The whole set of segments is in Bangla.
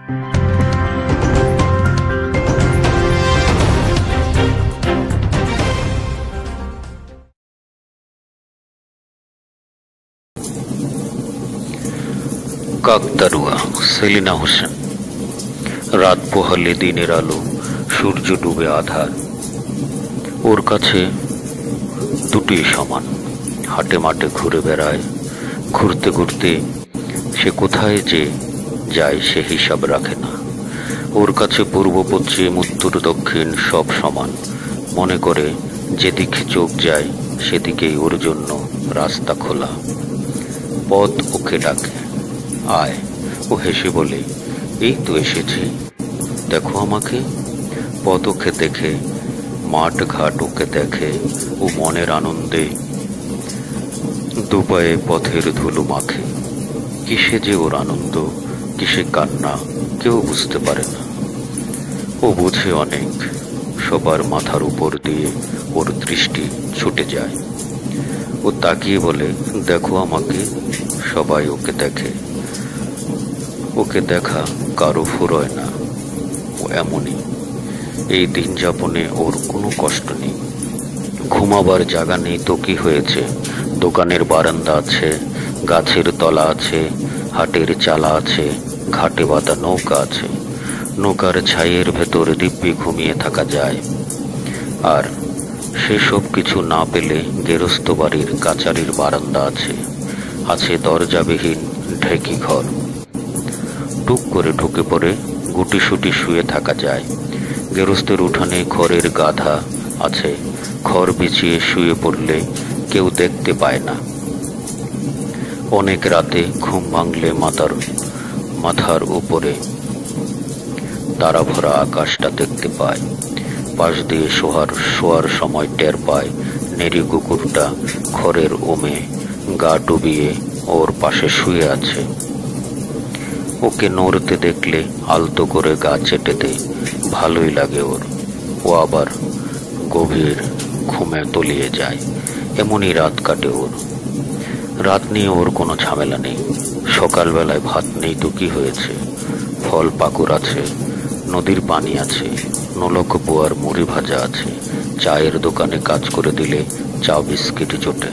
কাকতাড়ুয়া সেলিনা হোসেন। রাত পোহালে দিনের আলো, সূর্য ডুবে আধার। ওর কাছে দুটি সমান। হাটে মাঠে ঘুরে বেড়ায়, ঘুরতে ঘুরতে সে কোথায় যে যায় সে হিসাব রাখে না। ওর কাছে পূর্ব পশ্চিম উত্তর দক্ষিণ সব সমান। মনে করে যেদিকে চোখ যায় সেদিকেই ওর জন্য রাস্তা খোলা। পথ ওকে ডাকে, আয়। ও হেসে বলে, এই তো এসেছি, দেখো আমাকে। পথ ওকে দেখে, মাঠ ঘাট ওকে দেখে। ও মনের আনন্দে দুপায়ে পথের ধুলো মাখে। কিসে যে ওর আনন্দ, কিসে কান্না, কেউ বুঝতে পারে না। ও বোঝে অনেক। সবার মাথার উপর দিয়ে ওর দৃষ্টি ছুটে যায়। ও তাকিয়ে বলে, দেখো আমাকে। সবাই ওকে দেখে। ওকে দেখা কারো ফুরোয় না। ও এমনই। এই দিন যাপনে ওর কোনো কষ্ট নেই। ঘুমাবার জায়গা নেই তো কি হয়েছে? দোকানের বারান্দা আছে, গাছের তলা আছে, হাটের চালা আছে, ঘাটে বাঁধা নৌকা আছে। নৌকার ছাইয়ের ভেতর দিব্যি ঘুমিয়ে থাকা যায়। আর সেসব কিছু না পেলে গেরস্ত বাড়ির কাচারির বারান্দা আছে, আছে দরজাবিহীন ঢেকি ঘর। টুক করে ঢুকে পড়ে গুটিসুটি শুয়ে থাকা যায়। গেরস্তের উঠানে খড়ের গাধা আছে। খড় বিছিয়ে শুয়ে পড়লে কেউ দেখতে পায় না। অনেক রাতে ঘুম ভাঙলে মাথার উপরে তারা ভরা আকাশটা দেখতে পায়। পাশ দিয়ে শোয়ার সময় টের পায় নেড়ি কুকুরটা খড়ের ওমে গা ডুবিয়ে ওর পাশে শুয়ে আছে। ওকে নড়তে দেখলে আলতো করে গা চেটে দেয়। ভালোই লাগে ওর। ও আবার গভীর ঘুমে তলিয়ে যায়। এমনই রাত কাটে ওর। রাত নিয়ে ওর কোনো ঝামেলা নেই। সকালবেলায় ভাত নেই তো কি হয়েছে? ফল পাকুড় আছে, নদীর পানি আছে, নলক বোয়ার মুড়ি ভাজা আছে। চায়ের দোকানে কাজ করে দিলে চা বিস্কিট জোটে।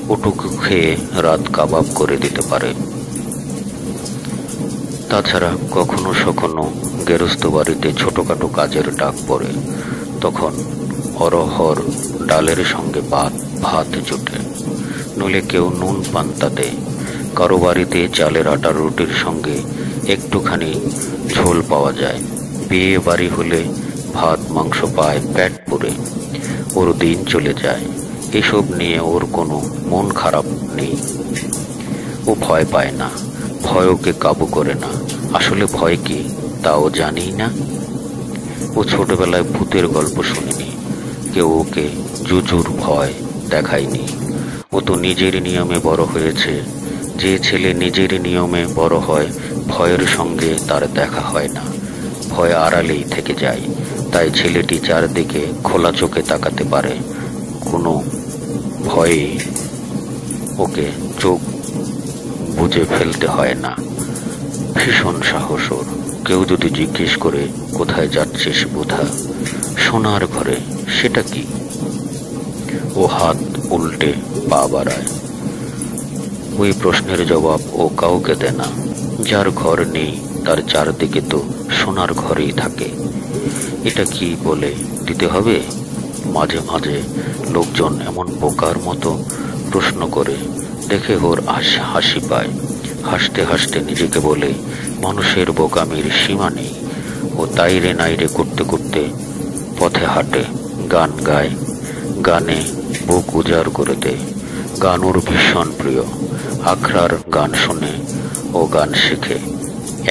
ওটুকু খেয়ে রাত কাবাব করে দিতে পারে। তাছাড়া কখনো সখনো গেরস্ত বাড়িতে ছোটখাটো কাজের ডাক পড়ে। তখন অরহর ডালের সঙ্গে ভাত জোটে। নইলে কেউ নুন পান্তা দেয়। কারো বাড়িতে চালের আটার রুটির সঙ্গে একটুখানি ঝোল পাওয়া যায়। বিয়ে বাড়ি হলে ভাত মাংস পায় পেট পুরে। ওর দিন চলে যায়। এসব নিয়ে ওর কোনো মন খারাপ নেই। ও ভয় পায় না। ভয় ওকে কাবু করে না। আসলে ভয় কি তাও জানি না। ও ছোটবেলায় ভূতের গল্প শুনিনি। কেউ ওকে জুজুর ভয় দেখায়নি। ও তো নিজের নিয়মে বড় হয়েছে। যে ছেলে নিজের নিয়মে বড় হয়, ভয়ের সঙ্গে তার দেখা হয় না। ভয় আড়ালেই থেকে যায়। তাই ছেলেটি চারদিকে খোলা চোখে তাকাতে পারে। কোনো ভয়ে ওকে চোখ বুজে ফেলতে হয় না। ভীষণ সাহস ওর। কেউ যদি জিজ্ঞেস করে, কোথায় যাচ্ছিস বোধা? সোনার ঘরে। সেটা কি? ও হাত উল্টে পা বাড়ায়। ওই প্রশ্নের জবাব ও কাউকে দেয় না। যার ঘর নেই তার চারদিকে তো সোনার ঘরেই থাকে। এটা কি বলে দিতে হবে? মাঝে মাঝে লোকজন এমন বোকার মতো প্রশ্ন করে, দেখে ওর হাসি পায়। হাসতে হাসতে নিজেকে বলে, মানুষের বোকামির সীমা নেই। ও তাইরে নাইরে করতে করতে পথে হাঁটে, গান গায়, গানে বুক উজাড় করে দেয়। গান ওর ভীষণ প্রিয়। আখড়ার গান শুনে ও গান শেখে।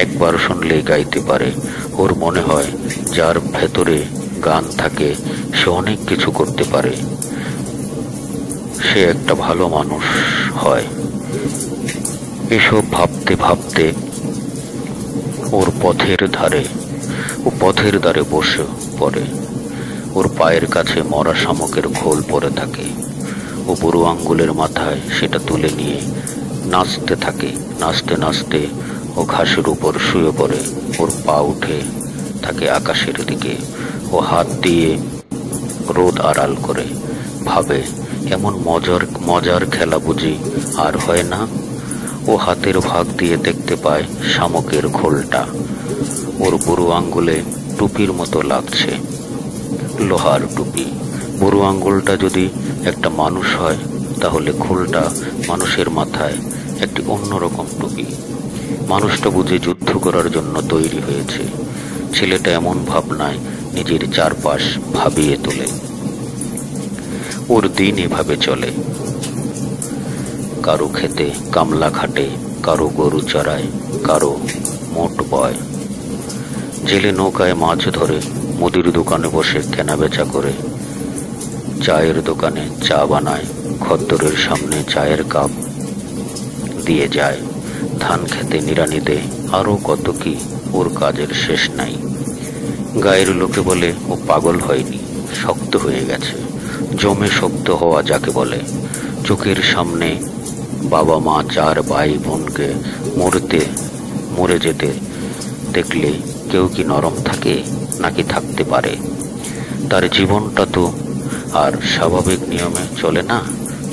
একবার শুনলেই গাইতে পারে। ওর মনে হয় যার ভেতরে গান থাকে সে অনেক কিছু করতে পারে। সে একটা ভালো মানুষ হয়। এসব ভাবতে ভাবতে ওর পথের ধারে বসে পড়ে। ওর পায়ের কাছে মরা শামুকের খোল পড়ে থাকে। ও বুড়ো আঙ্গুলের মাথায় সেটা তুলে নিয়ে নাচতে থাকে। নাচতে নাচতে ও ঘাসের উপর শুয়ে পড়ে। ওর পা উঠে থাকে আকাশের দিকে। ও হাত দিয়ে রোদ আড়াল করে, ভাবে এমন মজার খেলা বুঝি আর হয় না। ও হাতের ভাগ দিয়ে দেখতে পায় শামুকের খোলটা। ওর বুড়ো আঙ্গুলে টুপির মতো লাগছে, লোহার টুপি। বুড়ো আঙ্গুলটা যদি একটা মানুষ হয়, তাহলে খোলটা মানুষের মাথায় একটি অন্যরকম টুপি। মানুষটা বুঝি যুদ্ধ করার জন্য তৈরি হয়েছে। ছেলেটা এমন ভাবনায় নিজের চারপাশ ভাবিয়ে তোলে। ওর দিন এভাবে চলে। কারো খেতে কামলা খাটে, কারো গরু চড়ায়, কারো মোট বয়। জেলে নৌকায় মাছ ধরে, মুদির দোকানে বসে কেনা বেচা করে, চায়ের দোকানে চা বানায়, খদ্দরের সামনে চায়ের কাপ দিয়ে যায়, ধান খেতে নিড়ানি দেয়, আরো কত কি। ওর কাজের শেষ নাই। গায়ের লোকে বলে ও পাগল হয়নি, শক্ত হয়ে গেছে। জমে শক্ত হওয়া যাকে বলে। চোখের সামনে বাবা মা চার ভাই বোনকে মরে যেতে দেখলে কেউ কি নরম থাকে, নাকি থাকতে পারে? তার জীবনটা তো আর স্বাভাবিক নিয়মে চলে না,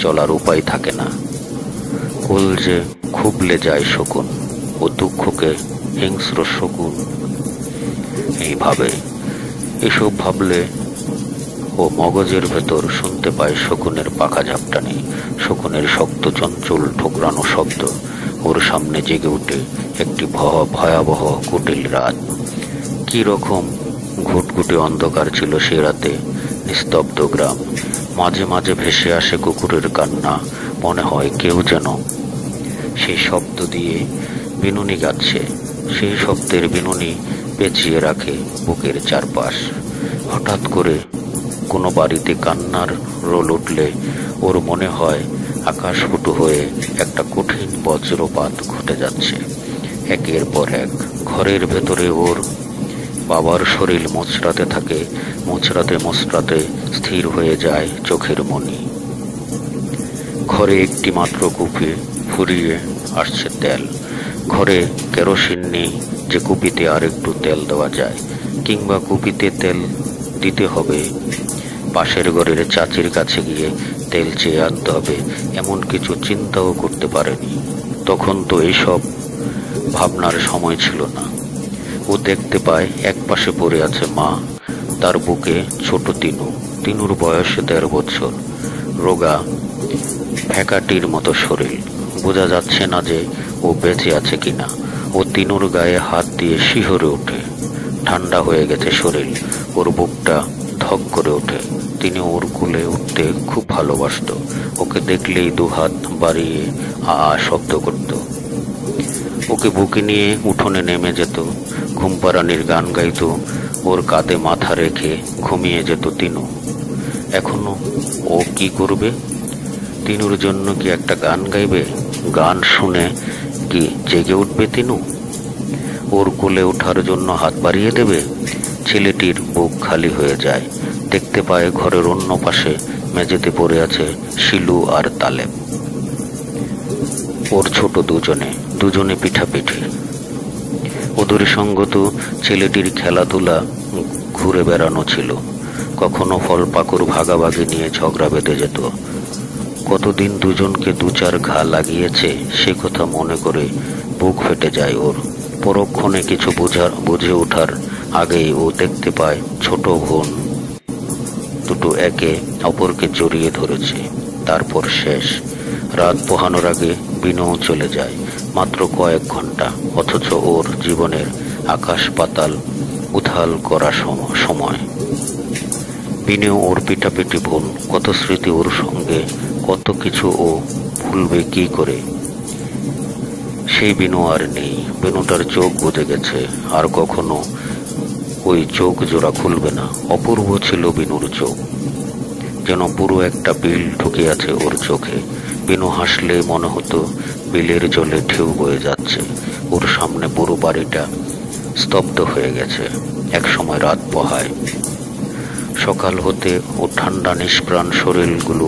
চলার উপায় থাকে না। কলজে খুবলে যায় শকুন, ও দুঃখকে হিংস্র শকুন এইভাবে। এসব ভাবলে ও মগজের ভেতর শুনতে পায় শকুনের পাখা ঝাপটানি, শকুনের শক্ত চঞ্চল ঠোকরানো শব্দ। ওর সামনে জেগে উঠে একটি ভয়াবহ কুটিল রাত। কি রকম ঘুটঘুটে অন্ধকার ছিল সে রাতে। নিস্তব্ধ গ্রাম, মাঝে মাঝে ভেসে আসে কুকুরের কান্না। মনে হয় কেউ যেন সেই শব্দ দিয়ে বিনুনি গাচ্ছে। সেই শব্দের বিনুনি পেঁচিয়ে রাখে বুকের চারপাশ। হঠাৎ করে কোনো বাড়িতে কান্নার রোল উঠলে ওর মনে হয় আকাশ ফুটো হয়ে একটা কঠিন বজ্রপাত ঘটে যাচ্ছে। একের পর এক ঘরের ভেতরে ওর বাবার শরীর মোচড়াতে থাকে। মোচড়াতে স্থির হয়ে যায় চোখের মনি। ঘরে একটি মাত্র কুপি ফুরিয়ে আসছে তেল। ঘরে কেরোসিন নেই যে কুপিতে আর একটু তেল দেওয়া যায়, কিংবা কুপিতে তেল দিতে হবে পাশের ঘরের চাচির কাছে গিয়ে তেল চেয়ে আনতে হবে, এমন কিছু চিন্তাও করতে পারেনি। তখন তো এইসব ভাবনার সময় ছিল না। ও দেখতে পায় এক পাশে পড়ে আছে মা, তার বুকে ছোট তিনুর বয়স ১.৫ বছর। রোগা ফ্যাকাটির মতো শরীর, বোঝা যাচ্ছে না যে ও বেঁচে আছে কিনা। ও তিনুর গায়ে হাত দিয়ে শিহরে ওঠে। ঠান্ডা হয়ে গেছে শরীর, ওর বুকটা ধক করে ওঠে। তিনি ওর কোলে উঠতে খুব ভালোবাসত। ওকে দেখলেই দুহাত বাড়িয়ে আ শব্দ করত। ওকে বুকে নিয়ে উঠোনে নেমে যেত, ঘুমপাড়ানির গান গাইত। ওর কাঁধে মাথা রেখে ঘুমিয়ে যেত তিনু। এখনো ও কি করবে? তিনুর জন্য কি একটা গান গাইবে? গান শুনে কি জেগে উঠবে তিনু? ওর কোলে ওঠার জন্য হাত বাড়িয়ে দেবে? ছেলেটির বুক খালি হয়ে যায়। দেখতে পায় ঘরের অন্য পাশে মেঝেতে পড়ে আছে শিলু আর তালেব। ওর ছোট দুজনে পিঠাপিঠি। ওদের সঙ্গত ছেলেটির খেলাধুলা, ঘুরে বেড়ানো ছিল। কখনো ফল পাকুড় ভাগাভাগি নিয়ে ঝগড়া বেঁধে যেত। কতদিন দুজনকে ২-৪ ঘা লাগিয়েছে সে কথা মনে করে বুক ফেটে যায় ওর। পরক্ষণে কিছু বুঝে ওঠার আগেই ও দেখতে পায় ছোট বোন দুটো একে অপরকে জড়িয়ে ধরেছে। তারপর শেষ। রাত পোহানোর আগে বিনুও চলে যায়। মাত্র কয়েক ঘন্টা, অথচ ওর জীবনের আকাশ পাতাল উথাল করা সময়। বিনু ওর পিঠাপিঠি বোন, কত স্মৃতি ওর সঙ্গে, কত কিছু ও ভুলবে কি করে। সেই বিনু আর নেই। বিনুটার চোখ বুজে গেছে, আর কখনো ওই চোখ জোড়া খুলবে না। অপূর্ব ছিল বিনুর চোখ, যেন পুরো একটা বিল ঢুকে আছে ওর চোখে। বিনু হাসলে মনে হতো বিলের জলে ঢেউ বয়ে যাচ্ছে। ওর সামনে পুরো বাড়িটা স্তব্ধ হয়ে গেছে। এক সময় রাত পোহায়। সকাল হতে ও ঠান্ডা নিষ্প্রাণ শরীরগুলো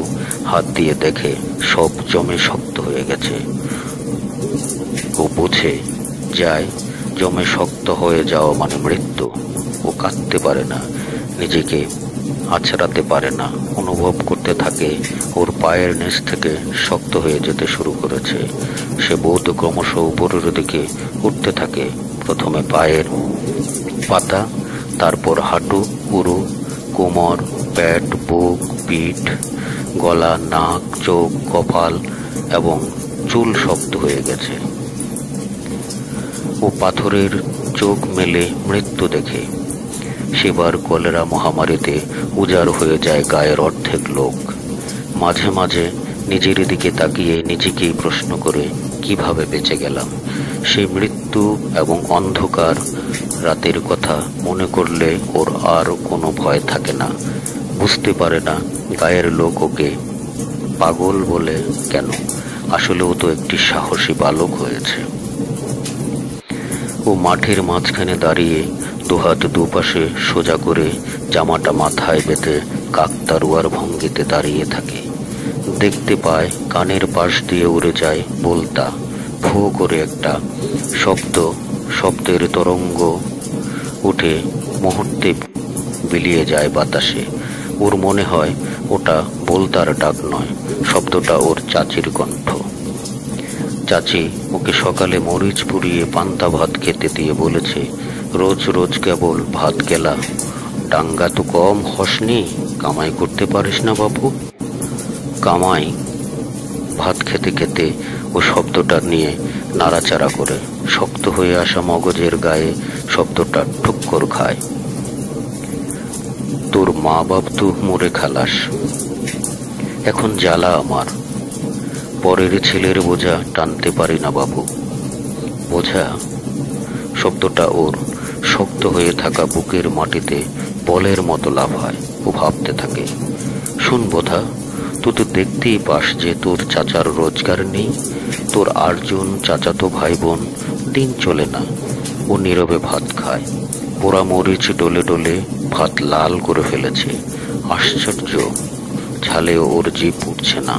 হাত দিয়ে দেখে সব জমে শক্ত হয়ে গেছে। ও বোঝে যায়, জমে শক্ত হয়ে যাওয়া মানে মৃত্যু। ও কাঁদতে পারে না, নিজেকে আছড়াতে পারে না, অনুভব করতে থাকে ওর পায়ের নিচ থেকে শক্ত হয়ে যেতে শুরু করেছে। সে বোধ ক্রমশ উপরের দিকে উঠতে থাকে, প্রথমে পায়ের পাতা, তারপর হাঁটু, উরু, কোমর, পেট, বুক, পিঠ, গলা, নাক, চোখ, কপাল এবং চুল শক্ত হয়ে গেছে। ও পাথরের চোখ মেলে মৃত্যু দেখে। সেবার কলেরা মহামারীতে উজাড় হয়ে যায় গায়ের অর্ধেক লোক। মাঝে মাঝে নিজের দিকে তাকিয়ে নিজেকেই প্রশ্ন করে কিভাবে বেঁচে গেলাম। সেই মৃত্যু এবং অন্ধকার রাতের কথা মনে করলে ওর আর কোনো ভয় থাকে না। বুঝতে পারে না গায়ের লোক ওকে পাগল বলে কেন, আসলে ও তো একটি সাহসী বালক হয়েছে। ও মাঠের মাঝখানে দাঁড়িয়ে দুহাত দুপাশে সোজা করে জামাটা মাথায় বেঁধে কাকতারুয়ার ভঙ্গিতে দাঁড়িয়ে থাকে। দেখতে পায় কানের পাশ দিয়ে উড়ে যায় বলতা, ফো করে একটা শব্দের তরঙ্গ উঠে মুহূর্তে বিলিয়ে যায় বাতাসে। ওর মনে হয় ওটা বলতার ডাক নয়, শব্দটা ওর চাচির কণ্ঠ। চাচি ওকে সকালে মরিচ পুড়িয়ে পান্তা ভাত খেতে দিয়ে বলেছে, রোজ রোজ কেবল ভাত গেলা, ডাঙ্গা তো কম হসনি, কামাই করতে পারিস না বাবু। কামাই। ভাত খেতে খেতে ও শব্দটা নিয়ে নাড়াচাড়া করে, শক্ত হয়ে আসা মগজের গায়ে শব্দটা ঠুক্কর খায়। তোর মা বাপ তো মরে খালাস, এখন জ্বালা আমার, পরের ছেলের বোঝা টানতে পারি না বাবু। বোঝা শব্দটা ওর শক্ত হয়ে থাকা বুকের মাটিতে বলের মতো লাফায়। ও ভাবতে থাকে, শুন বোধা, তুই তো দেখতেই পাস যে তোর চাচার রোজগার নেই, তোর 8 জন চাচাতো ভাই বোন, দিন চলে না। ও নীরবে ভাত খায়। পোড়া মরিচ ডলে ডলে ভাত লাল করে ফেলেছে। আশ্চর্য, ঝালেও ওর জিভ উঠছে না।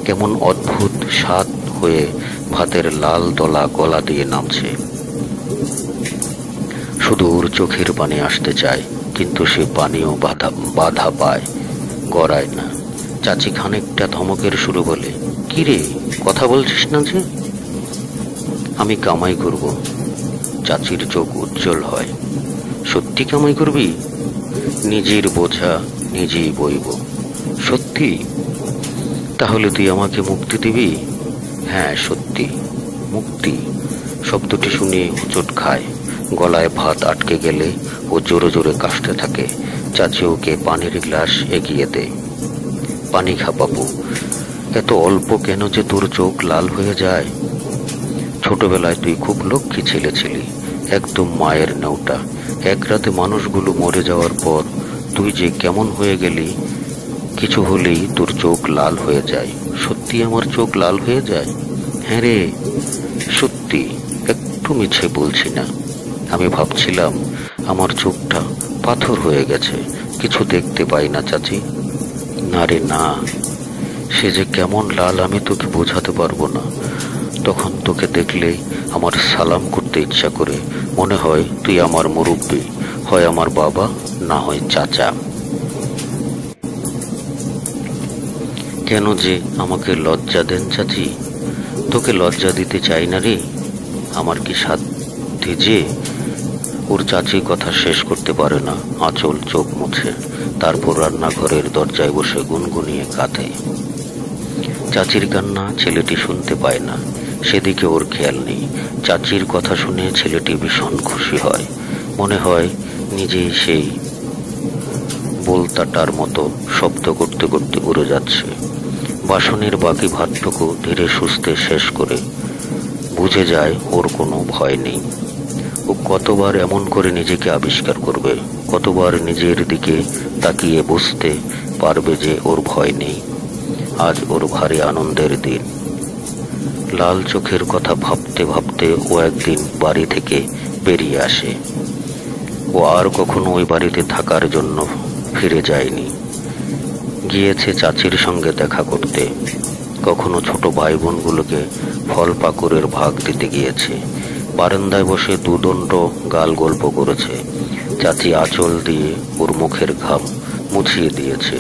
কেমন অদ্ভুত স্বাদ হয়ে ভাতের লাল দলা গলা দিয়ে নামছে। শুধু ওর চোখের পানি আসতে চায়, কিন্তু সে পানিও বাধা পায়, গড়ায় না। চাচি খানিকটা ধমকের সুরে বলে, কি রে, কথা বলছিস না যে? আমি কামাই করব। চাচির চোখ উজ্জ্বল হয়। সত্যি কামাই করবি? নিজের বোঝা নিজেই বইব। সত্যি? তাহলে তুই আমাকে মুক্তি দিবি? হ্যাঁ সত্যি। মুক্তি শব্দটি শুনে হোঁচট খায়। গলায় ভাত আটকে গেলে ও জোরে জোরে কাশতে থাকে। চাচি ওকে পানির গ্লাস এগিয়ে দেয়। পানি খা বাবু। এত অল্প কেন যে তোর চোখ লাল হয়ে যায়? ছোটবেলায় তুই খুব লক্ষ্মী ছেলে ছিলি, একদম মায়ের নেওটা। এক রাতে মানুষগুলো মরে যাওয়ার পর তুই যে কেমন হয়ে গেলি, কিছু হলেই তোর চোখ লাল হয়ে যায়। সত্যি আমার চোখ লাল হয়ে যায়? হ্যাঁ রে, সত্যি, একটু মিছে বলছি না। আমি ভাবছিলাম আমার চোখটা পাথর হয়ে গেছে, কিছু দেখতে পাই না চাচি। না রে না, সে যে কেমন লাল আমি তোকে বোঝাতে পারবো না। তখন তোকে দেখলেই আমার সালাম করতে ইচ্ছা করে, মনে হয় তুই আমার মুরব্বি, হয় আমার বাবা, না হয় চাচা। কেন যে আমাকে লজ্জা দেন চাচি? তোকে লজ্জা দিতে চাই না রে, আমার কি সাধ্যে যে। ওর চাচি কথা শেষ করতে পারে না, আঁচল চোখ মুছে তারপর রান্নাঘরের দরজায় বসে গুনগুনিয়ে কাঁদে। চাচির কান্না ছেলেটি শুনতে পায় না, সেদিকে ওর খেয়াল নেই। চাচির কথা শুনে ছেলেটি ভীষণ খুশি হয়, মনে হয় নিজেই সেই বলতাটার মতো শব্দ করতে করতে উড়ে যাচ্ছে। বাসনের বাকি ভাতটুকু ধীরে সুস্থে শেষ করে বুঝে যায় ওর কোনো ভয় নেই। ও কতবার এমন করে নিজেকে আবিষ্কার করবে, কতবার নিজের দিকে তাকিয়ে বুঝতে পারবে যে ওর ভয় নেই। আজ ওর ভারী আনন্দের দিন। লাল চোখের কথা ভাবতে ভাবতে ও একদিন বাড়ি থেকে বেরিয়ে আসে। ও আর কখনো ওই বাড়িতে থাকার জন্য ফিরে যায়নি। গিয়েছে চাচির সঙ্গে দেখা করতে, কখনো ছোট ভাই বোনগুলোকে ফল পাকুড়ের ভাগ দিতে গিয়েছে। বারান্দায় বসে দুদণ্ড গাল গল্প করেছে। চাচি আঁচল দিয়ে ওর মুখের ঘাম মুছিয়ে দিয়েছে,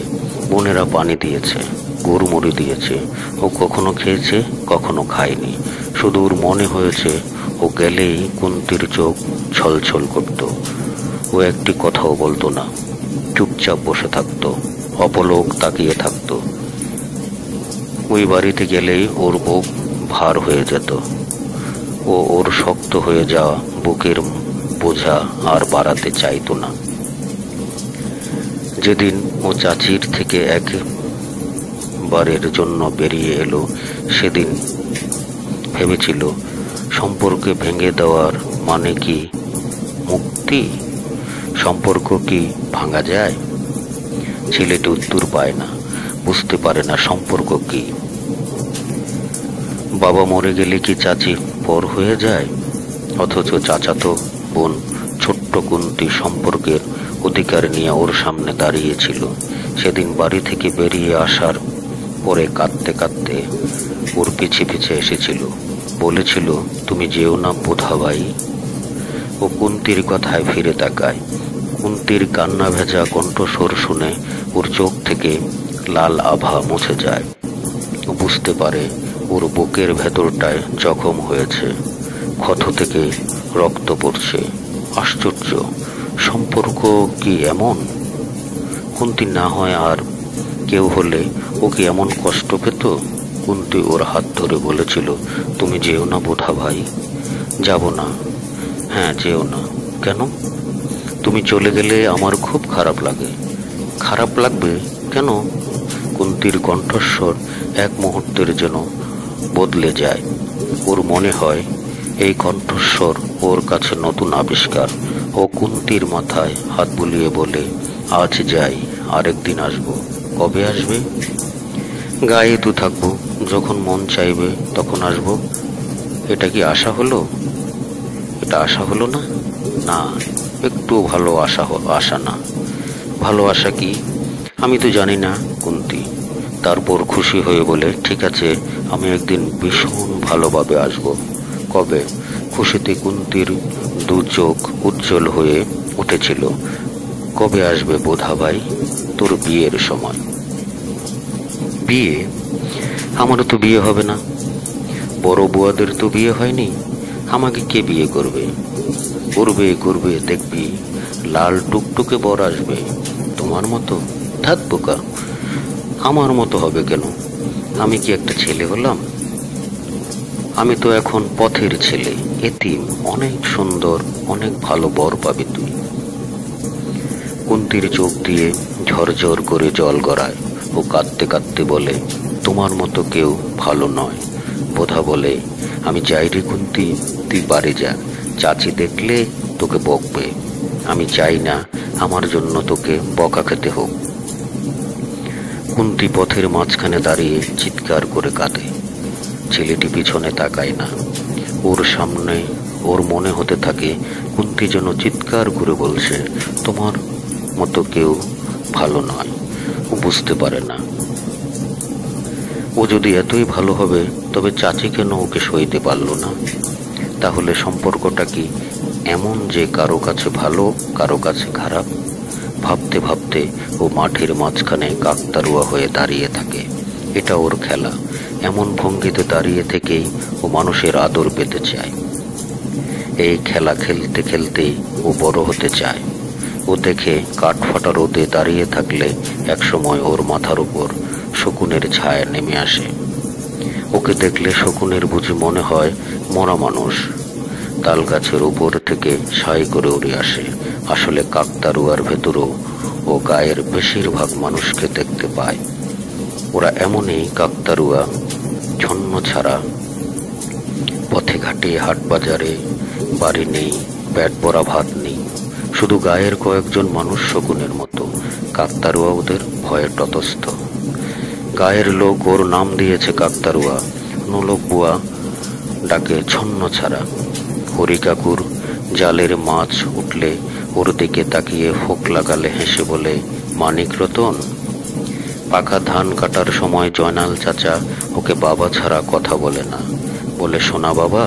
বোনেরা পানি দিয়েছে, গুড়মুড়ি দিয়েছে। ও কখনো খেয়েছে, কখনো খায়নি। শুধু ওর মনে হয়েছে ও গেলেই কুন্তির চোখ ছলছল করত। ও একটি কথাও বলতো না, চুপচাপ বসে থাকতো, অপলক তাকিয়ে থাকতো। ওই বাড়িতে গেলেই ওর বুক ভার হয়ে যেত। ও ওর শক্ত হয়ে যাওয়া বুকের বোঝা আর বাড়াতে চাইতো না। যেদিন ও চাচির থেকে একবারের জন্য বেরিয়ে এলো, সেদিন ভেবেছিল সম্পর্কে ভেঙে দেওয়ার মানে কি মুক্তি? সম্পর্ক কি ভাঙা যায়? ছেলেটি উত্তর পায় না, বুঝতে পারে না সম্পর্ক কি। বাবা মরে গেলে কি চাচি পর হয়ে যায়? অথচ চাচাতো বোন ছোট্ট কুন্তি সম্পর্কের অধিকার নিয়ে ওর সামনে দাঁড়িয়েছিল। সেদিন বাড়ি থেকে বেরিয়ে আসার পরে কাঁদতে কাঁদতে ওর পিছে পিছে এসেছিল, বলেছিল, তুমি যেও না বোধা ভাই। ও কুন্তির কথায় ফিরে তাকায়। কুন্তির কান্না ভেজা কণ্ঠস্বর শুনে ওর চোখ থেকে লাল আভা মুছে যায়। ও বুঝতে পারে ওর বুকের ভেতরটায় জখম হয়েছে, ক্ষত থেকে রক্ত পড়ছে। আশ্চর্য, সম্পর্ক কি এমন? কুন্তি না হয় আর কেউ হলে ও কি এমন কষ্ট পেত? কুন্তি ওর হাত ধরে বলেছিল, তুমি যেও না বোধা ভাই। যাব না। হ্যাঁ, যেও না। কেন? তুমি চলে গেলে আমার খুব খারাপ লাগে। খারাপ লাগবে কেন? কুন্তির কণ্ঠস্বর এক মুহূর্তের জন্য বদলে যায়। ওর মনে হয় এই কণ্ঠস্বর ওর কাছে নতুন আবিষ্কার। ও কুন্তির মাথায় হাত বুলিয়ে বলে, আজ যাই, আরেকদিন আসবো। কবে আসবে? গায়ে তো থাকবো, যখন মন চাইবে তখন আসবো। এটা কি আশা হলো? এটা আশা হলো না? না, একটু ভালো আশা না। ভালোবাসা কি? আমি তো জানি না কুন্তি। তারপর খুশি হয়ে বলে, ঠিক আছে, আমি একদিন ভীষণ ভালোভাবে আসব। কবে? খুশিতে কুন্তির দু চোখ উজ্জ্বল হয়ে উঠেছিল। কবে আসবে বোধা ভাই? তোর বিয়ের সময়। বিয়ে? আমারও তো বিয়ে হবে না। বড় বুয়াদের তো বিয়ে হয়নি, আমাকে কে বিয়ে করবে? করবে করবে, দেখবি লাল টুকটুকে বর আসবে তোমার মতো। ধ্যাৎ বোকা, আমার মতো হবে কেন? আমি কি একটা ছেলে হলাম? আমি তো এখন পথের ছেলে, এতিম। অনেক সুন্দর, অনেক ভালো বর পাবি তুই। কুন্তির চোখ দিয়ে ঝরঝর করে জল গড়ায়। ও কাঁদতে কাঁদতে বলে, তোমার মতো কেউ ভালো নয়। বোধা বলে, আমি যাই রে কুন্তি, তুই বাড়ি যা। চাচি দেখলে তোকে বকবে। আমি চাই না আমার জন্য তোকে বকা খেতে হোক। কুন্তি পথের মাঝখানে দাঁড়িয়ে চিৎকার করে কাঁদে। ছেলেটি পিছনে তাকায় না। ওর সামনে ওর মনে হতে থাকে কুন্তি যেন চিৎকার করে বলছে, তোমার মতো কেউ ভালো নয়। ও বুঝতে পারে না, ও যদি এতই ভালো হবে তবে চাচি কেন ওকে সইতে পারল না? তাহলে সম্পর্কটা কি এমন যে কারো কাছে ভালো, কারো কাছে খারাপ? ভাবতে ভাবতে ও মাঠের মাঝখানে কাকতারুয়া হয়ে দাঁড়িয়ে থাকে। এটা ওর খেলা। এমন ভঙ্গিতে দাঁড়িয়ে থেকেই ও মানুষের আদর পেতে চায়। এই খেলা খেলতে খেলতে ও বড় হতে চায়। ও দেখে কাঠফাটা রোদে দাঁড়িয়ে থাকলে একসময় ওর মাথার উপর শকুনের ছায়া নেমে আসে। ওকে দেখলে শকুনের বুঝি মনে হয় মরা মানুষ। তাল গাছের উপর থেকে সাই করে উড়ে আসে। আসলে কাকতারুয়ার ভেতরও ও গায়ের বেশিরভাগ মানুষকে দেখতে পায়। ওরা এমনই কাকতারুয়া, ছন্ন ছাড়া। পথে ঘাটে, হাট বাজারে বাড়ি নেই, পেট ভরা ভাত নেই। শুধু গায়ের কয়েকজন মানুষ শকুনের মতো। কাকতারুয়া ওদের ভয়ে ততস্থ। গায়ের লোক ওর নাম দিয়েছে কাকতারুয়া। নোলক বুয়া ডাকে ছন্ন ছাড়া। হরি কাকুর জালের মাছ উঠলে ওর দিকে তাকিয়ে ফোক লাগালে হেসে বলে, মানিক রতন। পাকা ধান কাটার সময় জয়নাল চাচা ওকে বাবা ছাড়া কথা বলে না, বলে সোনা বাবা।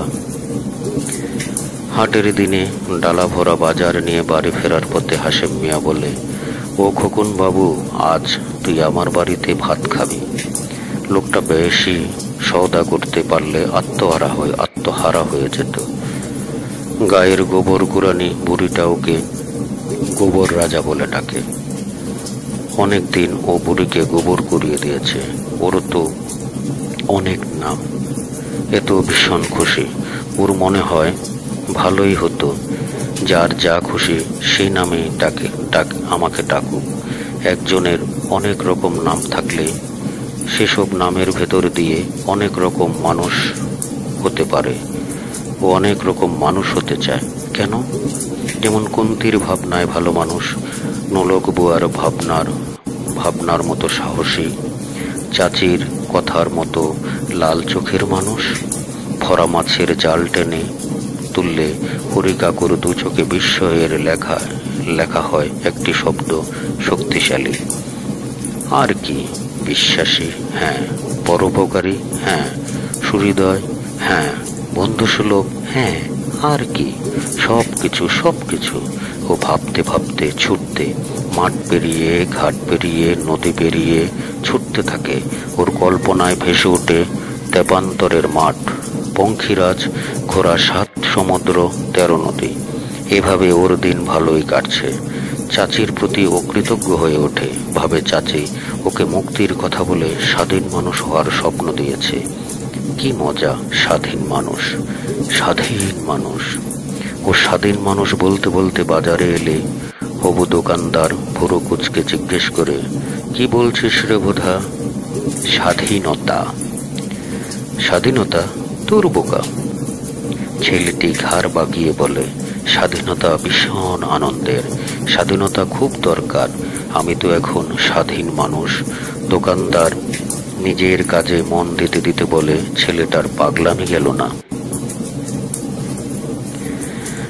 হাটের দিনে ডালা ভরা বাজার নিয়ে বাড়ি ফেরার পথে হাশেম মিয়া বলে, ও খোকন বাবু, আজ তুই আমার বাড়িতে ভাত খাবি। লোকটা বেশি সওদা করতে পারলে আত্মহারা হয়ে যেত। গায়ের গোবর গুড়ানি বুড়িটা ওকে গোবর রাজা বলে ডাকে। অনেকদিন ও বুড়িকে গোবর কুড়িয়ে দিয়েছে। ওর তো অনেক নাম। এত ভীষণ খুশি। ওর মনে হয় ভালোই হতো, যার যা খুশি সেই নামে আমাকে ডাকুক। একজনের অনেক রকম নাম থাকলে সেসব নামের ভেতর দিয়ে অনেক রকম মানুষ হতে পারে। ও অনেক রকম মানুষ হতে চায়। কেন? যেমন কুন্তির ভাবনায় ভালো মানুষ, নোলক বুয়ার ভাবনার মতো সাহসী, চাচির কথার মতো লাল চোখের মানুষ, ভরা মাছের জাল টেনে তুললে হরিকাকুর দু চোখে বিস্ময়ের লেখা হয় একটি শব্দ, শক্তিশালী। আর কি? বিশ্বাসী, হ্যাঁ। পরোপকারী, হ্যাঁ। সুহৃদয়, হ্যাঁ। বন্ধুসুলভ, হ্যাঁ। আর কি? সবকিছু। ও ভাবতে ভাবতে ছুটতে, মাঠ পেরিয়ে, ঘাট পেরিয়ে, নদী পেরিয়ে ছুটতে থাকে। ওর কল্পনায় ভেসে ওঠে তেপান্তরের মাঠ, পঙ্খিরাজ, ঘোড়া, 7 সমুদ্র, 13 নদী। এভাবে ওর দিন ভালোই কাটছে। চাচির প্রতি ও কৃতজ্ঞ হয়ে ওঠে। ভাবে চাচি ওকে মুক্তির কথা বলে স্বাধীন মানুষ হওয়ার স্বপ্ন দিয়েছে। কি মজা! স্বাধীন মানুষ। ও স্বাধীন মানুষ বলতে বলতে বাজারে এলে হবু দোকানদার ভুরু কুচকে জিজ্ঞেস করে, কি বলছিস রে বোধা? স্বাধীনতা? তোর বোকা। ছেলেটি ঘাড় বাগিয়ে বলে, স্বাধীনতা ভীষণ আনন্দের। স্বাধীনতা খুব দরকার। আমি তো এখন স্বাধীন মানুষ। দোকানদার নিজের কাজে মন দিতে দিতে বলে, ছেলেটার পাগলামি গেল না।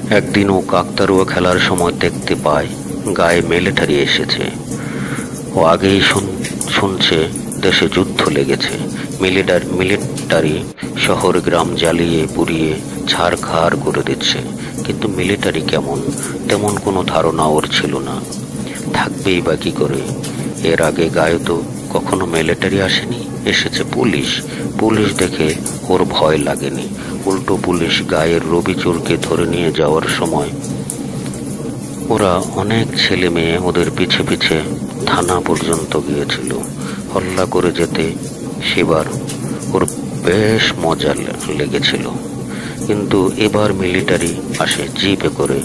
একদিন ও কাকতারুয়া খেলার সময় দেখতে পায় গায়ে মিলিটারি এসেছে। ও আগেই শুনছে দেশে যুদ্ধ লেগেছে। মিলিটারি শহর গ্রাম জ্বালিয়ে পুড়িয়ে ছারখার করে দিচ্ছে। কিন্তু মিলিটারি কেমন, তেমন কোনো ধারণা ওর ছিল না। থাকবেই বা কি করে? এর আগে গায়ে তো কখনো মিলিটারি আসেনি। এসেছে পুলিশ দেখে ওর ভয় লাগেনি। উল্টো পুলিশ গায়ের রবি চোরকে ধরে নিয়ে যাওয়ার সময় ওরা অনেক ছেলে মেয়ে ওদের পিছে পিছে থানা পর্যন্ত গিয়েছিল। হল্লা করে যেতে সেবার ওর বেশ মজা লেগেছিল। কিন্তু এবার মিলিটারি আসে জিপে করে,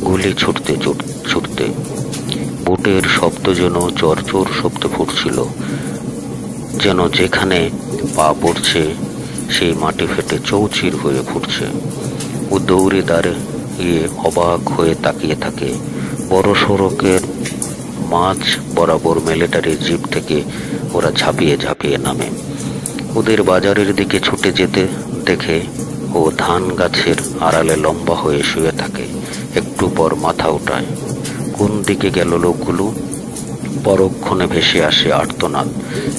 গুলি ছুটতে বুটের শব্দ যেন চরচর শব্দ ফুটছিল, যেন যেখানে পা পড়ছে সেই মাটি ফেটে চৌচির হয়ে ফুটছে। ও দৌড়ে দাঁড়িয়ে অবাক হয়ে তাকিয়ে থাকে। বড় সড়কের মাঝ বরাবর মিলিটারি জিপ থেকে ওরা ঝাঁপিয়ে নামে। ওদের বাজারের দিকে ছুটে যেতে দেখে ও ধান গাছের আড়ালে লম্বা হয়ে শুয়ে থাকে। একটু পর মাথা ওঠায়। কোন দিকে গেল লোকগুলো? পরক্ষণে ভেসে আসে আর্তনাদ।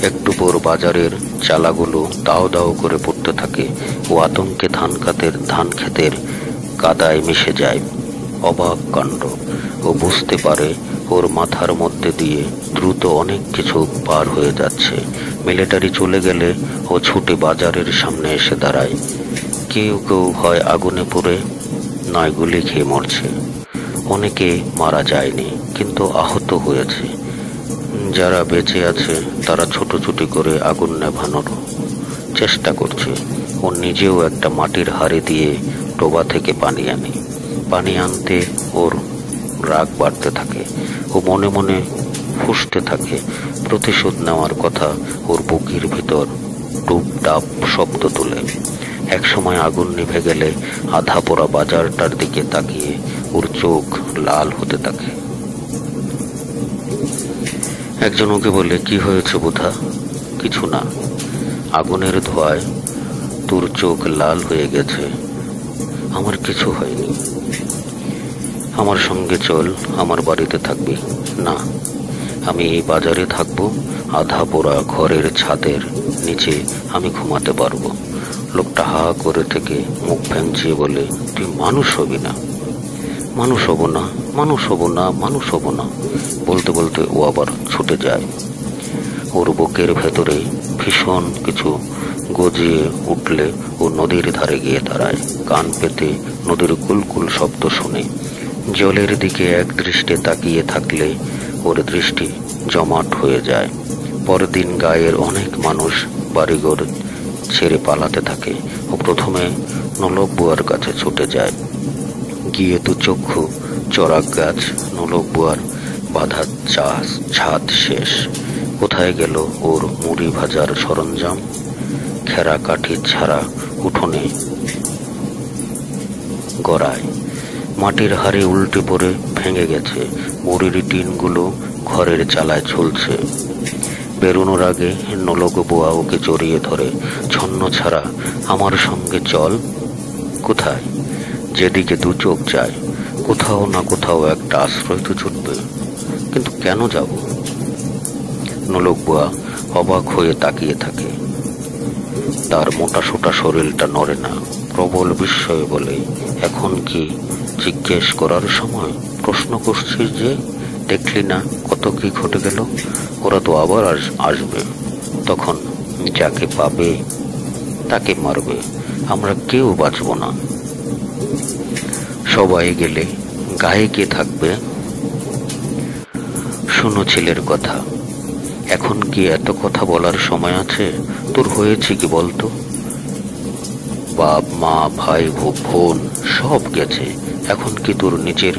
একটু পর বাজারের চালাগুলো দাও দাও করে পড়তে থাকে। ও আতঙ্কে ধান ক্ষেতের কাদায় মিশে যায়। অবাক কাণ্ড! ও বুঝতে পারে ওর মাথার মধ্যে দিয়ে দ্রুত অনেক কিছু পার হয়ে যাচ্ছে। মিলিটারি চলে গেলে ও ছুটে বাজারের সামনে এসে দাঁড়ায়। কেউ হয় আগুনে পুড়ে, নয় গুলি খেয়ে মরছে। অনেকে মারা যায়নি, কিন্তু আহত হয়েছে। যারা বেঁচে আছে তারা ছোটাছুটি করে আগুন নেভানোর চেষ্টা করছে। ও নিজেও একটা মাটির হাঁড়ি দিয়ে ডোবা থেকে পানি আনতে ওর রাগ বাড়তে থাকে। ও মনে মনে ফুঁসতে থাকে। প্রতিশোধ নেওয়ার কথা ওর বুকের ভিতর টুপটাপ শব্দ তুলে। একসময় আগুন নিভে গেলে আধা পোড়া বাজারটার দিকে তাকিয়ে ওর চোখ লাল হতে থাকে। একজন ওকে বলে, কি হয়েছে বোধা? কিছু না। আগুনের ধোঁয়ায় তোর চোখ লাল হয়ে গেছে। আমার কিছু হয়নি। আমার সঙ্গে চল, আমার বাড়িতে থাকবি। না, আমি এই বাজারে থাকবো। আধা পোড়া ঘরের ছাদের নিচে আমি ঘুমাতে পারবো। লোকটা হা করে থেকে মুখ ভ্যাংচিয়ে বলে, তুই মানুষ হবি না। মানুষ হব না, মানুষ হব না, মানুষ হব না বলতে বলতে ও আবার ছুটে যায়। ওর বুকের ভেতরে ভীষণ কিছু গজিয়ে উঠলে ও নদীর ধারে গিয়ে দাঁড়ায়। কান পেতে নদীর কুলকুল শব্দ শুনে জলের দিকে এক দৃষ্টে তাকিয়ে থাকলে ওর দৃষ্টি জমাট হয়ে যায়। পরের দিন গায়ের অনেক মানুষ বাড়িঘর ছেড়ে পালাতে থাকে। ও প্রথমে নলক বুয়ার কাছে ছুটে যায়। গিয়ে দু চক্ষু চড়াক গাছ, নলক বুয়ার বাঁধা ছাদ শেষ। কোথায় গেল ওর মুড়ি ভাজার সরঞ্জাম? খেরা কাঠি ছাড়া উঠোনে গড়ায় মাটির হাড়ি উল্টে পড়ে ভেঙে গেছে। মুড়ির টিনগুলো ঘরের চালায় ঝুলছে। বেরোনোর আগে নলক বুয়া ওকে জড়িয়ে ধরে, ছন্ন ছাড়া আমার সঙ্গে চল। কোথায়? যেদিকে দু চোখ যায়। কোথাও না কোথাও একটা আশ্রয় তো ছুটবে, কিন্তু কেন যাব? নলক বুয়া অবাক হয়ে তাকিয়ে থাকে। তার মোটাসোটা শরীরটা নড়ে না। প্রবল বিস্ময়ে বলে, এখন কি জিজ্ঞেস করার সময়? প্রশ্ন করছিস যে? দেখলি না কত কি ঘটে গেল? ওরা তো আবার আসবে। তখন যাকে পাবে তাকে মারবে। আমরা কেউ বাঁচব না। সবাই গেলে গায়ে কে থাকবে? শোনো ছেলের কথা, এখন কি এত কথা বলার সময় আছে? তোর হয়েছে কি বলতো? বাপ মা ভাই বোন সব গেছে। এখন কি তোর নিজের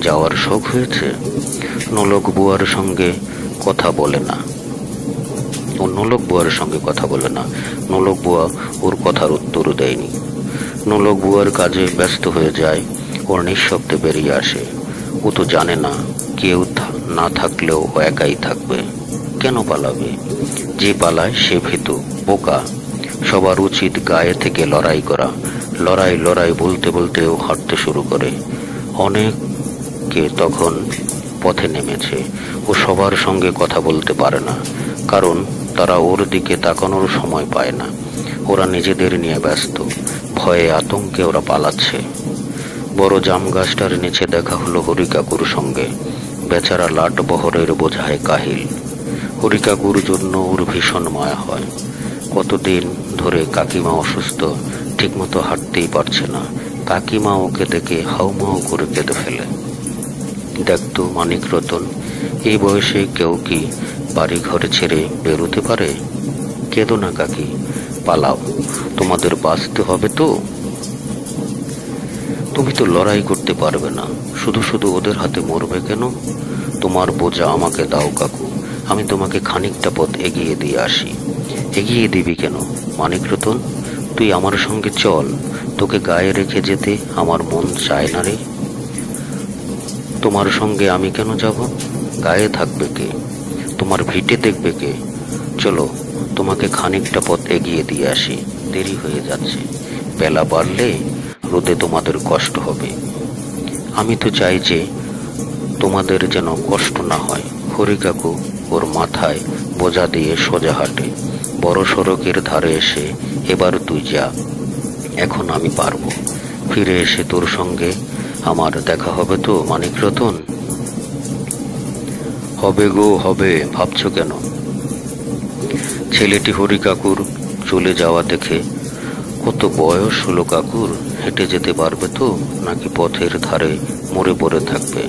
যাওয়ার শখ হয়েছে? নলক বুয়ার সঙ্গে কথা বলে না। ও নলক বুয়ার সঙ্গে কথা বলে না। নলক বুয়া ওর কথার উত্তর দেয়নি। নলক বুয়ার কাজে ব্যস্ত হয়ে যায়। ওর নিঃশব্দে বেরিয়ে আসে। ও তো জানে না কেউ না থাকলেও ও একাই থাকবে। কেন পালাবে? যে পালায় সে ভীতু, বোকা। সবার উচিত গায়ে থেকে লড়াই করা। লড়াই লড়াই বলতে বলতে ও হাঁটতে শুরু করে। অনেকে তখন পথে নেমেছে। ও সবার সঙ্গে কথা বলতে পারে না, কারণ তারা ওর দিকে তাকানোর সময় পায় না। ওরা নিজেদের নিয়ে ব্যস্ত। ভয়ে আতঙ্কে ওরা পালাচ্ছে। বড় জাম গাছটার নিচে দেখা হলো হরি কাকুর সঙ্গে। বেচারা লাট বহরের বোঝায় কাহিল। হরি কাকুর জন্য ওর ভীষণ মায়া হয়। কতদিন ধরে কাকিমা অসুস্থ, ঠিকমতো হাঁটতেই পারছে না। কাকিমা ওকে দেখে হাউমাউ করে কেঁদে ফেলে। দেখতো মানিক রতন, এই বয়সে কেউ কি বাড়ি ঘরে ছেড়ে বেরোতে পারে? কেঁদো না কাকি, পালাও, তোমাদের বাঁচতে হবে তো। তুমি তো লড়াই করতে পারবে না, শুধু শুধু ওদের হাতে মরবে কেন? তোমার বোঝা আমাকে দাও কাকু, আমি তোমাকে খানিকটা পথ এগিয়ে দিয়ে আসি। এগিয়ে দিবি কেন মানিক রতন? তুই আমার সঙ্গে চল। তোকে গায়ে রেখে যেতে আমার মন চায় না রে। তোমার সঙ্গে আমি কেন যাব? গায়ে থাকবে কে? তোমার ভিটে দেখবে কে? চলো, তোমাকে খানিকটা পথ এগিয়ে দিয়ে আসি। দেরি হয়ে যাচ্ছে। বেলা বাড়লে রোদে তোমাদের কষ্ট হবে। আমি তো চাই যে তোমাদের যেন কষ্ট না হয়। হরি কাকু ওর মাথায় বোঝা দিয়ে সোজা হাঁটে। বড় সড়কের ধারে এসে, এবার তুই যা, এখন আমি পারবো। ফিরে এসে তোর সঙ্গে আমার দেখা হবে তো মানিক রতন? হবে গো হবে, ভাবছো কেন? ছেলেটি হরি কাকুর চলে যাওয়া দেখে, কত বয়স হলো কাকুর, হেঁটে যেতে পারবে তো, নাকি পথের ধারে মরে পড়ে থাকবে?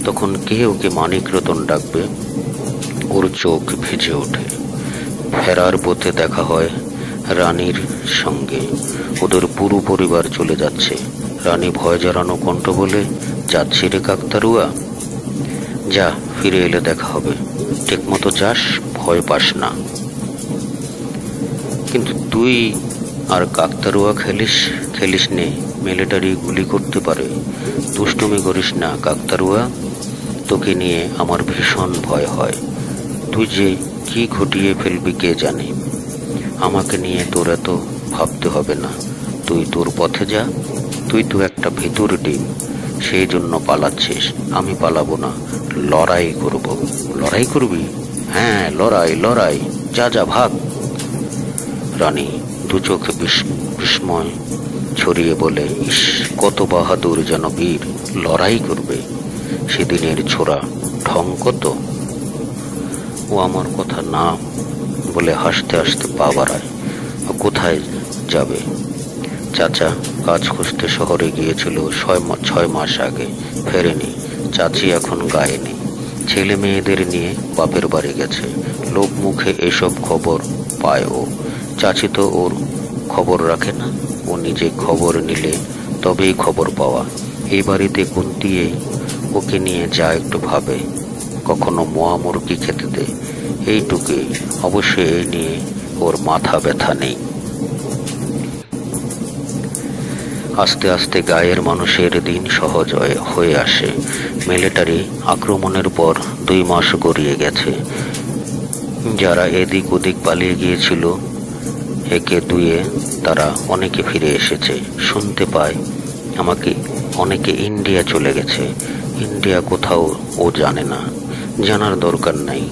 তখন কে ওকে মানিক রতন ডাকবে? ওর চোখ ভিজে ওঠে। ফেরার পথে দেখা হয় রানীর সঙ্গে। ওদের পুরো পরিবার চলে যাচ্ছে। রানী ভয় জড়ানো কণ্ঠ বলে, যাচ্ছি রে কাকতারুয়া। যা, ফিরে এলে দেখা হবে। ঠিক মতো যাস, ভয় পাস না। কিন্তু তুই আর কাকতারুয়া খেলিস নে, মিলিটারি গুলি করতে পারে। দুষ্টুমি করিস না কাকতারুয়া, তোকে নিয়ে আমার ভীষণ ভয় হয়। তুই যে কি ঘটিয়ে ফেলবি কে জানে। আমাকে নিয়ে তোর এত ভাবতে হবে না, তুই তোর পথে যা। তুই তো একটা ভেতর ডিম, সেই জন্য পালাচ্ছিস। আমি পালাবো না, লড়াই করব। লড়াই করবি? হ্যাঁ, লড়াই লড়াই, যা যা ভাগ। রানী দু চোখে বিস্ময় ছড়িয়ে বলে, ইস, কত বাহাদুর যেন বীর, লড়াই করবে। সেদিনের ছোড়া ঢং কত। ও আমার কথা না বলে হাসতে হাসতে পা বাড়ায়। কোথায় যাবে? চাচা কাজ খুঁজতে শহরে গিয়েছিল 6 মাস আগে, ফেরেনি। চাচি এখন গায়ে নেই, ছেলে মেয়েদের নিয়ে বাপের বাড়ি গেছে। লোক মুখে এসব খবর পায় ও। চাচি তো ওর খবর রাখে না, ও নিজে খবর নিলে তবেই খবর পাওয়া। এই বাড়িতে কুন্তিয়েই ওকে নিয়ে যা একটু ভাবে, কখনো মোয়া মুরগি খেতে দেয়, এইটুকুই। অবশ্য এই নিয়ে ওর মাথা ব্যথা নেই। আস্তে আস্তে গায়ের মানুষের দিন সহজ হয়ে আসে। মিলিটারি আক্রমণের পর 2 মাস গড়িয়ে গেছে। যারা এদিক ওদিক পালিয়ে গিয়েছিল একে দুয়ে, তারা অনেকে ফিরে এসেছে। শুনতে পায় আমাকে অনেকে ইন্ডিয়া চলে গেছে। ইন্ডিয়া কোথাও ও জানে না, জানার দরকার নাই।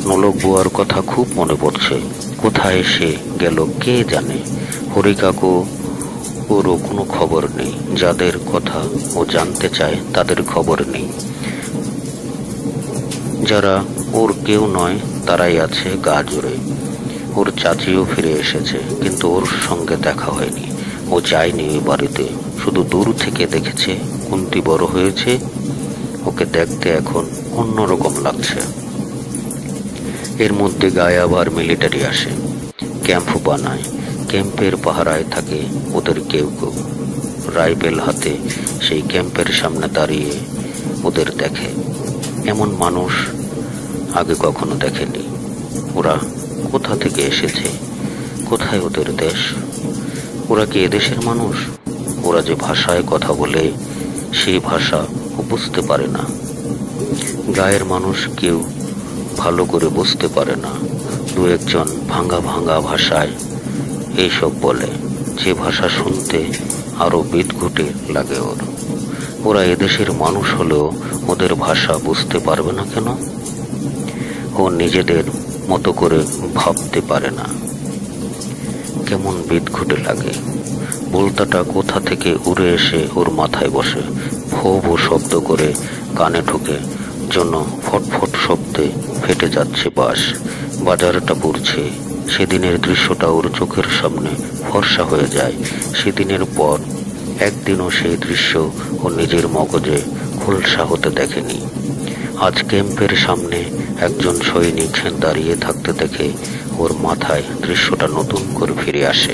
নোলক বুয়ার কথা খুব মনে পড়ছে। কোথায় সে গেল কে জানে। হরিকাকু ওরও কোনো খবর নেই। যাদের কথা ও জানতে চায় তাদের খবর নেই। যারা ওর কেউ নয় তারাই আছে গা জুড়ে। ওর চাচিও ফিরে এসেছে, কিন্তু ওর সঙ্গে দেখা হয়নি। ও যায়নি ওই বাড়িতে, শুধু দূর থেকে দেখেছে। কুন্তি বড় হয়েছে, ওকে দেখতে এখন অন্যরকম লাগছে। এর মধ্যে গায়ে আবার মিলিটারি আসে, ক্যাম্প বানায়। ক্যাম্পের পাহারায় থাকে ওদের কেউ কেউ রাইফেল হাতে। সেই ক্যাম্পের সামনে দাঁড়িয়ে ওদের দেখে। এমন মানুষ আগে কখনো দেখেনি। ওরা কোথা থেকে এসেছে? কোথায় ওদের দেশ? ওরা কি এদেশের মানুষ? ওরা যে ভাষায় কথা বলে, সেই ভাষা ও বুঝতে পারে না। গায়ের মানুষ কেউ ভালো করে বুঝতে পারে না। 2-1 ভাঙা ভাঙা ভাষায় এইসব বলে, যে ভাষা শুনতে আরো বিদঘুটে লাগে ওর। ওরা এদেশের মানুষ হলেও ওদের ভাষা বুঝতে পারবে না কেন? ও নিজেদের মতো করে ভাবতে পারে না। কেমন বিদঘুটে লাগে। বলতাটা কোথা থেকে উড়ে এসে ওর মাথায় বসে, ভো ভো শব্দ করে কানে ঢুকে, জন্য ফটফট শব্দে ফেটে যাচ্ছে বাঁশ। বাজারটা পুড়ছে। সেদিনের দৃশ্যটা ওর চোখের সামনে ফর্সা হয়ে যায়। সেদিনের পর একদিনও সেই দৃশ্য ও নিজের মগজে খোলসা হতে দেখেনি। আজ ক্যাম্পের সামনে একজন সৈনিক দাঁড়িয়ে থাকতে দেখে ওর মাথায় দৃশ্যটা নতুন করে ফিরে আসে।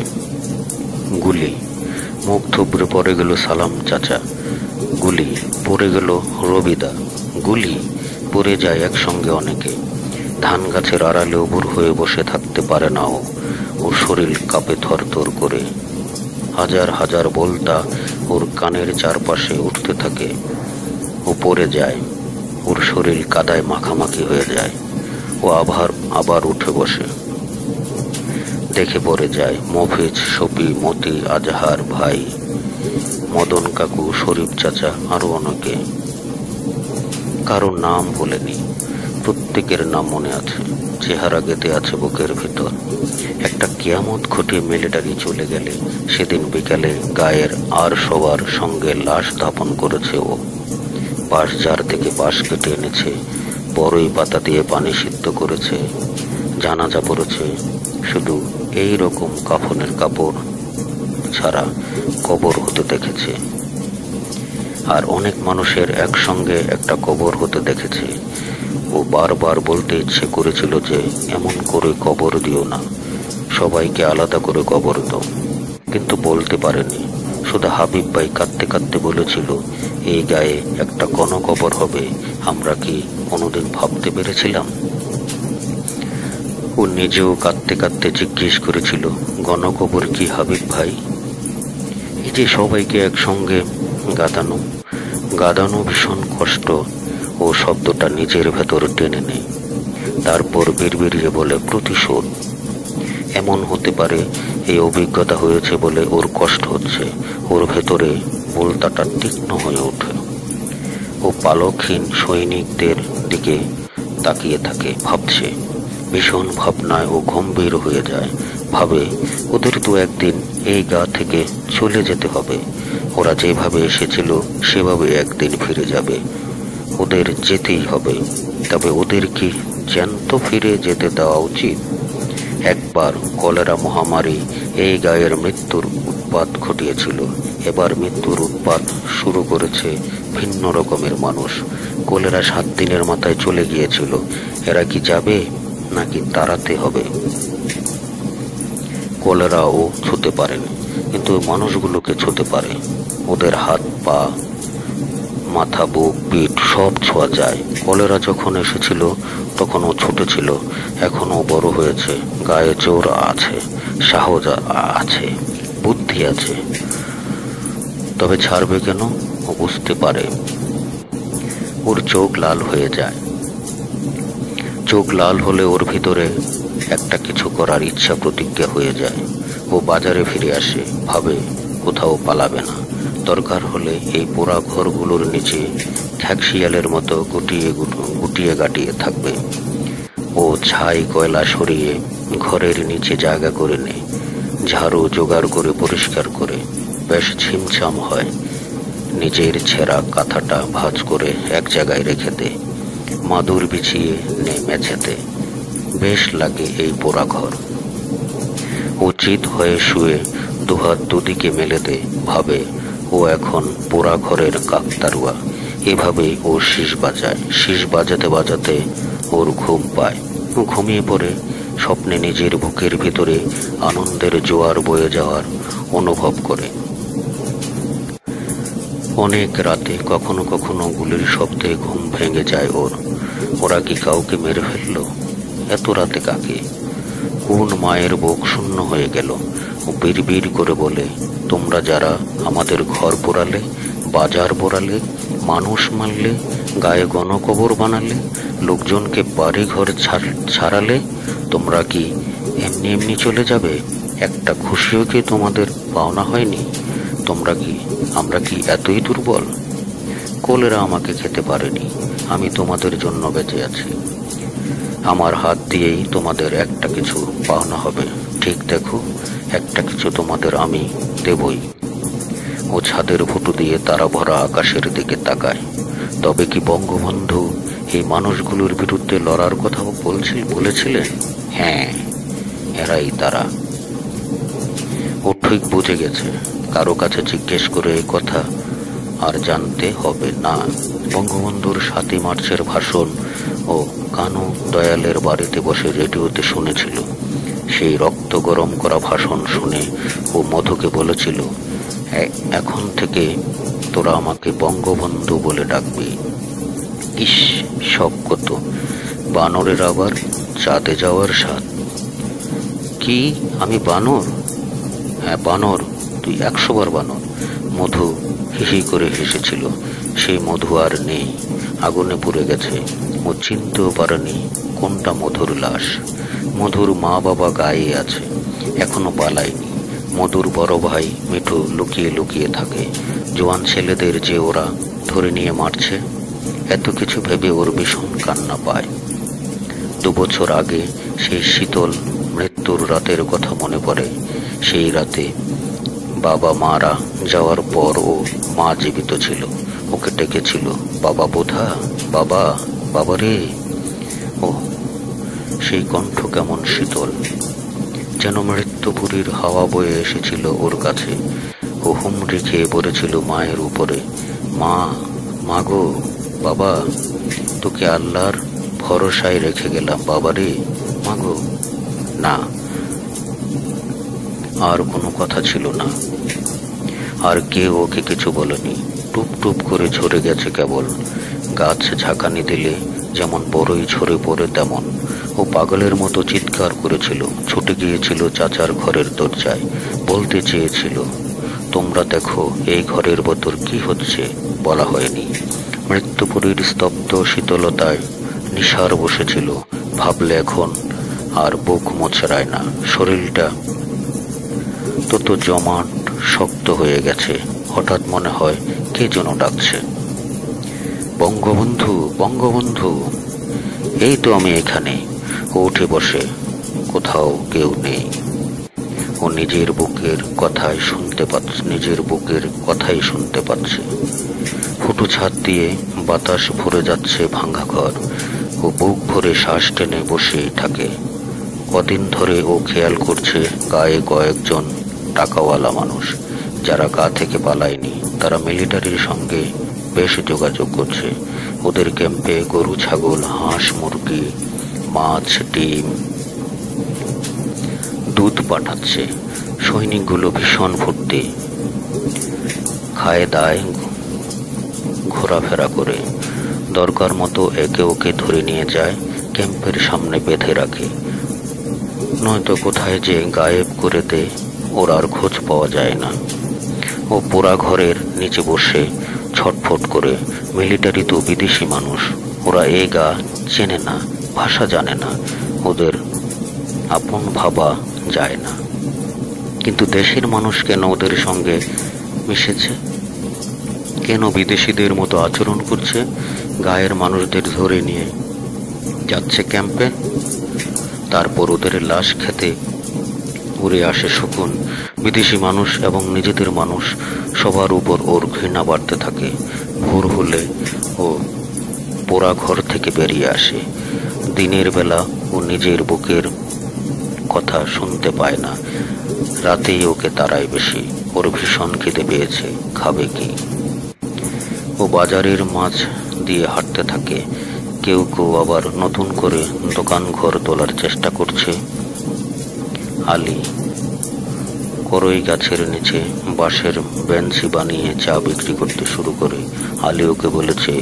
গুলি। মুখ থুবড়ে পড়ে গেল সালাম চাচা। গুলি পড়ে গেল রবিদা। গুলি পড়ে যায় একসঙ্গে অনেকে। ধান গাছের আড়ালে উবুর হয়ে বসে থাকতে পারে না ও। ওর শরীর কাঁপে থরথর করে। হাজার হাজার বলতা ওর কানের চারপাশে উঠতে থাকে। ও পড়ে যায়। ওর শরীর কাদায় মাখামাখি হয়ে যায়। ও আবার উঠে বসে। দেখে পড়ে যায় মফিজ, শফি, মতি, আজহার ভাই, মদন কাকু, শরীফ চাচা, আরো অনেকে। কারো নাম বলেনি, প্রত্যেকের নাম মনে আছে। চেহারা গেঁথে আছে বুকের ভিতর। একটা কিয়ামত ঘটিয়ে মিলিটারি চলে গেলে সেদিন বিকালে গায়ের আর সবার সঙ্গে লাশ দাপন করেছে ও। বাঁশ ঝাড় থেকে বাঁশ কেটে এনেছে, বড়ই পাতা দিয়ে পানি সিদ্ধ করেছে, জানাজা পড়েছে। শুধু এই রকম কাফনের কাপড় ছাড়া কবর হতে দেখেছে। আর অনেক মানুষের একসঙ্গে একটা কবর হতে দেখেছে। ও বারবার বলতে ইচ্ছে করেছিল যে এমন করে কবর দিও না, সবাইকে আলাদা করে কবর দাও, কিন্তু বলতে পারেনি। শুধু হাবিব ভাই কাঁদতে কাঁদতে বলেছিল, এই গায়ে একটা গণকবর হবে। আমরা কি কোনোদিন ভাবতে পেরেছিলাম? ও নিজেও কাঁদতে কাঁদতে জিজ্ঞেস করেছিল, গণকবর কি হাবিব ভাই? এই যে সবাইকে একসঙ্গে গাদানো ভীষণ কষ্ট। ও শব্দটা নিজের ভেতর টেনে নেয়। তারপর বিড়বিড়িয়ে বলে, প্রতিশোধ। এমন হতে পারে এই অভিজ্ঞতা হয়েছে বলে ওর কষ্ট হচ্ছে। ওর ভেতরে বলতাটা তীক্ষ্ণ হয়ে ওঠে। ও পালকহীন সৈনিকদের দিকে তাকিয়ে থাকে, ভাবছে ভীষণ ভাবনায় ও গম্ভীর হয়ে যায়। ভাবে ওদের তো একদিন এই গা থেকে চলে যেতে হবে। ওরা যেভাবে এসেছিল সেভাবে একদিন ফিরে যাবে। ওদের যেতেই হবে। তবে ওদের কি জ্যান্ত ফিরে যেতে দেওয়া উচিত? একবার কলেরা মহামারী এই গায়ের মৃত্যুর উৎপাত ঘটিয়েছিল। এবার মৃত্যুর উৎপাত শুরু করেছে ভিন্ন রকমের মানুষ। কলেরা 7 দিনের মাথায় চলে গিয়েছিল। এরা কি যাবে নাকি তাড়াতে হবে? কলেরাও ছুঁতে পারেনি, কিন্তু মানুষগুলোকে ছুঁতে পারে। ওদের হাত, পা, মাথা, বুক, পিঠ সব ছোঁয়া যায়। কলেরা যখন এসেছিল তখন ও ছোট ছিল। এখনো বড় হয়েছে, গায়ে জোর আছে, সাহস আছে, বুদ্ধি আছে। তবে ছাড়বে কেন? ও বুঝতে পারে। ওর চোখ লাল হয়ে যায়। চোখ লাল হলে ওর ভিতরে একটা কিছু করার ইচ্ছা প্রতিজ্ঞা হয়ে যায়। ও বাজারে ফিরে আসে, ভাবে কোথাও পালাবে না। দরকার হলে এই পোড়া ঘরগুলোর নিচে খ্যাকশিয়ালের মতো গুটিয়ে গাটিয়ে থাকবে। ও ছাই কয়লা সরিয়ে ঘরের নিচে জায়গা করে নেয়। ঝাড়ু জোগাড় করে পরিষ্কার করে বেশ ছিমছাম হয়। নিজের ছেঁড়া কাঁথাটা ভাঁজ করে এক জায়গায় রেখে দে। মাদুর বিছিয়ে নে মেঝেতে। বেশ লাগে এই পোড়া ঘর। ও চিত হয়ে শুয়ে দুহাত দুদিকে মেলে দে। ভাবে ও এখন পোড়া ঘরের কাকতারুয়া। এভাবেই ও শীষ বাজায়। শীষ বাজাতে বাজাতে ওর ঘুম পায়। ও ঘুমিয়ে পড়ে। স্বপ্নে নিজের বুকের ভিতরে আনন্দের জোয়ার বয়ে যাওয়ার অনুভব করে। অনেক রাতে কখনো কখনো গুলির শব্দে ঘুম ভেঙে যায় ওর। ওরা কি কাউকে মেরে ফেললো? এত রাতে কাকে? কোন মায়ের বুক শূন্য হয়ে গেল? ও বিড়বিড় করে বলে, তোমরা যারা আমাদের ঘর পোড়ালে, বাজার পোড়ালে, মানুষ মারলে, গায়ে গণকবর বানালে, লোকজনকে বাড়ি ঘর ছাড়ালে, তোমরা কি এমনি এমনি চলে যাবে? একটা খুশিও কি তোমাদের পাওনা হয়নি? আমরা কি এতই দুর্বল? কলেরা আমাকে খেতে পারেনি। আমি তোমাদের জন্য বেঁচে আছি। আমার হাত দিয়েই তোমাদের একটা কিছু পাওনা হবে। ঠিক দেখো, একটা কিছু তোমাদের আমি দেবই। ও ছাদের ফুটো দিয়ে তারা ভরা আকাশের দিকে তাকায়। তবে কি বঙ্গবন্ধু এই মানুষগুলোর বিরুদ্ধে লড়ার কথা বলেছিলেন? হ্যাঁ, এরাই তারা। ও ঠিক বুঝে গেছে। কারো কাছে জিজ্ঞেস করে এই কথা আর জানতে হবে না। বঙ্গবন্ধুর 7 মার্চের ভাষণ ও কানু দয়ালের বাড়িতে বসে রেডিওতে শুনেছিল। সেই রক্ত গরম করা ভাষণ শুনে ও মধুকে বলেছিল, এখন থেকে তোরা আমাকে বঙ্গবন্ধু বলে ডাকবি। ইস, সব কত! বানরের আবার চাঁদে যাওয়ার স্বাদ। কি, আমি বানর? হ্যাঁ বানর, তুই 100 বার বানর। মধু হিহি করে হেসেছিল। সেই মধু আর নেই, আগুনে পুড়ে গেছে। ও চিনতেও পারেনি কোনটা মধুর লাশ। মধুর মা বাবা গায়ে আছে, এখনো পালায়নি। মধুর বড় ভাই মিঠু লুকিয়ে লুকিয়ে থাকে। জোয়ান ছেলেদের যে ওরা ধরে নিয়ে মারছে, এত কিছু ভেবে ওর ভীষণ কান্না পায়। 2 বছর আগে সেই শীতল মৃত্যুর রাতের কথা মনে পড়ে। সেই রাতে বাবা মারা যাওয়ার পর ও মা জীবিত ছিল। ওকে ডেকেছিল, বাবা বোধা, বাবা, বাবা রে। ও সেই কণ্ঠ কেমন শীতল, যেন মৃত্যুপুরীর হাওয়া বয়ে এসেছিল ওর কাছে। ও হুমড়ি খেয়ে পড়েছিল মায়ের উপরে। মা, মাগো, বাবা, তোকে আল্লাহর ভরসায় রেখে গেলাম বাবা রে, মাগো। না, আর কোনো কথা ছিল না। আর কেউ ওকে কিছু বলেনি। টুপ টুপ করে ঝরে গেছে কেবল। গাছ ঝাঁকানি দিলে যেমন বড়ই ঝরে পড়ে তেমন। ও পাগলের মতো চিৎকার করেছিল, ছুটে গিয়েছিল চাচার ঘরের দরজায়। বলতে চেয়েছিল, তোমরা দেখো এই ঘরের ভেতর কি হচ্ছে। বলা হয়নি। মৃত্যুপুরীর স্তব্ধ শীতলতায় নিশার বসেছিল। ভাবলে এখন আর বুক মোচড়ায় না। শরীরটা তত জমাট শক্ত হয়ে গেছে। হঠাৎ মনে হয় কে যেন ডাকছে, বঙ্গবন্ধু, বঙ্গবন্ধু। এই তো আমি এখানে। ও উঠে বসে, কোথাও কেউ নেই। ও নিজের বুকের কথাই শুনতে পাচ্ছে। ফুটো ছাদ দিয়ে বাতাস ভরে যাচ্ছে ভাঙা ঘর। ও বুক ভরে শ্বাস টেনে বসেই থাকে। কদিন ধরে ও খেয়াল করছে গায়ে কয়েকজন টাকাওয়ালা মানুষ, যারা গা থেকে পালায়নি। তারা মিলিটারির সঙ্গে বেশ যোগাযোগ করছে। ওদের ক্যাম্পে গরু, ছাগল, হাঁস, মুরগি, মাছ, ডিম, দুধ পাঠাচ্ছে। সৈনিকগুলো ভীষণ ফুর্তি, খায় দায়, ঘোরাফেরা করে। দরকার মতো একে ওকে ধরে নিয়ে যায়, ক্যাম্পের সামনে বেঁধে রাখে, নয়তো কোথায় যে গায়েব করে দেয়, ওর আর খোঁজ পাওয়া যায় না। ও পোড়া ঘরের নিচে বসে ছটফট করে। মিলিটারি তো বিদেশি মানুষ, ওরা এ গা চেনে না, ভাষা জানে না, ওদের আপন ভাবা যায় না। কিন্তু দেশের মানুষ কেন ওদের সঙ্গে মিশেছে? কেন বিদেশিদের মতো আচরণ করছে? গায়ের মানুষদের ধরে নিয়ে যাচ্ছে ক্যাম্পে, তারপর ওদের লাশ খেতে উড়ে আসে শকুন। বিদেশি মানুষ এবং নিজেদের মানুষ সবার উপর ওর ঘৃণা বাড়তে থাকে। ভোর হলে ও পোড়া ঘর থেকে বেরিয়ে আসে। দিনের বেলা ও নিজের বুকের কথা শুনতে পায় না, রাতেই ওকে তাড়ায় বেশি। ওর ভীষণ খিদে পেয়েছে, খাবে কি? ও বাজারের মাছ দিয়ে হাঁটতে থাকে। কেউ কেউ আবার নতুন করে দোকান ঘর তোলার চেষ্টা করছে। আলী করই গাছের নিচে বাঁশের বেঞ্চি বানিয়ে চা বিক্রি করতে শুরু করে। আলী ওকে বলেছে,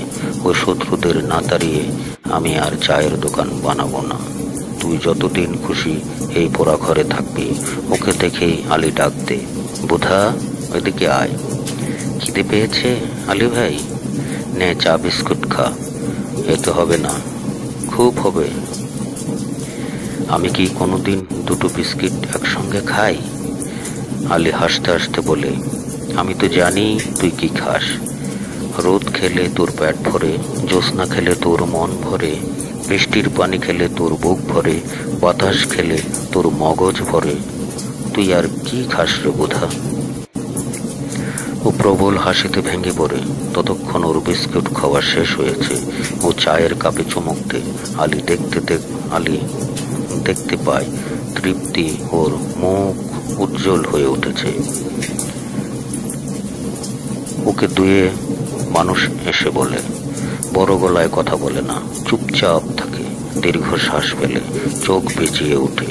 ওই শত্রুদের না তাড়িয়ে আমি আর চায়ের দোকান বানাবো না। তুই যতদিন খুশি এই পোড়া ঘরে থাকবি। ওকে দেখেই আলী ডাক দে, বুধা ওইদিকে আয়। খিদে পেয়েছে আলী ভাই? নে চা বিস্কুট খা। এতে হবে না, খুব হবে। আমি কি কোনোদিন দুটো বিস্কিট একসঙ্গে খাই? আলী হাসতে হাসতে বলে, আমি তো জানি তুই কি খাস। রোদ খেলে তোর পেট ভরে, জ্যোৎস্না খেলে তোর মন ভরে, বৃষ্টির পানি খেলে তোর বুক ভরে, বাতাস খেলে তোর মগজ ভরে। তুই আর কি খাস রে বোধা? ও প্রবল হাসিতে ভেঙে পড়ে। ততক্ষণ ওর বিস্কুট খাওয়া শেষ হয়েছে। ও চায়ের কাপে চুমুক দেয়। আলী দেখতে পায় তৃপ্তি ওর মুখ উজ্জ্বল হয়ে উঠেছে। ওকে দুয়ে মানুষ এসে বলে, বড় গলায় কথা বলে না, চুপচাপ থাকে। দীর্ঘশ্বাস ফেলে, চোখ ভিজিয়ে ওঠে।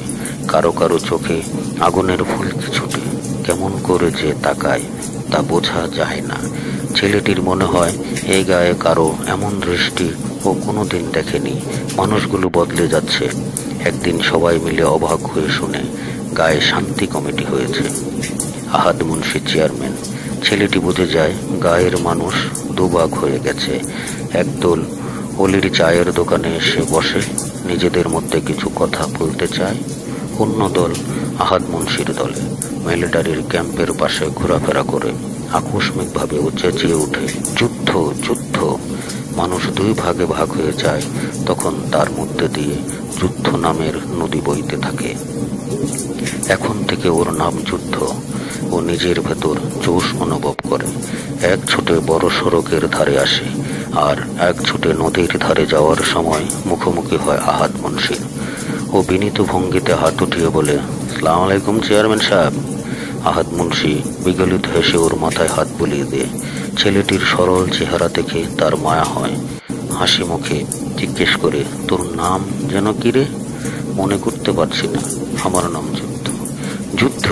কারো কারো চোখে আগুনের ফুলকি ছুটে। কেমন করে যে তাকায় তা বোঝা যায় না। ছেলেটির মনে হয় এই গায়ে কারো এমন দৃষ্টি ও কোনোদিন দেখেনি। মানুষগুলো বদলে যাচ্ছে। একদিন সবাই মিলে অবাক হয়ে শুনে গায়ে শান্তি কমিটি হয়েছে। আহাদ মুন্সি চেয়ারম্যান। ছেলেটি বুঝে যায় গায়ের মানুষ দুভাগ হয়ে গেছে। একদল অলির চায়ের দোকানে এসে বসে, নিজেদের মধ্যে কিছু কথা বলতে চায়। অন্য দল আহাদ মুন্সির দলে মিলিটারির ক্যাম্পের পাশে ঘোরাফেরা করে। আকস্মিকভাবে ও চেঁচিয়ে ওঠে, যুদ্ধ যুদ্ধ। মানুষ দুই ভাগে ভাগ হয়ে যায়। তখন তার মধ্যে দিয়ে যুদ্ধ নামের নদী বইতে থাকে। এখন থেকে ওর নাম যুদ্ধ। ও নিজের ভেতর জোশ অনুভব করে। এক ছুটে বড় সড়কের ধারে আসে, আর এক ছুটে নদীর ধারে যাওয়ার সময় মুখোমুখি হয় আহাদ মুন্সির। ও বিনীত ভঙ্গিতে হাত উঠিয়ে বলে, আসসালামু আলাইকুম চেয়ারম্যান সাহেব। আহাদ মুন্সি বিগলিত হেসে ওর মাথায় হাত বুলিয়ে দেয়। ছেলেটির সরল চেহারা দেখে তার মায়া হয়। হাসি মুখে জিজ্ঞেস করে, তোর নাম যেন কি রে? মনে করতে পারছি না। আমার নাম যুদ্ধ। যুদ্ধ?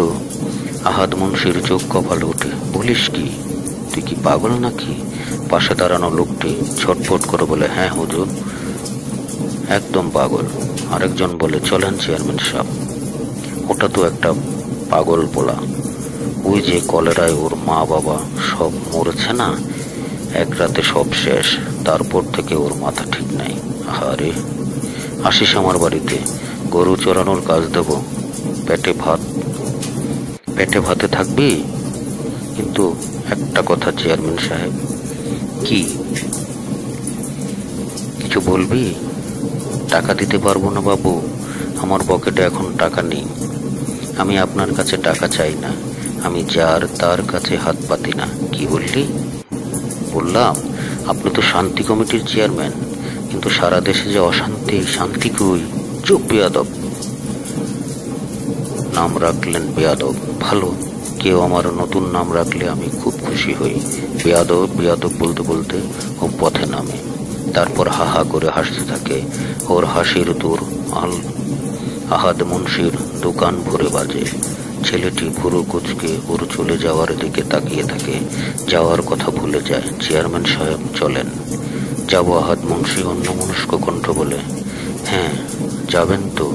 আহাদ মুন্সির চোখ কপালে ওঠে। বলিস কি? তুই কি পাগল নাকি? পাশে দাঁড়ানো লোকটি ছটফট করে বলে, হ্যাঁ হুজুর, একদম পাগল। আরেকজন বলে, চলেন চেয়ারম্যান সাহেব, ওটা তো একটা পাগল পোলা। ওই যে কলেরায় ওর মা বাবা সব মরেছে না, এক রাতে সব শেষ। তারপর থেকে ওর মাথা ঠিক নাই। আরে আসিস আমার বাড়িতে, গরু চড়ানোর কাজ দেব, পেটে ভাতে থাকবি। কিন্তু একটা কথা চেয়ারম্যান সাহেব। কি? কিছু বলবি? টাকা দিতে পারবো না বাবু, আমার পকেটে এখন টাকা নেই। আমি আপনার কাছে টাকা চাই না, আমি যার তার কাছে হাত পাতি না। কি বললি? বললাম, আপনি তো শান্তি কমিটির চেয়ারম্যান, কিন্তু সারা দেশে যে অশান্তি, শান্তি কই? চুপ বেয়াদব। নাম রাখলেন বেয়াদব, ভালো। কেউ আমার নতুন নাম রাখলে আমি খুব খুশি হই। বেয়াদব বেয়াদব বলতে বলতে ও পথে নামে, তারপর হাহা করে হাসতে থাকে। ওর হাসির দূর আহাদ মুন্সির দোকান ভরে বাজে। ছেলেটি ভুরু কুচকে ওর চলে যাওয়ার দিকে তাকিয়ে থাকে, যাওয়ার কথা ভুলে যায়। চেয়ারম্যান সাহেব চলেন। যাব। আহাদ মুন্সি অন্যমনস্ক কণ্ঠ বলে, হ্যাঁ যাবেন তো।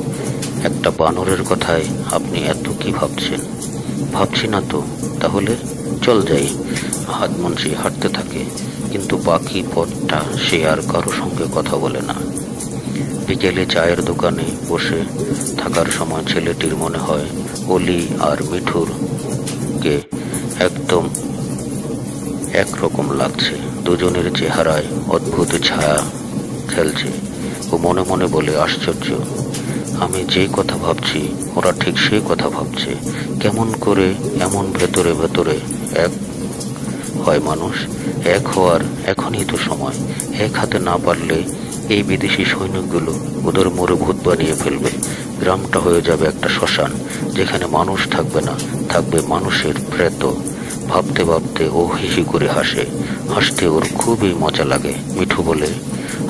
একটা বানরের কথায় আপনি এত কি ভাবছেন? ভাবছি না তো। তাহলে চল যাই। আহাদ মুন্সি হাঁটতে থাকে, কিন্তু বাকি পথটা সে আর কারো সঙ্গে কথা বলে না। বিকেলে চায়ের দোকানে বসে থাকার সময় ছেলেটির মনে হয় অলি আর মিঠুরকে একদম একরকম লাগছে। দুজনের চেহারায় অদ্ভুত ছায়া খেলছে। ও মনে মনে বলে, আশ্চর্য, আমি যেই কথা ভাবছি ওরা ঠিক সেই কথা ভাবছে। কেমন করে এমন ভেতরে ভেতরে এক হয় মানুষ? এক হওয়ার এখনই তো সময়। এক হাতে না পারলে এই বিদেশি সৈনিকগুলো ওদের মোড়ে ভূত বানিয়ে ফেলবে। গ্রামটা হয়ে যাবে একটা শ্মশান, যেখানে মানুষ থাকবে না, থাকবে মানুষের প্রেত। ভাবতে ভাবতে ও হিহি করে হাসে। হাসতে ওর খুবই মজা লাগে। মিঠু বলে,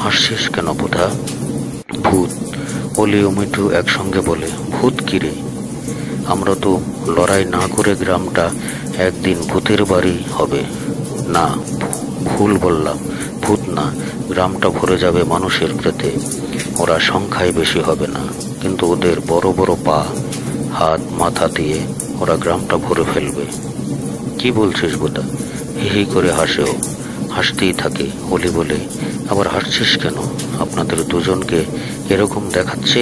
হাসছিস কেন বোধা? ভূত। অলি ও মিঠু একসঙ্গে বলে, ভূত কিরে? আমরা তো লড়াই না করে গ্রামটা একদিন ভূতের বাড়ি হবে। না, ভুল বললাম, ভূত না, গ্রামটা ভরে যাবে মানুষের প্রেতে। ওরা সংখ্যায় বেশি হবে না, কিন্তু ওদের বড় বড় পা, হাত, মাথা দিয়ে ওরা গ্রামটা ভরে ফেলবে। কি বলছিস বোধা? হি করে হাসেও, হাসতেই থাকে। অলি বলে, আবার হাসছিস কেন? আপনাদের দুজনকে এরকম দেখাচ্ছে?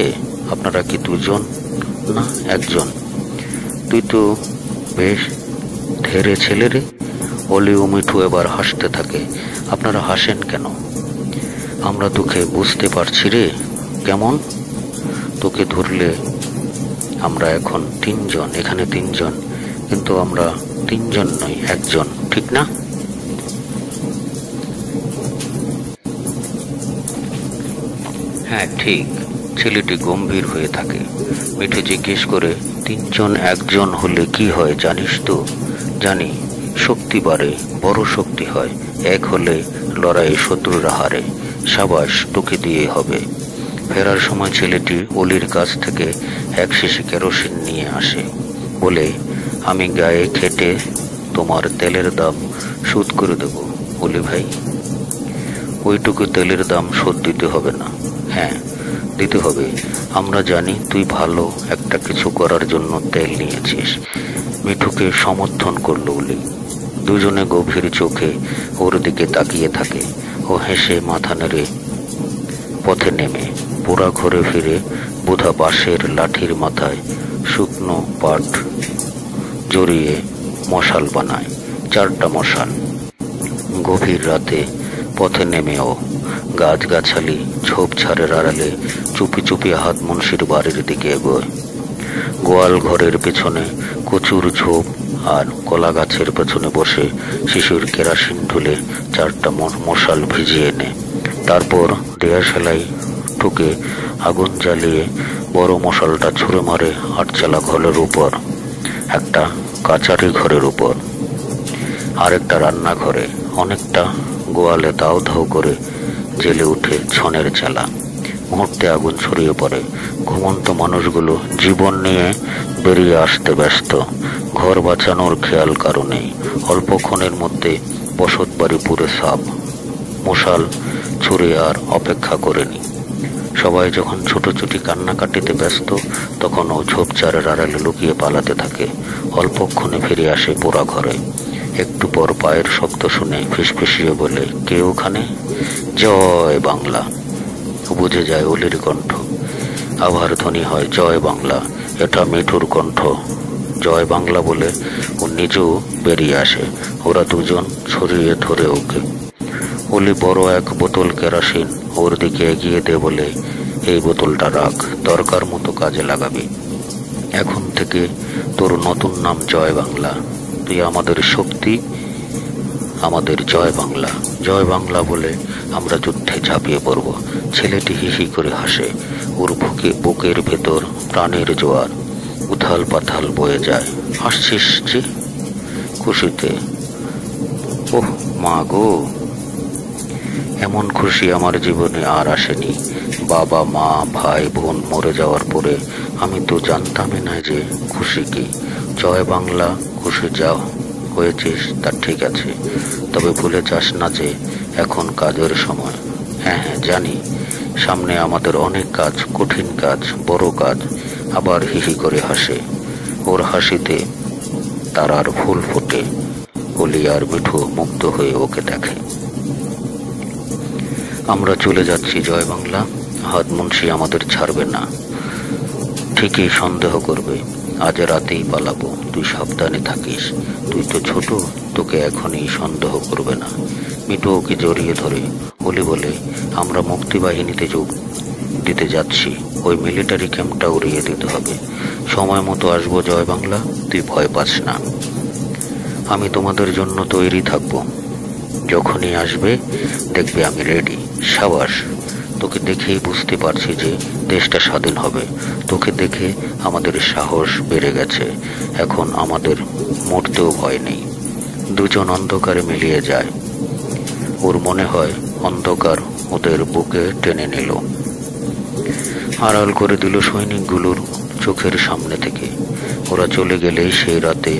আপনারা কি দুজন না একজন? তুই তো বেশ ধেরে ছেলে রে। অলি ও মিঠু এবার হাসতে থাকে। আপনারা হাসেন কেন? আমরা তোকে বুঝতে পারছি রে। কেমন? তোকে ধরলে আমরা এখন তিনজন, এখানে তিনজন, কিন্তু আমরা তিনজন নই, একজন, ঠিক না? হ্যাঁ ঠিক। ছেলেটি গম্ভীর হয়ে থাকে। মিঠু জিজ্ঞেস করে, তিনজন একজন হলে কি হয় জানিস তো? জানি, শক্তি বাড়ে, বড় শক্তি হয়। এক হলে লড়াইয়ে শত্রুরা হারে। সাবাস, তোকে দিয়ে হবে। ফেরার সময় ছেলেটি অলির কাছ থেকে এক শিশি কেরোসিন নিয়ে আসে। বলে, আমি গায়ে খেটে তোমার তেলের দাম শোধ করে দেব অলি ভাই। ওইটুকু তেলের দাম শোধ দিতে হবে না। হ্যাঁ দিতে হবে। আমরা জানি তুই ভালো একটা কিছু করার জন্য তেল নিয়েছিস। মিঠুকে সমর্থন করল অলি। দুজনে গভীর চোখে ওর দিকে তাকিয়ে থাকে। ও হেসে মাথা নেড়ে পথে নেমে পোড়া ঘরে ফিরে বোধা বাঁশের লাঠির মাথায় শুকনো পাট জড়িয়ে মশাল বানায়। 4টা মশাল। গভীর রাতে পথে নেমেও গাছগাছালি ঝোপঝাড়ের আড়ালে চুপি চুপি আহাদ মুন্সির বাড়ির দিকে এগোয়। গোয়াল ঘরের পেছনে কচুর ঝোপ আর কলা গাছের পেছনে বসে শিশুর কেরাসিন ঢুলে 4টা মশাল ভিজিয়ে এনে তারপর দেয়াশালাই ঠুকে আগুন জ্বালিয়ে বড় মশালটা ছুঁড়ে মারে 8চালা ঘরের উপর, একটা কাচারি ঘরের উপর, আরেকটা রান্নাঘরে, অনেকটা গোয়ালে দাউ দাউ করে জেলে উঠে ছনের চালা। মুহূর্তে আগুন ছড়িয়ে পড়ে। ঘুমন্ত মানুষগুলো জীবন নিয়ে বেরিয়ে আসতে ব্যস্ত। ঘর বাঁচানোর খেয়াল কারণে অল্পক্ষণের মধ্যে বসত বাড়ি পুরে সাপ। মশাল ছুঁড়ে আর অপেক্ষা করেনি। সবাই যখন ছোটোছুটি কান্নাকাটিতে ব্যস্ত, তখন ও ঝোপঝাড়ের আড়ালে লুকিয়ে পালাতে থাকে। অল্পক্ষণে ফিরে আসে পোড়া ঘরে। একটু পর পায়ের শব্দ শুনে ফিসফিসিয়ে বলে, কে ওখানে? জয় বাংলা। বুঝে যায় অলির কণ্ঠ। আবার ধ্বনি হয়, জয় বাংলা। এটা মিঠুর কণ্ঠ। জয় বাংলা বলে ও নিজেও বেরিয়ে আসে। ওরা দুজন ছড়িয়ে ধরে ওকে। অলি বড় এক বোতল কেরোসিন ওর দিকে এগিয়ে দে বলে, এই বোতলটা রাখ, দরকার মতো কাজে লাগাবি। এখন থেকে তোর নতুন নাম জয় বাংলা। তুই আমাদের শক্তি, আমাদের জয় বাংলা। জয় বাংলা বলে আমরা যুদ্ধে ঝাঁপিয়ে পড়ব। ছেলেটি হিহি করে হাসে। ওর বুকের ভেতর প্রাণের জোয়ার উথাল পাথাল বয়ে যায়। হাসছিস যে খুশিতে? ওহ মা গো, এমন খুশি আমার জীবনে আর আসেনি। বাবা মা ভাই বোন মরে যাওয়ার পরে আমি তো জানতামই না যে খুশি কি। জয় বাংলা, খুশি যাও হয়েছিস তা ঠিক আছে, তবে ভুলে যাস না যে এখন কাজের সময়। হ্যাঁ হ্যাঁ জানি, সামনে আমাদের অনেক কাজ, কঠিন কাজ, বড় কাজ। আবার হিহি করে হাসে। ওর হাসিতে তারার ফুল ফোটে। অলি আর মিঠু মুগ্ধ হয়ে ওকে দেখে। আমরা চলে যাচ্ছি জয় বাংলা। হাত মুন্সি আমাদের ছাড়বে না, ঠিকই সন্দেহ করবে। আজ রাতেই পালাবো, তুই সাবধানে থাকিস। তুই তো ছোট, তোকে এখনই সন্দেহ করবে না। মিঠু ওকে জড়িয়ে ধরে। অলি বলে, আমরা মুক্তিবাহিনীতে যোগ দিতে যাচ্ছি, ওই মিলিটারি ক্যাম্পটা উড়িয়ে দিতে হবে। সময় মতো আসবো জয় বাংলা, তুই ভয় পাস না। আমি তোমাদের জন্য তৈরি থাকবো। যখনই আসবে দেখবে আমি রেডি। সাবাস, তোকে দেখেই বুঝতে পারছি যে দেশটা স্বাধীন হবে। তোকে দেখে আমাদের সাহস বেড়ে গেছে। এখন আমাদের মরতেও ভয় নেই। দুজন অন্ধকারে মিলিয়ে যায়। ওর মনে হয় অন্ধকার ওদের বুকে টেনে নিল, আড়াল করে দিল সৈনিকগুলোর চোখের সামনে থেকে। ওরা চলে গেলেই সেই রাতে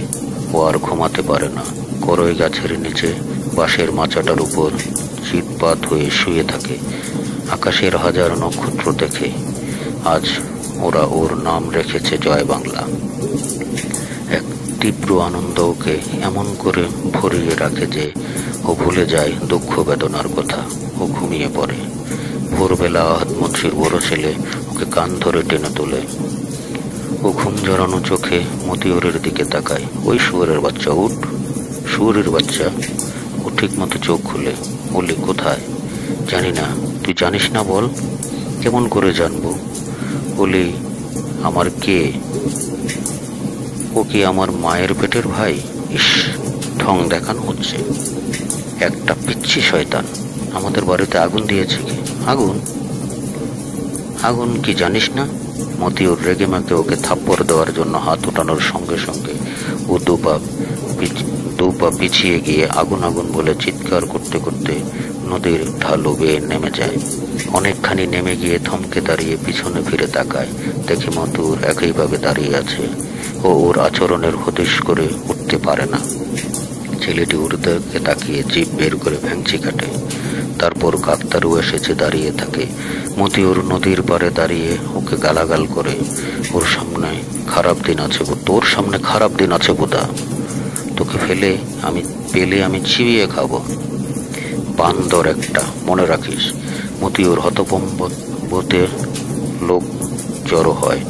ও আর ঘুমাতে পারে না। করই গাছের নিচে বাঁশের মাচাটার উপর চিৎপাত হয়ে শুয়ে থাকে। আকাশের হাজার নক্ষত্র দেখে। আজ ওরা ওর নাম রেখেছে জয় বাংলা। এক তীব্র আনন্দ ওকে এমন করে ভরিয়ে রাখে যে ও ভুলে যায় দুঃখ বেদনার কথা। ও ঘুমিয়ে পড়ে। ভোরবেলা আহাদ মুন্সির বড় ছেলে ওকে কান ধরে টেনে তোলে। ও ঘুম জড়ানো চোখে মতিউরের দিকে তাকায়। ওই শুয়োরের বাচ্চা, উঠ। শুয়োরের বাচ্চা। ও ঠিক মতো চোখ খুলে। বলি, কোথায়? জানি না। তুই জানিস না? বল। কেমন করে জানবো? বলি, আমার কে? ও কি আমার মায়ের পেটের ভাই? ইস, ঢং দেখানো হচ্ছে। একটা পিচ্ছি শয়তান আমাদের বাড়িতে আগুন দিয়েছে। কি আগুন? আগুন কি জানিস না? মতিউর রেগে মাকে ওকে থাপ্পড় দেওয়ার জন্য হাত উঠানোর সঙ্গে সঙ্গে ও দুপা পিছিয়ে গিয়ে আগুন আগুন বলে চিৎকার করতে করতে নদীর ঢালু বেয়ে নেমে যায়। অনেকখানি নেমে গিয়ে থমকে দাঁড়িয়ে পিছনে ফিরে তাকায়। দেখে মতিউর একইভাবে দাঁড়িয়ে আছে। ও ওর আচরণের হদিশ করে উঠতে পারে না। ছেলেটি উড়তে তাকিয়ে জিভ বের করে ভ্যাংচি কাটে। তারপর কাকতারু এসেছে দাঁড়িয়ে থাকে। মতিউর নদীর পাড়ে দাঁড়িয়ে ওকে গালাগাল করে। ওর সামনে খারাপ দিন আছে, তোর সামনে খারাপ দিন আছে বোধা। তোকে পেলে আমি চিবিয়ে খাবো। বান্দর একটা, মনে রাখিস। মতিউর হতভম্বতে লোক জড়ো হয়।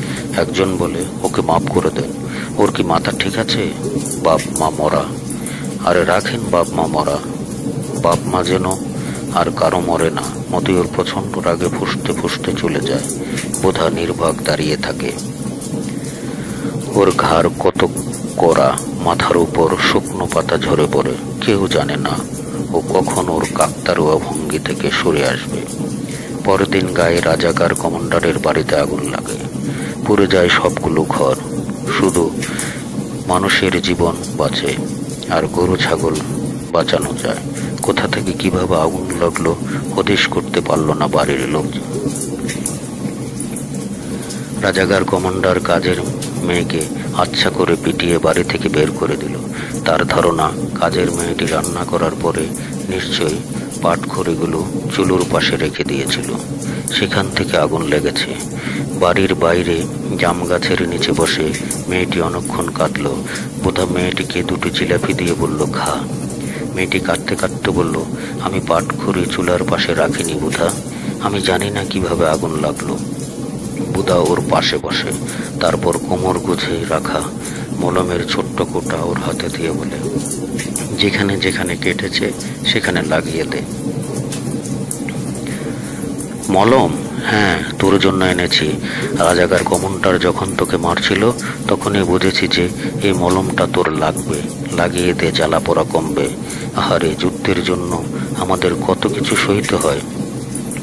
একজন বলে, ওকে মাফ করে দেন। ওর কি মাথা ঠিক আছে? বাপ মা মরা। আরে রাখেন বাপ মা মরা। বাপ মা যেন আর কারো মরে না। মতিউর প্রচন্ড রাগে ফুঁসতে ফুঁসতে চলে যায়। বোধা নির্বাক দাঁড়িয়ে থাকে। ওর ঘাড় কত কড়া, মাথার উপর শুকনো পাতা ঝরে পড়ে। কেউ জানে না ও কখন ওর কাকতারুয়া ভঙ্গি থেকে সরে আসবে। পরের দিন গায়ে রাজাকার কমান্ডারের বাড়িতে আগুন লাগে। পুড়ে যায় সবগুলো ঘর। শুধু মানুষের জীবন বাঁচে, আর গরু ছাগল বাঁচানো যায়। কোথা থেকে কিভাবে আগুন লাগলো হদিশ করতে পারল না বাড়ির লোক। রাজাকার কমান্ডার কাজের মেয়েকে আচ্ছা করে পিটিয়ে বাড়ি থেকে বের করে দিল। তার ধারণা কাজের মেয়েটি রান্না করার পরে নিশ্চয়ই পাটখড়িগুলো চুলোর পাশে রেখে দিয়েছিল। সেখান থেকে আগুন লেগেছে। বাড়ির বাইরে জাম গাছের নিচে বসে মেয়েটি অনেকক্ষণ কাঁদল। বোধা মেয়েটিকে দুটো জিলাপি দিয়ে বলল, খা। মেয়েটি কাঁদতে কাঁদতে বলল, আমি পাটখড়ি চুলার পাশে রাখিনি বোধা, আমি জানি না কিভাবে আগুন লাগলো। বুধা ওর পাশে বসে। তারপর কোমর গুছে রাখা মলমের ছোট্ট কোটা ওর হাতে দিয়ে বলে, যেখানে যেখানে কেটেছে সেখানে লাগিয়ে দে। মলম? হ্যাঁ, তোর জন্য এনেছি। রাজাকার কমনটার যখন তোকে মারছিল তখনই বুঝেছি যে এই মলমটা তোর লাগবে। লাগিয়ে দে, জ্বালা পোড়া কমবে। আহারে, যুদ্ধের জন্য আমাদের কত কিছু সইতে হয়।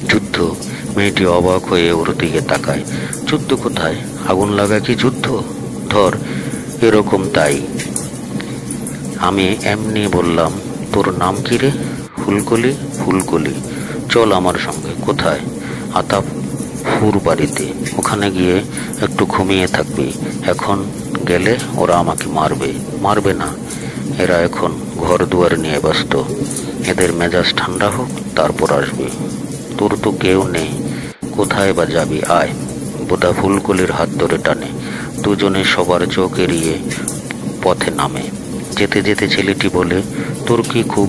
যুদ্ধ? মেয়েটি অবাক হয়ে ওর দিকে তাকায়। যুদ্ধ কোথায়? আগুন লাগা কি যুদ্ধ? ধর, এরকম তাই। আমি এমনি বললাম, তোর নাম কি রে? ফুলকলি। ফুলকলি? চল আমার সঙ্গে। কোথায়? আতাপুর বাড়িতে। ওখানে গিয়ে একটু ঘুমিয়ে থাকবি। এখন গেলে ওরা আমাকে মারবে। মারবে না, এরা এখন ঘর দুয়ার নিয়ে ব্যস্ত। এদের মেজাজ ঠান্ডা হোক, তারপর আসবে। তোর তো কেউ নেই, কোথায় বা যাবি? আয়। বোধা ফুলকলির হাত ধরে টানে। দুজনে সবার চোখ এড়িয়ে পথে নামে। যেতে যেতে ছেলেটি বলে, তোর কি খুব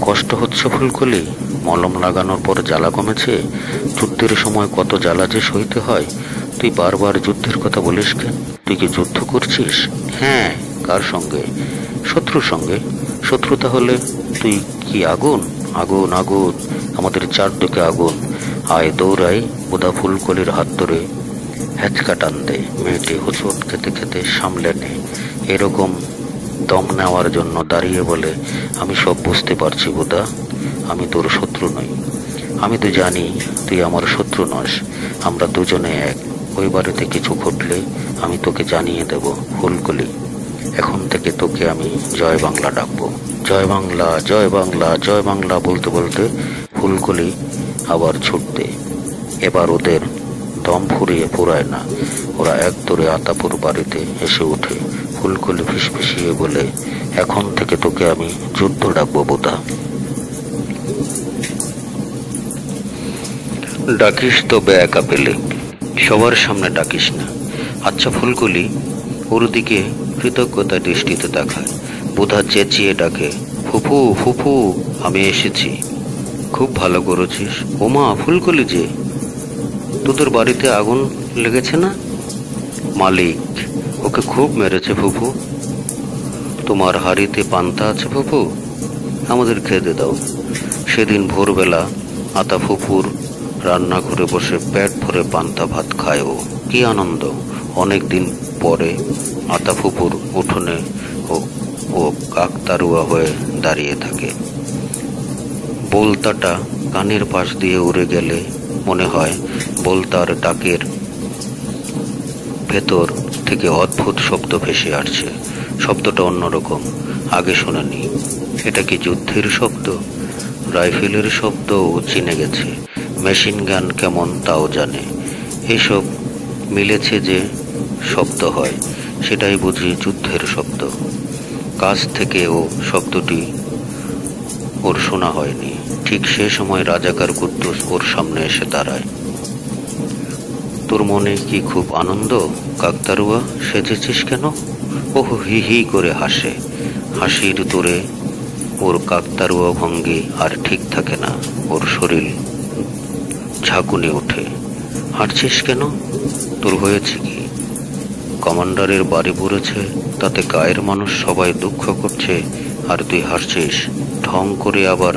কষ্ট হচ্ছে ফুলকলি? মলম লাগানোর পর জ্বালা কমেছে? যুদ্ধের সময় কত জ্বালা যে সইতে হয়। তুই বারবার যুদ্ধের কথা বলিস কেন? তুই কি যুদ্ধ করছিস? হ্যাঁ। কার সঙ্গে? শত্রুর সঙ্গে। শত্রু? তাহলে তুই কি আগুন? আগুন আগুন, আমাদের চারদিকে আগুন। আয়, দৌড়াই। বোধা ফুলকলির হাত ধরে হ্যাচকা টান দেয়। মেয়েটি হোঁচট খেতে খেতে সামলে নেয়। এরকম দম নেওয়ার জন্য দাঁড়িয়ে বলে, আমি সব বুঝতে পারছি বোধা, আমি তোর শত্রু নই। আমি তো জানি তুই আমার শত্রু নস। আমরা দুজনে এক। ওই বাড়িতে কিছু ঘটলে আমি তোকে জানিয়ে দেব ফুলকলি। এখন থেকে তোকে আমি জয় বাংলা ডাকবো। জয় বাংলা, জয় বাংলা, জয় বাংলা বলতে বলতে ফুলকলি আবার ছুটতে। এবার ওদের দম ফুরায় না। ওরা এক দৌড়ে আতাপুর বাড়িতে এসে ওঠে। ফুলকলি ফিসফিসিয়ে বলে, এখন থেকে তোকে আমি যুদ্ধ ডাকবো বোধা। ডাকিস তবে একা পেলে, সবার সামনে ডাকিস না। আচ্ছা ফুলকলি। ওর দিকে কৃতজ্ঞতা দৃষ্টিতে তাকায়। বোধা চেঁচিয়ে ডাকে, ফুফু ফুফু, আমি এসেছি। খুব ভালো করেছিস। ওমা, ফুলকলি যে, তোদের বাড়িতে আগুন লেগেছে না? মালিক ওকে খুব মেরেছে ফুফু। তোমার হাড়িতে পান্তা আছে ফুফু? আমাদের খেতে দাও। সেদিন ভোরবেলা আতা ফুফুর রান্নাঘরে বসে পেট ভরে পান্তা ভাত খায় ও। কি আনন্দ! অনেক দিন পরে আতা ফুফুর উঠোনে ও কাকতারুয়া হয়ে দাঁড়িয়ে থাকে। বলতাটা কানের পাশ দিয়ে উড়ে গেলে মনে হয় বলতার ডাকের ভেতর থেকে অদ্ভুত শব্দ ভেসে আসছে। শব্দটা অন্যরকম, আগে শোনেনি। এটা কি যুদ্ধের শব্দ? রাইফেলের শব্দ ও চিনে গেছে। মেশিন গান কেমন তাও জানে। এসব মিলেছে যে শব্দ হয়, সেটাই বুঝি যুদ্ধের শব্দ। কাছ থেকে ও শব্দটি ওর শোনা হয়নি। ঠিক সে সময় রাজাকার কুদ্দুস ওর সামনে এসে দাঁড়ায়। তোর মনে কি খুব আনন্দ? কাকতারুয়া সেজেছিস কেন? ওহ, হি হি করে হাসে। হাসির তোরে ওর কাকতারুয়া ভঙ্গি আর ঠিক থাকে না। ওর শরীর ঝাঁকুনি ওঠে। হাঁটছিস কেন? তোর হয়েছে কি? কমান্ডারের বাড়ি পড়েছে, তাতে গায়ের মানুষ সবাই দুঃখ করছে, আর তুই হাসছিস? ঢং করে আবার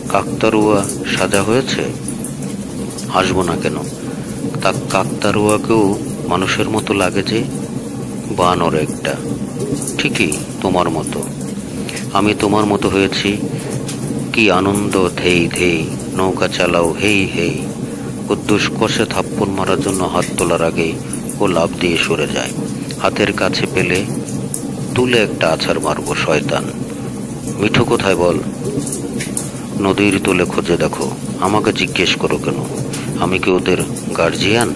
কাকতারুয়া সাজা হয়েছে। হাসবো না কেন? তা কাকতারুয়াকেও মানুষের মতো লাগে যে। বানর একটা। ঠিকই, তোমার মতো। আমি তোমার মতো হয়েছি। কি আনন্দ! ধেই ধেই নৌকা চালাও, হেই হেই। কুদ্দুস কষে থাপ্পড় মারার জন্য হাত তোলার আগেই ও লাফ দিয়ে সরে যায়। হাতের কাছে পেলে তুলে একটা আছাড় মারবো। শয়তান! মিঠু কোথায় বল? নদীর তোলে খোঁজে দেখো। আমাকে জিজ্ঞেস করো কেন? আমি কি ওদের গার্জিয়ান?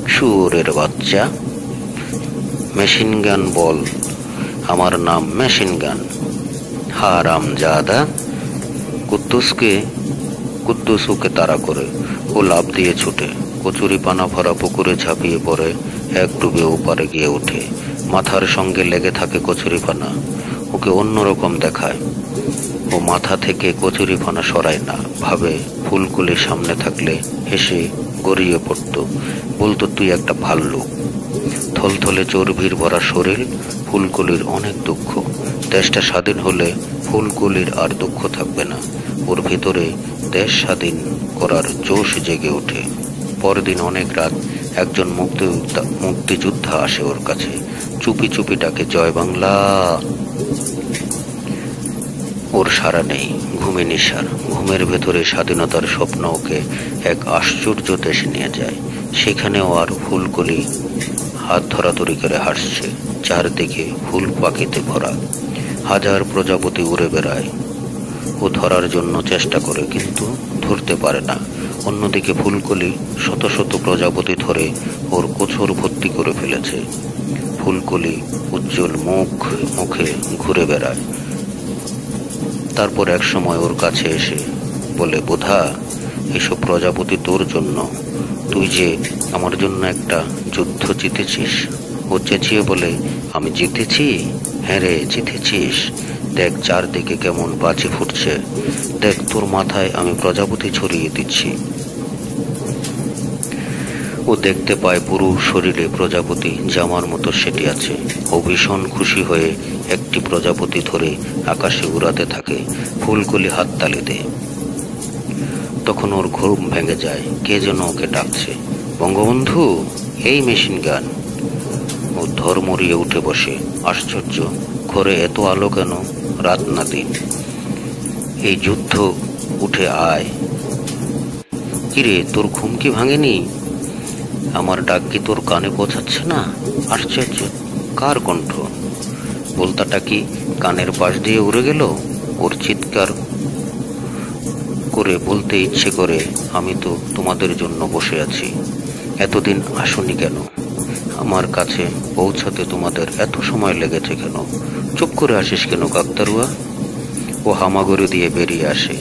শুয়োরের বাচ্চা! মেশিন গান বল। আমার নাম মেশিন গান। হারামজাদা! কুদ্দুস ওকে তাড়া করে। ও লাফ দিয়ে ছুটে কচুরি পানা ভরা পুকুরে ঝাঁপিয়ে পড়ে। এক ডুবে ওপারে গিয়ে ওঠে। মাথার সঙ্গে লেগে থাকে কচুরি পানা। ওকে অন্যরকম দেখায়। ও মাথা থেকে কচুরি পানা সরায় না। ভাবে ফুলকলির সামনে থাকলে হেসে গড়িয়ে পড়ত, বলতো, তুই একটা ভাল্লুক। থলথলে চর্বির ভরা শরীর। ফুলকলির অনেক দুঃখ। দেশটা স্বাধীন হলে ফুলকলির আর দুঃখ থাকবে না। ওর ভিতরে দেশ স্বাধীন করার জোশ জেগে ওঠে। পরদিন অনেক রাত একজন মুক্তিযোদ্ধা আসে ওর কাছে, চুপি চুপি ডাকে, জয় বাংলা। ওর সাড়া নেই, ঘুমে নিশার। ঘুমের ভেতরে স্বাধীনতার স্বপ্ন ওকে এক আশ্চর্য দেশে নিয়ে যায়। সেখানেও আর ফুলকলি হাত ধরাধরি করে হাসছে, চারদিকে ফুল পাখিতে ভরা। হাজার প্রজাপতি উড়ে বেড়ায়, ও ধরার জন্য চেষ্টা করে কিন্তু ধরতে পারে না। অন্যদিকে ফুলকলি শত শত প্রজাপতি ধরে ওর কোছর ভর্তি করে ফেলেছে। ফুলকলি উজ্জ্বল মুখে ঘুরে বেড়ায়। তারপর এক সময় ওর কাছে এসে বলে, বোধা, এসব প্রজাপতি তোর জন্য। তুই যে আমার জন্য একটা যুদ্ধ জিতেছিস। ও চেঁচিয়ে বলে, আমি জিতেছি? হ্যাঁ রে, জিতেছিস। দেখ চারদিকে কেমন বাজি ফুটছে, দেখ তোর মাথায় আমি প্রজাপতি ছড়িয়ে দিচ্ছি। ও দেখতে পায় পুরো শরীরে প্রজাপতি জামার মতো সেটে আছে। ও ভীষণ খুশি হয়ে একটি প্রজাপতি ধরে আকাশে উড়াতে থাকে। ফুলকলি হাততালি দেয়। তখন ওর ঘুম ভেঙে যায়, কে যেন ওকে ডাকছে, বঙ্গবন্ধু, এই মেশিন গান। ও ধর্মরিয়ে উঠে বসে। আশ্চর্য, ঘরে এত আলো কেন, রাত না দিন? এই যুদ্ধ, উঠে আয়। কিরে, তোর ঘুম কি ভাঙেনি? আমার ডাক কি তোর কানে পৌঁছাচ্ছে না? আশ্চর্য, কার কণ্ঠ? বলতাটা কি কানের পাশ দিয়ে উড়ে গেল? ওর চিৎকার করে বলতে ইচ্ছে করে, আমি তো তোমাদের জন্য বসে আছি। এতদিন আসনি কেন? আমার কাছে পৌঁছাতে তোমাদের এত সময় লেগেছে কেন? চুপ করে আসিস কেন কাকতারুয়া? ও হামাগুড়ি দিয়ে বেরিয়ে আসে।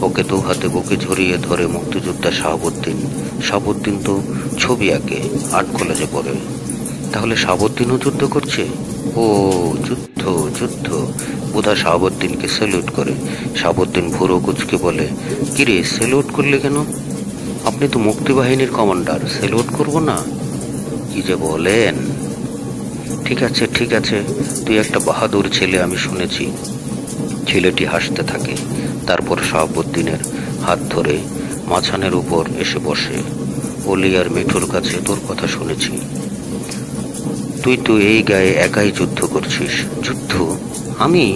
ওকে দু হাতে বুকে জড়িয়ে ধরে মুক্তিযোদ্ধা শাহাবুদ্দিন। শাহাবুদ্দিন তো ছবি আঁকে, আর্ট কলেজে পড়ে। তাহলে শাহাবুদ্দিনও যুদ্ধ করছে? ও, যুদ্ধ যুদ্ধ। বোধা শাহাবুদ্দিনকে স্যালুট করে। শাহাবুদ্দিন ভুরো কুচকে বলে, কিরে, স্যালুট করলে কেন? আপনি তো মুক্তিবাহিনীর কমান্ডার, স্যালুট করবো না? কি যে বলেন! ঠিক আছে ঠিক আছে, তুই একটা বাহাদুর ছেলে, আমি শুনেছি। ছেলেটি হাসতে থাকে। তারপর শাহাবুদ্দিনের হাত ধরে মাঝানের উপর এসে বসে। অলি আর মিঠুর কাছে তোর কথা শুনেছি। তুই তো এই গায়ে একাই যুদ্ধ করছিস। যুদ্ধ? আমি?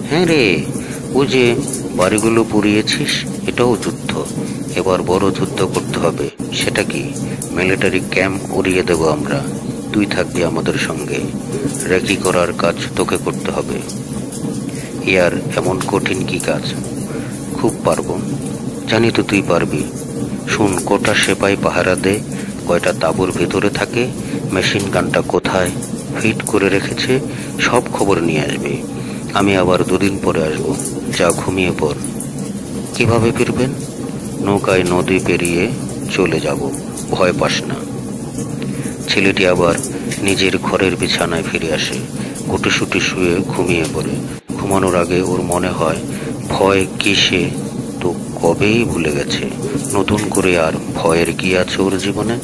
হ্যাঁ রে, ও যে বাড়িগুলো পুড়িয়েছিস, এটাও যুদ্ধ। এবার বড় যুদ্ধ করতে হবে। সেটা কি? মিলিটারি ক্যাম্প উড়িয়ে দেব আমরা। তুই থাকবি আমাদের সঙ্গে। রেকি করার কাজ তোকে করতে হবে। ইয়ার এমন কঠিন কি কাজ? খুব পারবো। জানি তো তুই পারবি। শুন, কটা সেপাই পাহারা দে, কয়টা তাঁবুর ভেতরে থাকে, মেশিন গানটা কোথায় ফিট করে রেখেছে, সব খবর নিয়ে আসবি। আমি আবার 2 দিন পরে আসবো। যা, ঘুমিয়ে পড়। কিভাবে ফিরবেন? নৌকায় নদী পেরিয়ে চলে যাব, ভয় পাস না। ছেলেটি আবার নিজের ঘরের বিছানায় ফিরে আসে। গুটিসুটি শুয়ে ঘুমিয়ে পড়ে। ঘুমানোর আগে ওর মনে হয়, ভয় কি সে তো কবেই ভুলে গেছে। নতুন করে আর ভয়ের কি আছে ওর জীবনে?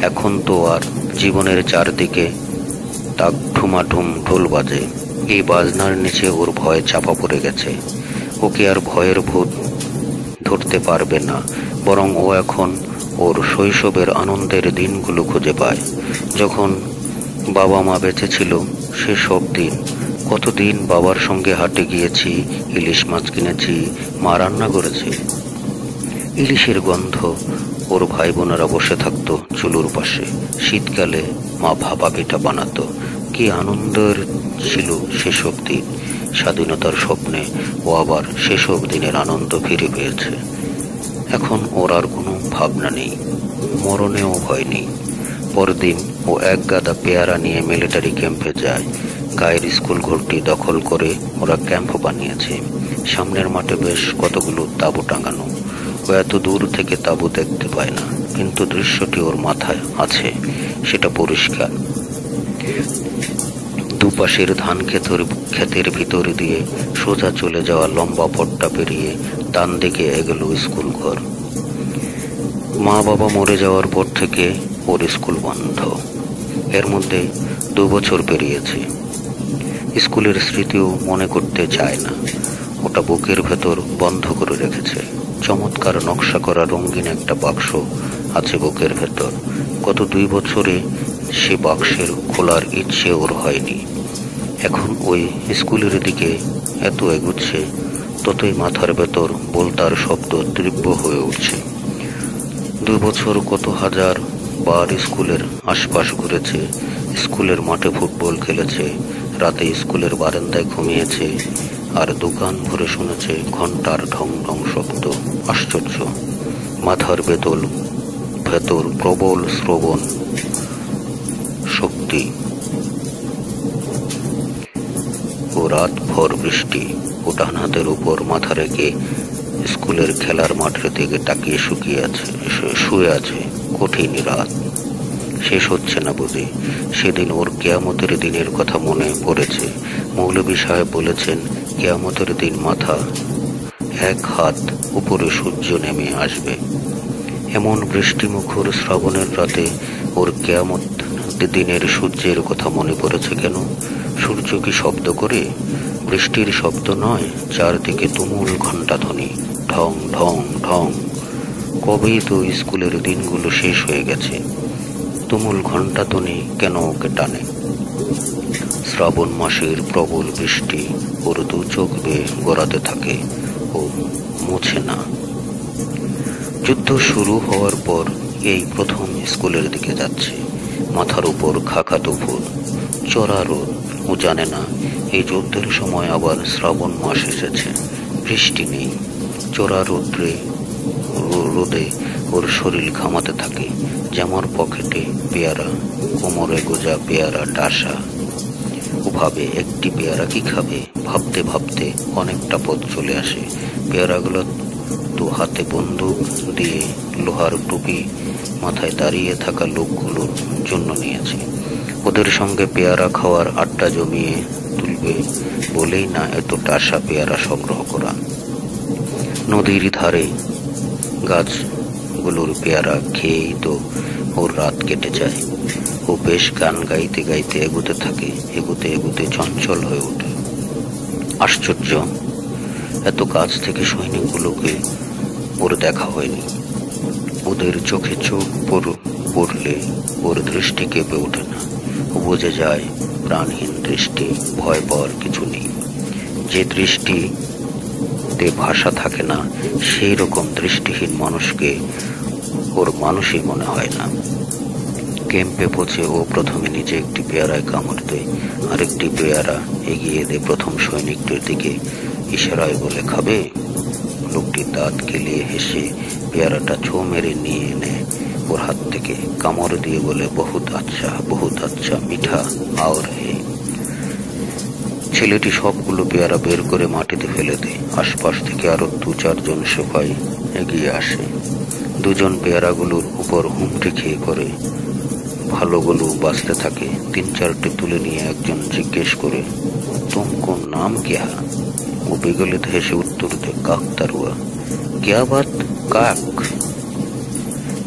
এখন তো আর জীবনের চারদিকে তাক ঠুমাঠুম ঢোল বাজে। এই বাজনার নিচে ওর ভয় চাপা পড়ে গেছে। ওকে আর ভয়ের ভূত ধরতে পারবে না, বরং ও এখন ওর শৈশবের আনন্দের দিনগুলো খুঁজে পায়। যখন বাবা মা বেঁচে ছিল সেসব দিন। কতদিন বাবার সঙ্গে হাটে গিয়েছি, ইলিশ মাছ কিনেছি, মা রান্না করেছে। ইলিশের গন্ধ। ওর ভাই বোনেরা বসে থাকতো চুলুর পাশে। শীতকালে মা ভাপা পিঠা বানাতো। কি আনন্দের ছিল সেসব দিন। স্বাধীনতার স্বপ্নে ও আবার সেসব দিনের আনন্দ ফিরে পেয়েছে। এখন ওর আর কোনো ভাবনা নেই, মরণেও ভয় নেই। পরদিন ও এক গাদা পেয়ারা নিয়ে মিলিটারি ক্যাম্পে যায়। গায়ের স্কুল ঘরটি দখল করে ওরা ক্যাম্প বানিয়েছে। সামনের মাঠে বেশ কতগুলো তাঁবু টাঙানো। ও এত দূর থেকে তাঁবু দেখতে পায় না, কিন্তু দৃশ্যটি ওর মাথায় আছে, সেটা পরিষ্কার। দুপাশের ধান ক্ষেতের ভিতর দিয়ে সোজা চলে যাওয়া লম্বা পথটা পেরিয়ে ডান দিকে এগোলো স্কুল ঘর। মা বাবা মরে যাওয়ার পর থেকে ওর স্কুল বন্ধ। এর মধ্যে 2 বছর পেরিয়েছে। স্কুলের স্মৃতিও মনে করতে চায় না। ওটা বুকের ভেতর বন্ধ করে রেখেছে। চমৎকার নকশা করা রঙিন একটা বাক্স আছে বুকের ভেতর। গত 2 বছরে সে বাক্সের খোলার ইচ্ছে ওর হয়নি। এখন ওই স্কুলের দিকে এত এগুচ্ছে, ততই মাথার ভেতর বলতার শব্দ তীব্র হয়ে উঠছে। 2 বছর কত হাজার বার স্কুলের আশপাশ ঘুরেছে, স্কুলের মাঠে ফুটবল খেলেছে, রাতে স্কুলের বারান্দায় ঘুমিয়েছে, আর দোকান ভরে শুনেছে ঘন্টার ঢং ঢং শব্দ। আশ্চর্য! মাথার ভেতর প্রবল শ্রবণ শক্তি। ও রাত ভর বৃষ্টি। ও ডান হাতের উপর মাথা রেখে স্কুলের খেলার মাঠের দিকে তাকিয়ে শুয়ে আছে। কঠিন রাত, শেষ হচ্ছে না বুঝি। সেদিন ওর কেয়ামতের দিনের কথা মনে পড়েছে। মৌলভী সাহেব বলেছেন, কেয়ামতের দিন মাথা 1 হাত উপরে সূর্য নেমে আসবে। এমন বৃষ্টিমুখর শ্রাবণের রাতে ওর কেয়ামত দিনের সূর্যের কথা মনে পড়েছে কেন? সূর্য কি শব্দ করে? বৃষ্টির শব্দ নয়, চারদিকে তুমুল ঘণ্টাধ্বনি, ঢং ঢং ঢং। কবেই তো স্কুলের দিনগুলো শেষ হয়ে গেছে, তুমুল ঘণ্টাধ্বনি কেন ওকে টানে? শ্রাবণ মাসের প্রবল বৃষ্টি ওর 2 চোখ বেয়ে গড়াতে থাকে, ও মুছে না। যুদ্ধ শুরু হওয়ার পর এই প্রথম স্কুলের দিকে যাচ্ছে। মাথার উপর খাকা দুপুর, চড়া রোদ। ও জানে না এই যুদ্ধের সময় আবার শ্রাবণ মাস এসেছে। বৃষ্টি নেই, চড়া রোদে ওর শরীর ঘামাতে থাকে। জামার পকেটে পেয়ারা, কোমরে গোজা পেয়ারা ডাসা। ও ভাবে একটি পেয়ারা কি খাবে। ভাবতে ভাবতে অনেকটা পথ চলে আসে। পেয়ারাগুলো তো হাতে বন্দুক দিয়ে লোহার টুপি মাথায় দাঁড়িয়ে থাকা লোকগুলোর জন্য নিয়েছে। ওদের সঙ্গে পেয়ারা খাওয়ার আড্ডা জমিয়ে তুলবে বলেই না এত ডাসা পেয়ারা সংগ্রহ করা। নদীর ধারে গাছগুলোর পেয়ারা খেয়েই তো ওর রাত কেটে যায়। ও বেশ গান গাইতে গাইতে এগোতে থাকে। এগোতে এগোতে চঞ্চল হয়ে ওঠে। আশ্চর্য! এত কাছ থেকে সৈনিকগুলোকে ওর দেখা হয়নি। ওদের চোখে চোখ পড়লে ওর দৃষ্টি কেঁপে ওঠে না। ও বুঝে যায় প্রাণহীন দৃষ্টি, ভয় পাওয়ার কিছু নেই। যে দৃষ্টিতে ভাষা থাকে না, সেই রকম দৃষ্টিহীন মানুষকে ওর মানুষই মনে হয় না। ক্যাম্পে পৌঁছে ও প্রথমে নিজে একটি পেয়ারায় কামড় দেয়, আরেকটি পেয়ারা এগিয়ে দেয় প্রথম সৈনিকটির দিকে। ইশারায় বলে, খাবে? লোকটি দাঁত কেলিয়ে হেসে পেয়ারাটা ছো মেরে নিয়ে এনে ওর হাত থেকে কামড় দিয়ে বলে, বহুত আচ্ছা মিঠা আর হে। ছেলেটি সবগুলো পেয়ারা বের করে মাটিতে ফেলে দেয়। আশপাশ থেকে আরো 2-4 জন সিপাই এগিয়ে আসে। 2 জন পেয়ারাগুলোর উপর হুমড়ি খেয়ে করে ভালোগুলো বাঁচতে থাকে। 3-4টে তুলে নিয়ে একজন জিজ্ঞেস করে, তুমকো নাম ক্যা? ও বিগলিত হেসে উত্তর দেয়, কাকতারুয়া। ক্যা বাত? কাক।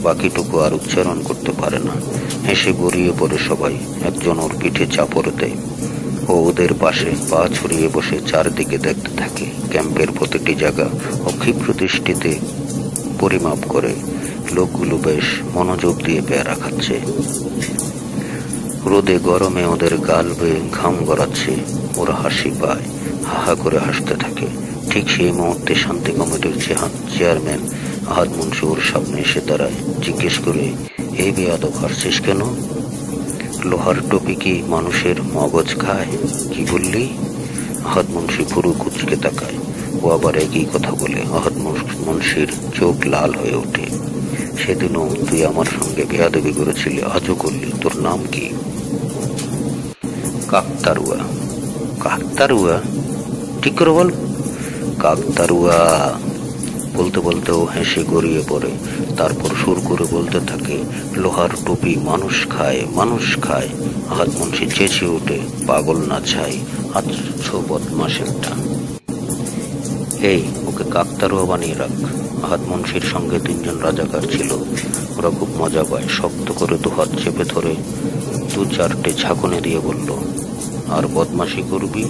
বাকিটুকু আর উচ্চারণ করতে পারে না। হেসে গড়িয়ে পড়ে সবাই। একজন ওর পিঠে চাপড় দেয়। ও ওদের পাশে পা ছড়িয়ে বসে চারদিকে দেখতে থাকে। ক্যাম্পের প্রতিটি জায়গা ও ক্ষিপ্র দৃষ্টিতে পরিমাপ করে। লোকগুলো বেশ মনোযোগ দিয়ে পেয়ারা খাচ্ছে। রোদে গরমে ওদের গাল বেয়ে ঘাম গড়াচ্ছে। ওরা হাসি পায়, হাহা করে হাসতে থাকে। ঠিক সেই মুহূর্তে শান্তি কমিটির চেয়ারম্যান আহাদ মুন্সি ওর সামনে এসে দাঁড়ায়। জিজ্ঞেস করে, এই বেয়াদব হাসছিস কেন? লোহার টুপি কি মানুষের মগজ খায়? কি বললি? আহাদ মুন্সি পুরো কুচকে তাকায়। ও আবার একই কথা বলে। আহাদ মুন্সির চোখ লাল হয়ে ওঠে। সেদিনও তুই আমার সঙ্গে বেয়াদবি করেছিলি, আজও করলি। তোর নাম কি? কাকতারুয়া। কাকতারুয়া? ঠিক করে বল। কাকতারুয়া। বলতে বলতে ও হেসে গড়িয়ে পড়ে। তারপর সুর করে বলতে থাকে, লোহার টুপি মানুষ খায়, মানুষ খায়। আহাদ মুন্সি চেঁচিয়ে ওঠে, পাগল না ছাই, আচ্ছো বদমাশ একটা। এই, ওকে কাকতারুয়া বানিয়ে রাখ। আহাদ মুন্সির সঙ্গে 3 জন রাজাকার ছিল। ওরা খুব মজা পায়। শক্ত করে 2 হাত চেপে ধরে 2-4টে ঝাঁকুনি দিয়ে বলল, আর বদমাশি করবি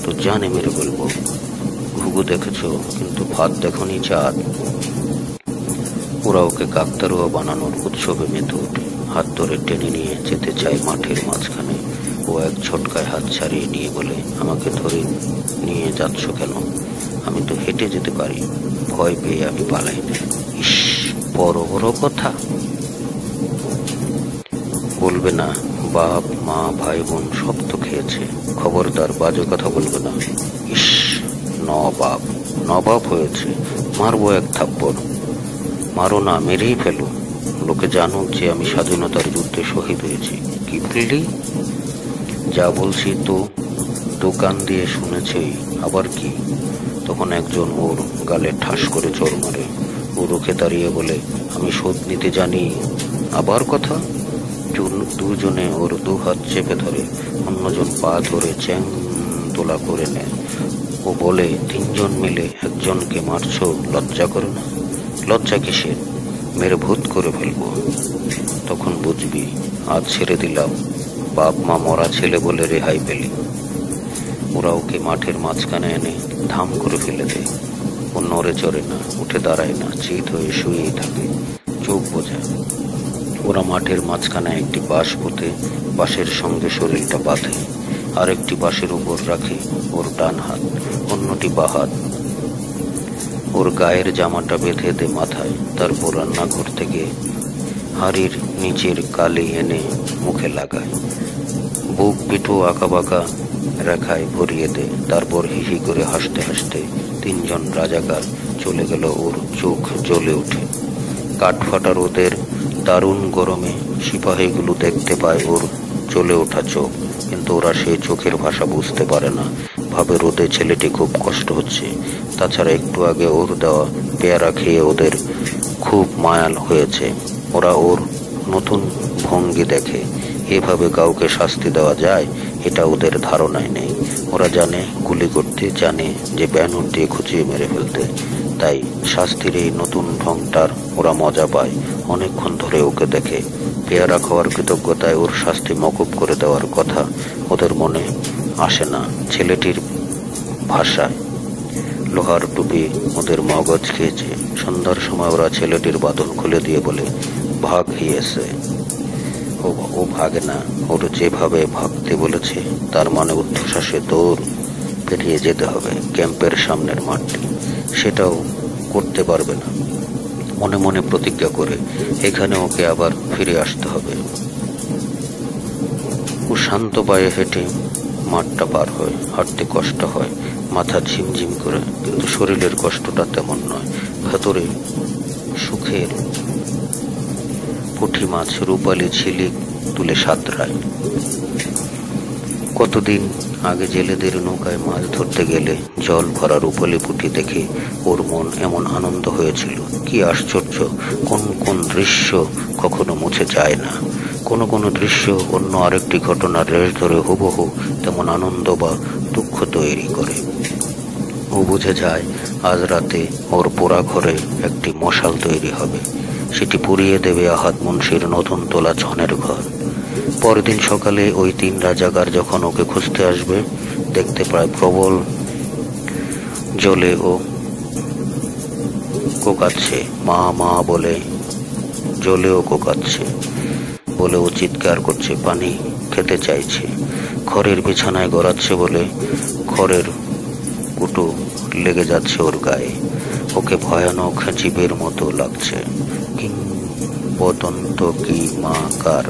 তো জানে মেরে বলবো। ঘুঘু দেখেছো, কিন্তু ভাত দেখনি চাঁদ। ওরা ওকে কাকতারুয়া বানানোর উৎসবে মেতে ওঠে। হাত ধরে টেনে নিয়ে যেতে চায় মাঠের মাঝখানে। ও এক ঝটকায় হাত ছাড়িয়ে নিয়ে বলে, আমাকে ধরে নিয়ে যাচ্ছ কেন? আমি তো হেঁটে যেতে পারি। ভয় পেয়ে আমি পালাই না। ইস, বড় বড় কথা বলবে না। বাপ মা ভাই বোন সব তো খেয়েছে, খবরদার বাজে কথা বলবে না। ইস, নবাব নবাব হয়েছে, মারবো এক থাপ্পড়। মারো না, মেরেই ফেলো। লোকে জানুক যে আমি স্বাধীনতার যুদ্ধে শহীদ হয়েছি। কি বললি? যা বলছি তো দোকান দিয়ে শুনেছেই, আবার কি? তখন একজন ওর গালে ঠাস করে চড় মারে। ও রুখে দাঁড়িয়ে বলে, আমি শোধ নিতে জানি। আবার কথা? দুজনে ওর দু হাত চেপে ধরে, অন্যজন পা ধরে চ্যাং তোলা করে নেয়। ও বলে, তিনজন মিলে একজনকে মারছো, লজ্জা করে না? লজ্জা কিসের? মেরে ভূত করে ফেলবো, তখন বুঝবি। আজ ছেড়ে দিলাম, বাপ মা মরা ছেলে বলে রেহাই পেলি। ওরা ওকে মাঠের মাঝখানে এনে ধাম করে ফেলে দেয়। ও নড়ে চড়ে না, উঠে দাঁড়ায় না, চিত হয়ে শুয়েই থাকে, চোখ বোঝা। ওরা মাঠের মাঝখানে একটি বাঁশ পুঁতে বাঁশের সঙ্গে শরীরটা বাঁধে। আরেকটি বাঁশের উপর রাখে ওর ডান হাত, অন্যটি বাঁ হাত। ওর গায়ের জামাটা বেঁধে দে মাথায়। তারপর রান্নাঘর থেকে হাড়ির নিচের কালি এনে মুখে লাগায়। বুক পিঠু আঁকাবাঁকা রেখায় ভরিয়ে দে। তারপর হিহি করে হাসতে হাসতে তিনজন রাজাকার চলে গেল। ওর চোখ জ্বলে ওঠে। কাঠফাটা রোদের দারুণ গরমে সিপাহীগুলো দেখতে পায় ওর জ্বলে ওঠা চোখ, কিন্তু ওরা সেই চোখের ভাষা বুঝতে পারে না। ভাবে রোদে ছেলেটি খুব কষ্ট হচ্ছে। তাছাড়া একটু আগে ওর দেওয়া পেয়ারা খেয়ে ওদের খুব মায়াল হয়েছে। ওরা ওর নতুন ভঙ্গি দেখে। এভাবে কাউকে শাস্তি দেওয়া যায় এটা ওদের ধারণায় নেই। ওরা জানে গুলি করতে, জানে যে ব্যানুর দিয়ে খুঁচিয়ে মেরে ফেলতে। তাই শাস্তির এই নতুন ঢংটার ওরা মজা পায়। অনেকক্ষণ ধরে ওকে দেখে। পেয়ারা খাওয়ার কৃতজ্ঞতায় ওর শাস্তি মকুব করে দেওয়ার কথা ওদের মনে আসে না। ছেলেটির ভাষায় লোহার টুপি ওদের মগজ খেয়েছে। সন্ধ্যার সময় ওরা ছেলেটির বাঁধন খুলে দিয়ে বলে, ভাগ হইয়েছে। ও ভাগে না। ওর যেভাবে ভাগতে বলেছে তার মানে ঊর্ধ্বশ্বাসে দৌড় পেরিয়ে যেতে হবে ক্যাম্পের সামনের মাঠটি। সেটাও করতে পারবে না। মনে মনে প্রতিজ্ঞা করে এখানে ওকে আবার ফিরে আসতে হবে। ও শান্ত পায়ে হেঁটে মাঠটা পার হয়। হাঁটতে কষ্ট হয়, মাথা ঝিমঝিম করে, কিন্তু শরীরের কষ্টটা তেমন নয়। ভেতরে সুখের পুঁটি মাছ রূপালি ঝিলিক তুলে সাঁতরায়। কতদিন আগে জেলেদের নৌকায় মাছ ধরতে গেলে জল ভরা রূপালি পুঁটি দেখে ওর মন এমন আনন্দ হয়েছিল। কি আশ্চর্য! কোন কোন দৃশ্য কখনো মুছে যায় না। কোনো কোনো দৃশ্য অন্য আরেকটি ঘটনার রেশ ধরে হুবহু তেমন আনন্দ বা দুঃখ তৈরি করে। ও বুঝে যায় আজ রাতে ওর পোড়া ঘরে একটি মশাল তৈরি হবে। সেটি পুড়িয়ে দেবে আহাদ মুন্সির নতুন তোলা ছনের ঘর। পরদিন সকালে ওই তিন রাজাকার যখন ওকে খুঁজতে আসবে, দেখতে পায় প্রবল জলে ও কোকাচ্ছে। মা মা বলে জলেও কোকাচ্ছে বলে ও চিৎকার করছে, পানি খেতে চাইছে। খড়ের বিছানায় গড়াচ্ছে বলে খড়ের কুটো লেগে যাচ্ছে ওর গায়ে। ওকে ভয়ানক জীবের মতো লাগছে। কিংবদন্ত কি মা কার।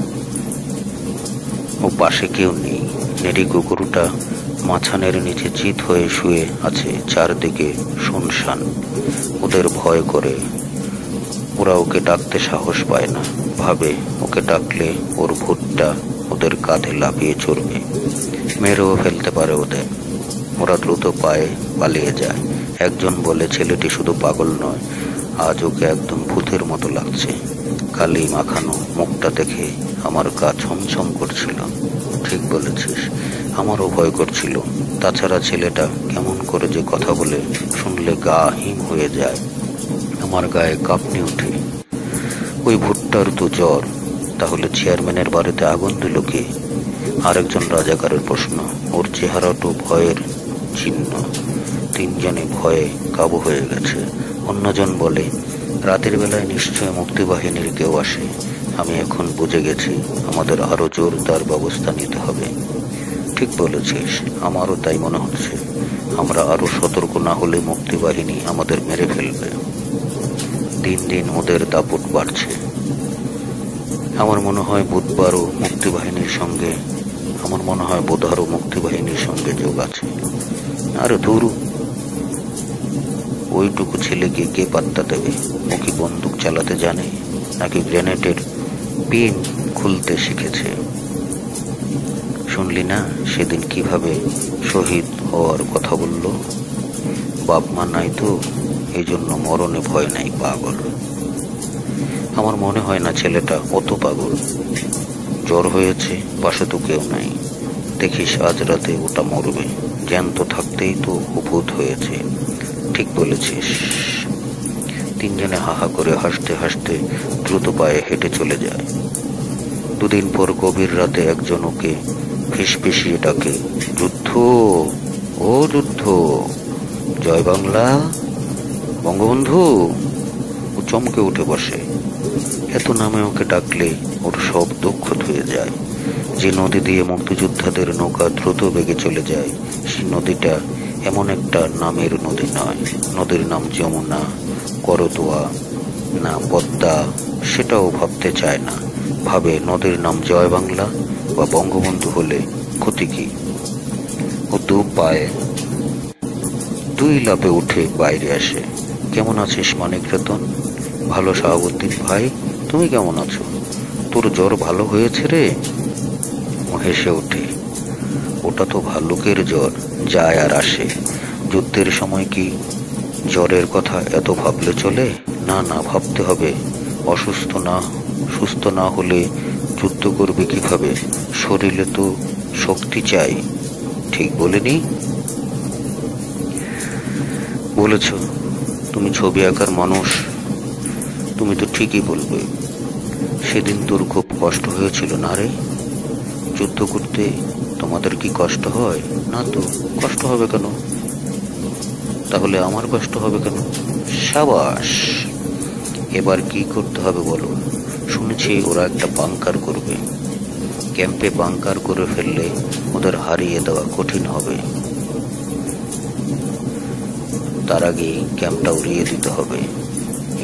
ও পাশে কেউ নেই। নেড়ি কুকুরটা মাছানের নিচে চিত হয়ে শুয়ে আছে। চারদিকে শুনশান। ওদের ভয় করে। ওরা ওকে ডাকতে সাহস পায় না। ভাবে ওকে ডাকলে ওর ভূতটা ওদের কাঁধে লাফিয়ে চড়বে, মেরেও ফেলতে পারে ওদের। ওরা দ্রুত পায়ে পালিয়ে যায়। একজন বলে, ছেলেটি শুধু পাগল নয়, আজ ওকে একদম ভূতের মতো লাগছে। কালি মাখানো মুখটা দেখে আমার গা ছমছম করছিল। ঠিক বলেছিস, আমারও ভয় করছিল। তাছাড়া ছেলেটা কেমন করে যে কথা বলে, শুনলে গা হিম হয়ে যায়। আমার গায়ে কাঁপনি ওঠে। ওই ভুট্টার তো জ্বর, তাহলে চেয়ারম্যানের বাড়িতে আগুন দিল কে? আরেকজন রাজাকারের প্রশ্ন। ওর চেহারাটা ভয়ের চিহ্ন। তিনজনে ভয়ে কাবু হয়ে গেছে। অন্যজন বলে, রাতের বেলায় নিশ্চয় মুক্তিবাহিনীর কেউ আসে। আমি এখন বুঝে গেছি, আমাদের আরো জোরদার ব্যবস্থা নিতে হবে। ঠিক বলেছিস, আমারও তাই মনে হচ্ছে। আমরা আরো সতর্ক না হলে মুক্তিবাহিনী আমাদের মেরে ফেলবে। দিন দিন ওদের দাপট বাড়ছে। আমার মনে হয় বুধবারও মুক্তিবাহিনীর সঙ্গে যোগ আছে। আর ধুর, ওইটুকু ছেলেকে কে পাত্তা দেবে? ও কি বন্দুক চালাতে জানে, নাকি গ্রেনেডের পিন খুলতে শিখেছে? শুনলি না সেদিন কিভাবে শহীদ হওয়ার কথা বলল? বাপ মা নাই তো, এই জন্য মরণে ভয় নাই। পাগল। আমার মনে হয় না ছেলেটা অত পাগল। জ্বর হয়েছে, পাশে তো কেউ নাই। দেখিস আজ রাতে ওটা মরবে। জ্যান্ত থাকতেই তো অভূত হয়েছে। ঠিক বলেছিস। তিনজনে হাহা করে হাসতে হাসতে দ্রুত পায়ে হেঁটে চলে যায়। দুদিন পর গভীর রাতে একজন ওকে ফিসফিসিয়ে ডাকে, যুদ্ধ, ও যুদ্ধ, জয় বাংলা, বঙ্গবন্ধু। ও চমকে উঠে বসে। এত নামে ওকে ডাকলে ওর সব দুঃখ ধুয়ে যায়। যে নদী দিয়ে মুক্তিযোদ্ধাদের নৌকা দ্রুত বেগে চলে যায়, সেই নদীটা এমন একটা নামের নদী নয়। নদীর নাম যমুনা, করতোয়া না পদ্মা, সেটাও ভাবতে চায় না। ভাবে নদীর নাম জয় বাংলা বা বঙ্গবন্ধু হলে ক্ষতি কি? ও দুই লাফে উঠে বাইরে আসে। কেমন আছিস মানিক রতন? ভালো শাহাবুদ্দিন ভাই, তুমি কেমন আছো? তোর জ্বর ভালো হয়েছে রে? ও হেসে ওঠে। ওটা তো ভাল্লুকের জ্বর, যায় আর আসে। যুদ্ধের সময় কি জ্বরের কথা এত ভাবলে চলে? না না, ভাবতে হবে। সুস্থ না হলে যুদ্ধ করবে কিভাবে? শরীরে তো শক্তি চাই। ঠিক বলিনি? বলেছ। তুমি ছবি আঁকার মানুষ, তুমি তো ঠিকই বলবে। সেদিন তোর খুব কষ্ট হয়েছিল না রে? যুদ্ধ করতে তোমাদের কি কষ্ট হয়? না তো, কষ্ট হবে কেন? তাহলে আমার কষ্ট হবে কেন? সাবাস। এবার কি করতে হবে বলো? শুনেছি ওরা একটা বাংকার করবে। ক্যাম্পে বাংকার করে ফেললে ওদের হারিয়ে দেওয়া কঠিন হবে। তার আগে ক্যাম্পটা উড়িয়ে দিতে হবে।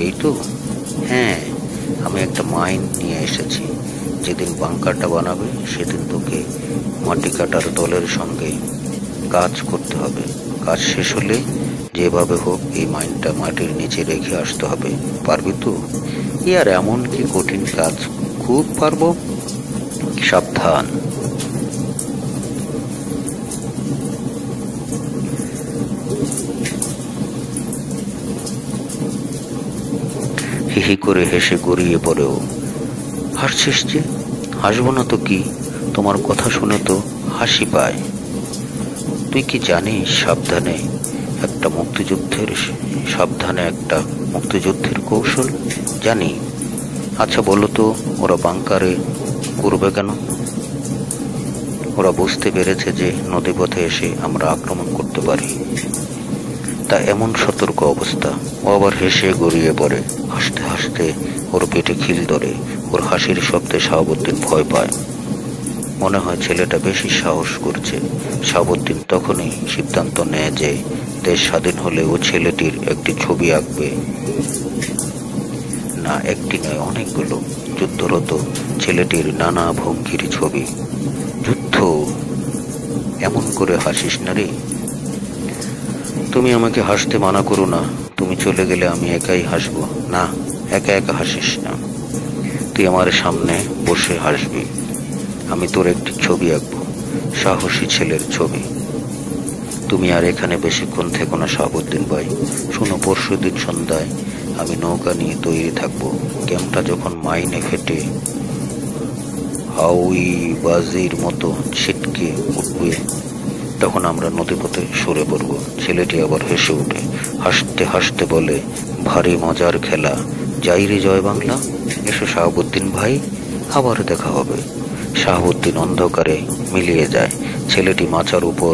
এই তো? হ্যাঁ, আমি একটা মাইন নিয়ে এসেছি। যেদিন বাংকারটা বানাবে সেদিন তোকে মাটি কাটার দলের সঙ্গে কাজ করতে হবে। কাজ শেষ হলে যেভাবে হোক এই মাইনটা মাটির নিচে রেখে আসতে হবে। পারবি তো? আর এমন কি কঠিন কাজ? খুব পারবো। সাবধান। হিহি করে হেসে গড়িয়ে পড়েও। হাসছিস যে? হাসবো না তো কি? তোমার কথা শুনে তো হাসি পায়। তুই কি জানিস একটা মুক্তিযুদ্ধের কৌশল? জানি। আচ্ছা বলো তো, ওরা বাংকারে করবে কেন? ওরা বুঝতে পেরেছে যে নদীপথে এসে আমরা আক্রমণ করতে পারি। তা এমন সতর্ক অবস্থা। ও আবার হেসে গড়িয়ে পড়ে। হাসতে হাসতে ওর পেটে খিল ধরে। ওর হাসির শব্দে শাহাবুদ্দিন ভয় পায়। মনে হয় ছেলেটা বেশি সাহস করছে। শাহাবুদ্দিন তখনই সিদ্ধান্ত নেয় যে দেশ স্বাধীন হলে ও ছেলেটির একটি ছবি আঁকবে। না, একটি নয়, অনেকগুলো। যুদ্ধরত ছেলেটির নানা ভঙ্গির ছবি। যুদ্ধ? এমন করে হাসিস না রে। তুমি আমাকে হাসতে মানা করো না। তুমি চলে গেলে আমি একাই হাসবো। না, একা একা হাসিস না। তুই আমার সামনে বসে হাসবি। আমি তোর একটি ছবি আঁকবো, সাহসী ছেলের ছবি। তুমি আর এখানে বেশিক্ষণ থেকো না শাহাবুদ্দিন ভাই। শোনো, পরশুদিন সন্ধ্যায় আমি নৌকা নিয়ে তৈরি থাকবো। ক্যাম্পটা যখন মাইনে ফেটে হাউই বাজির মতো ছিটকে উঠবে, তখন আমরা নদীপথে সরে পড়ব। ছেলেটি আবার হেসে উঠে। হাসতে হাসতে বলে, ভারী মজার খেলা। যাই রে জয় বাংলা। এসো শাহাবুদ্দিন ভাই, আবার দেখা হবে। শাহাবুদ্দিন অন্ধকারে মিলিয়ে যায়। ছেলেটি মাচার উপর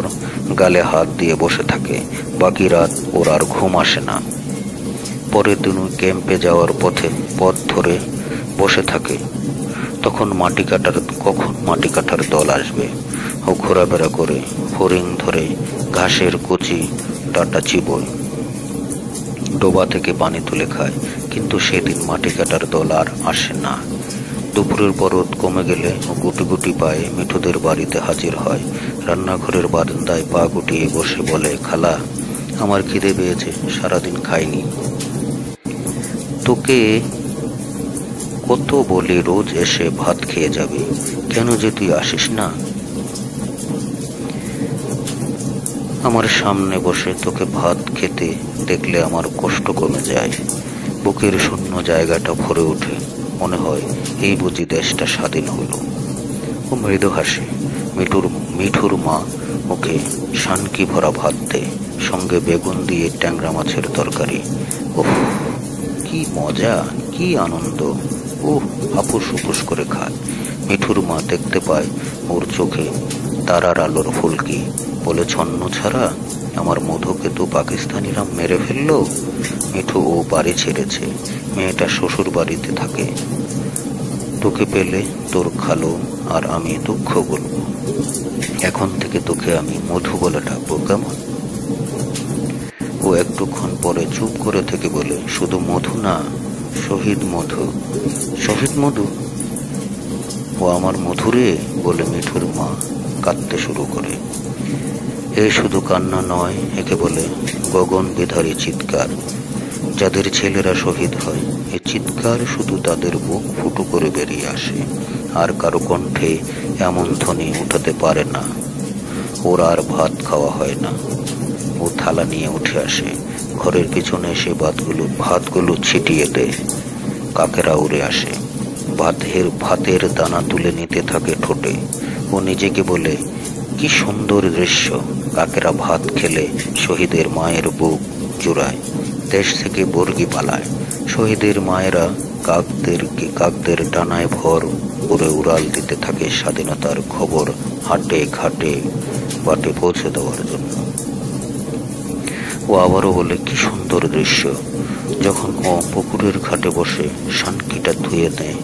গালে হাত দিয়ে বসে থাকে। বাকি রাত ওর আর ঘুম আসে না। পরের দিন ক্যাম্পে যাওয়ার পথ ধরে বসে থাকে কখন মাটি কাটার দল আসবে। ও ঘোরাফেরা করে ফড়িং ধরে ঘাসের কচি ডাঁটা চিবোয়, ডোবা থেকে পানি তুলে খায়। কিন্তু সেদিন মাটি কাটার দল আর আসে না। দুপুরের পর রোদ কমে গেলে ও গুটি গুটি পায়ে মিঠুদের বাড়িতে হাজির হয়। রান্নাঘরের বারান্দায় পা গুটিয়ে বসে বলে, খালা, আমার খিদে পেয়েছে, সারাদিন খাইনি। তোকে কত বলি রোজ এসে ভাত খেয়ে যাবি, কেন যে তুই আসিস না? আমার সামনে বসে তোকে ভাত খেতে দেখলে আমার কষ্ট কমে যায়, বুকের শূন্য জায়গাটা ভরে ওঠে, মনে হয় এই বুঝি দেশটা স্বাধীন হলো। ও মৃদু হাসে। মিঠুর মা ওকে শানকি ভরা ভাত দেয়, সঙ্গে বেগুন দিয়ে ট্যাংরা মাছের তরকারি। ওহ, কি মজা, কি আনন্দ! হাপুস হুপুস করে খায়। মিঠুর মা দেখতে পায় ওর চোখে তারার আলোর ফুলকি, বলে, ছন্ন ছাড়া আমার মধুকে তো পাকিস্তানিরা মেরে ফেললো। মিঠু ও বাড়ি ছেড়েছে, মেয়েটা শ্বশুর বাড়িতে থাকে। তোকে পেলে তোর খালো আর আমি দুঃখ বলবো। এখন থেকে তোকে আমি মধু বলে ডাকবো, কেমন? ও একটুক্ষণ পরে চুপ করে থেকে বলে, শুধু মধু না, শহীদ মধু। শহীদ মধু? ও আমার মধুরে, বলে মিঠুর মা কাঁদতে শুরু করে। এ শুধু কান্না নয়, একে বলে গগন বিধারী চিৎকার। যাদের ছেলেরা শহীদ হয়, এ চিৎকার শুধু তাদের বুক ফুটো করে বেরিয়ে আসে, আর কারো কণ্ঠে এমন ধ্বনি উঠাতে পারে না। ওর আর ভাত খাওয়া হয় না। ও থালা নিয়ে উঠে আসে, ঘরের পিছনে এসে ভাতগুলো ছিটিয়ে দেয়। কাকেরা উড়ে আসে, ভাতের দানা তুলে নিতে থাকে ঠোঁটে। ও নিজেকে বলে, কি সুন্দর দৃশ্য! কাকেরা ভাত খেলে শহীদের মায়ের বুক জুড়ায়, দেশ থেকে বর্গি পালায়। শহীদের মায়েরা কাকদের ডানায় ভর করে উড়াল দিতে থাকে স্বাধীনতার খবর হাটে ঘাটে বাটে পৌঁছে দেওয়ার জন্য। ও আবারও বলে, কি সুন্দর দৃশ্য! যখন ও পুকুরের ঘাটে বসে শানকিটা ধুয়ে নেয়,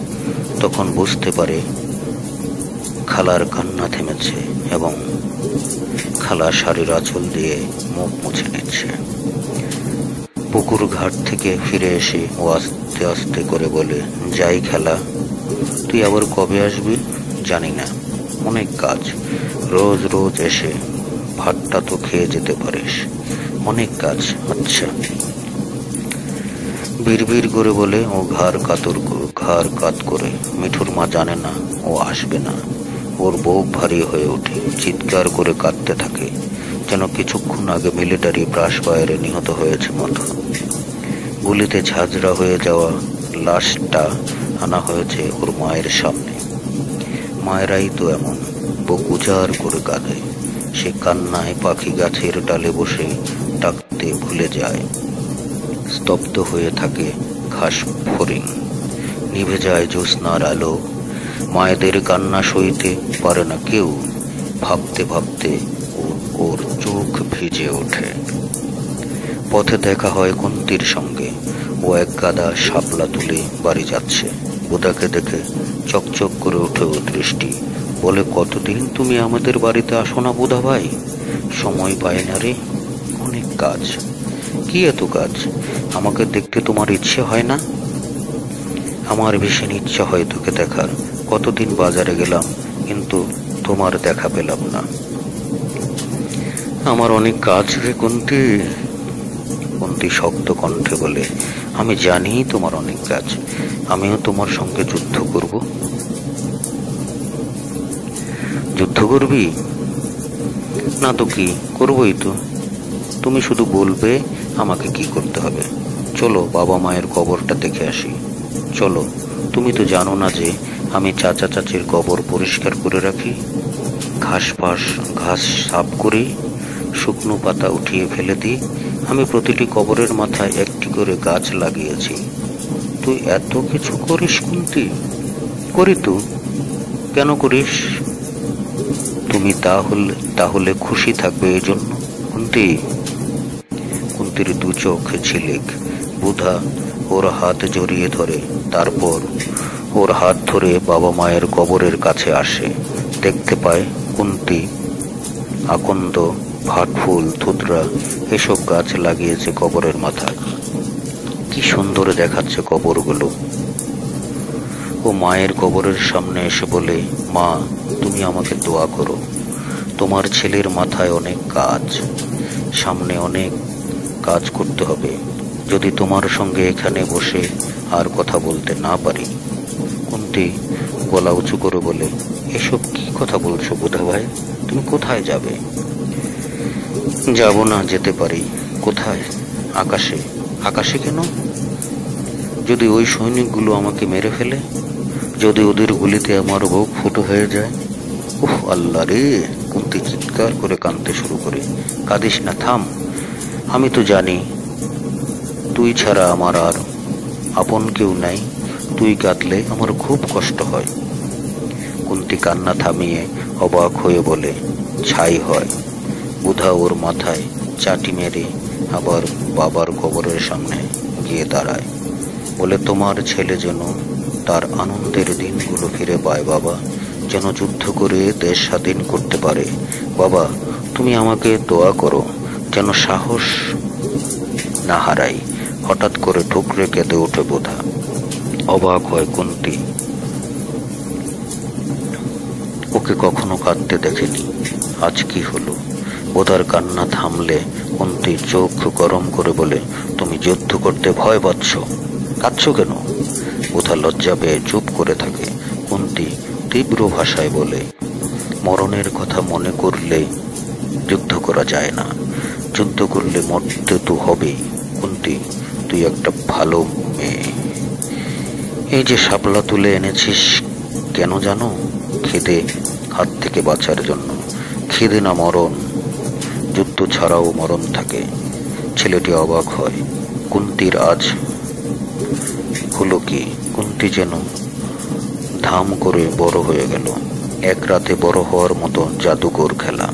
তখন বুঝতে পারে খালার কান্না থেমেছে এবং খালা শাড়ির আঁচল দিয়ে মুখ মুছে নিচ্ছে। পুকুর ঘাট থেকে ফিরে এসে ও আস্তে আস্তে করে বলে, যাই খালা, তুই আবার কবে আসবি জানি না, অনেক কাজ। রোজ রোজ এসে ভাতটা তো খেয়ে যেতে পারিস, অনেক কাজ। আচ্ছা। বিড়বিড় করে বলে ও ঘাড় কাত করে। মিঠুর মা জানে না ও আসবে না। ওর বুক ভারী হয়ে ওঠে, চিৎকার করে কাঁদতে থাকে, যেন কিছুক্ষণ আগে মিলিটারি ব্রাশ ফায়ারে নিহত হয়েছে মতো। গুলিতে ঝাঁঝরা হয়ে যাওয়া লাশটা আনা হয়েছে ওর মায়ের সামনে। মায়েরাই তো এমন, বুক উজাড় করে কাঁদে। সে কান্নায় পাখি গাছের ডালে বসে ডাকতে ভুলে যায়। স্তব্ধ হয়ে থাকে ঘাস ফড়িং, নিভে যায় জ্যোৎস্নার আলো। মায়েদের কান্না সইতে পারে না কেউ। ভাবতে ভাবতে ওর চোখ ভিজে ওঠে। পথে দেখা হয় কুন্তির সঙ্গে। ও এক গাদা শাপলা তুলে বাড়ি যাচ্ছে। বুদাকে দেখে চকচক করে ওঠে ও দৃষ্টি। বলে, কতদিন তুমি আমাদের বাড়িতে আসো না বুদা ভাই? সময় পাই না রে, অনেক কাজ। কি এত কাজ? আমাকে দেখতে তোমার ইচ্ছে হয় না? আমার ভীষণ ইচ্ছা হয় তোকে দেখার। কতদিন বাজারে গেলাম, কিন্তু তোমার দেখা পেলাম না। আমার অনেক কাজ রে কুন্তি। কুন্তি শক্ত কণ্ঠে বলে, আমি জানি তোমার অনেক কাজ। আমিও তোমার সঙ্গে যুদ্ধ করব। যুদ্ধ করবি না তো কি? করবই তো। তুমি শুধু বলবে আমাকে কি করতে হবে। চলো বাবা মায়ের কবরটা দেখে আসি। চলো। তুমি তো জানো না যে আমি চাচা চাচির কবর পরিষ্কার করে রাখি, ঘাস সাফ করি, শুকনো পাতা উঠিয়ে ফেলে দিই। আমি প্রতিটি কবরের মাথায় একটি করে গাছ লাগিয়েছি। তুই এত কিছু করিস কুন্তি? করি তো। কেন করিস? তুমি তাহলে খুশি থাকবে এই জন্য? কুন্তির দু চোখ ঝিলিক। বুধা ওর হাত জড়িয়ে ধরে, তারপর ওর হাত ধরে বাবা মায়ের কবরের কাছে আসে। দেখতে পায় কুন্তি আকন্দ, ভাটফুল, থুতরা এসব গাছ লাগিয়েছে কবরের মাথায়। কি সুন্দর দেখাচ্ছে কবরগুলো। ও মায়ের কবরের সামনে এসে বলে, মা, তুমি আমাকে দোয়া করো। তোমার ছেলের মাথায় অনেক কাজ, সামনে অনেক কাজ করতে হবে। যদি তোমার সঙ্গে এখানে বসে আর কথা বলতে না পারি। কুন্তি গলা উঁচু করে বলে, এসব কি কথা বলছো বুধা ভাই? তুমি কোথায় যাবে? যাব না, যেতে পারি। কোথায়? আকাশে। আকাশে কেন? যদি ওই সৈনিকগুলো আমাকে মেরে ফেলে, যদি ওদের গুলিতে আমার বুক ফুটো হয়ে যায়। উফ আল্লাহ রে! কুন্তি চিৎকার করে কাঁদতে শুরু করে। কাঁদিস না, থাম। আমি তো জানি তুই ছাড়া আমার আর আপন কেউ নাই। তুই কাঁদলে আমার খুব কষ্ট হয়। কুন্তি কান্না থামিয়ে অবাক হয়ে বলে, ছাই হয়। বুধা ওর মাথায় চাটি মেরে আবার বাবার কবরের সামনে গিয়ে দাঁড়ায়। বলে, তোমার ছেলে যেন তার আনন্দের দিনগুলো ফিরে পায় বাবা, যেন যুদ্ধ করে দেশ স্বাধীন করতে পারে। বাবা, তুমি আমাকে দোয়া করো যেন সাহস না হারাই। হঠাৎ করে ঠুকরে কেঁদে ওঠে বুধা। অবাক হয় কুন্তি, ওকে কখনো কাঁদতে দেখেনি। আজ কি হলো? বোধার কান্না থামলে কুন্তি চোখ গরম করে বলে, তুমি যুদ্ধ করতে ভয় পাচ্ছ? কাঁদছো কেন? বোধা লজ্জা পেয়ে চুপ করে থাকে। কুন্তি তীব্র ভাষায় বলে, মরণের কথা মনে করলে যুদ্ধ করা যায় না। যুদ্ধ করলে মরতে তো হবেই। কুন্তি, তুই একটা ভালো মেয়ে। এই যে শাপলা তুলে এনেছিস কেন জানো? খিদে হাত থেকে বাঁচার জন্য। খিদে না মরণ। যুদ্ধ ছাড়াও মরণ থাকে। ছেলেটি অবাক হয়। কুন্তির আজ হলো কি? কুন্তি যেন ধাম করে বড় হয়ে গেল। এক রাতে বড় হওয়ার মতো জাদুকর খেলা।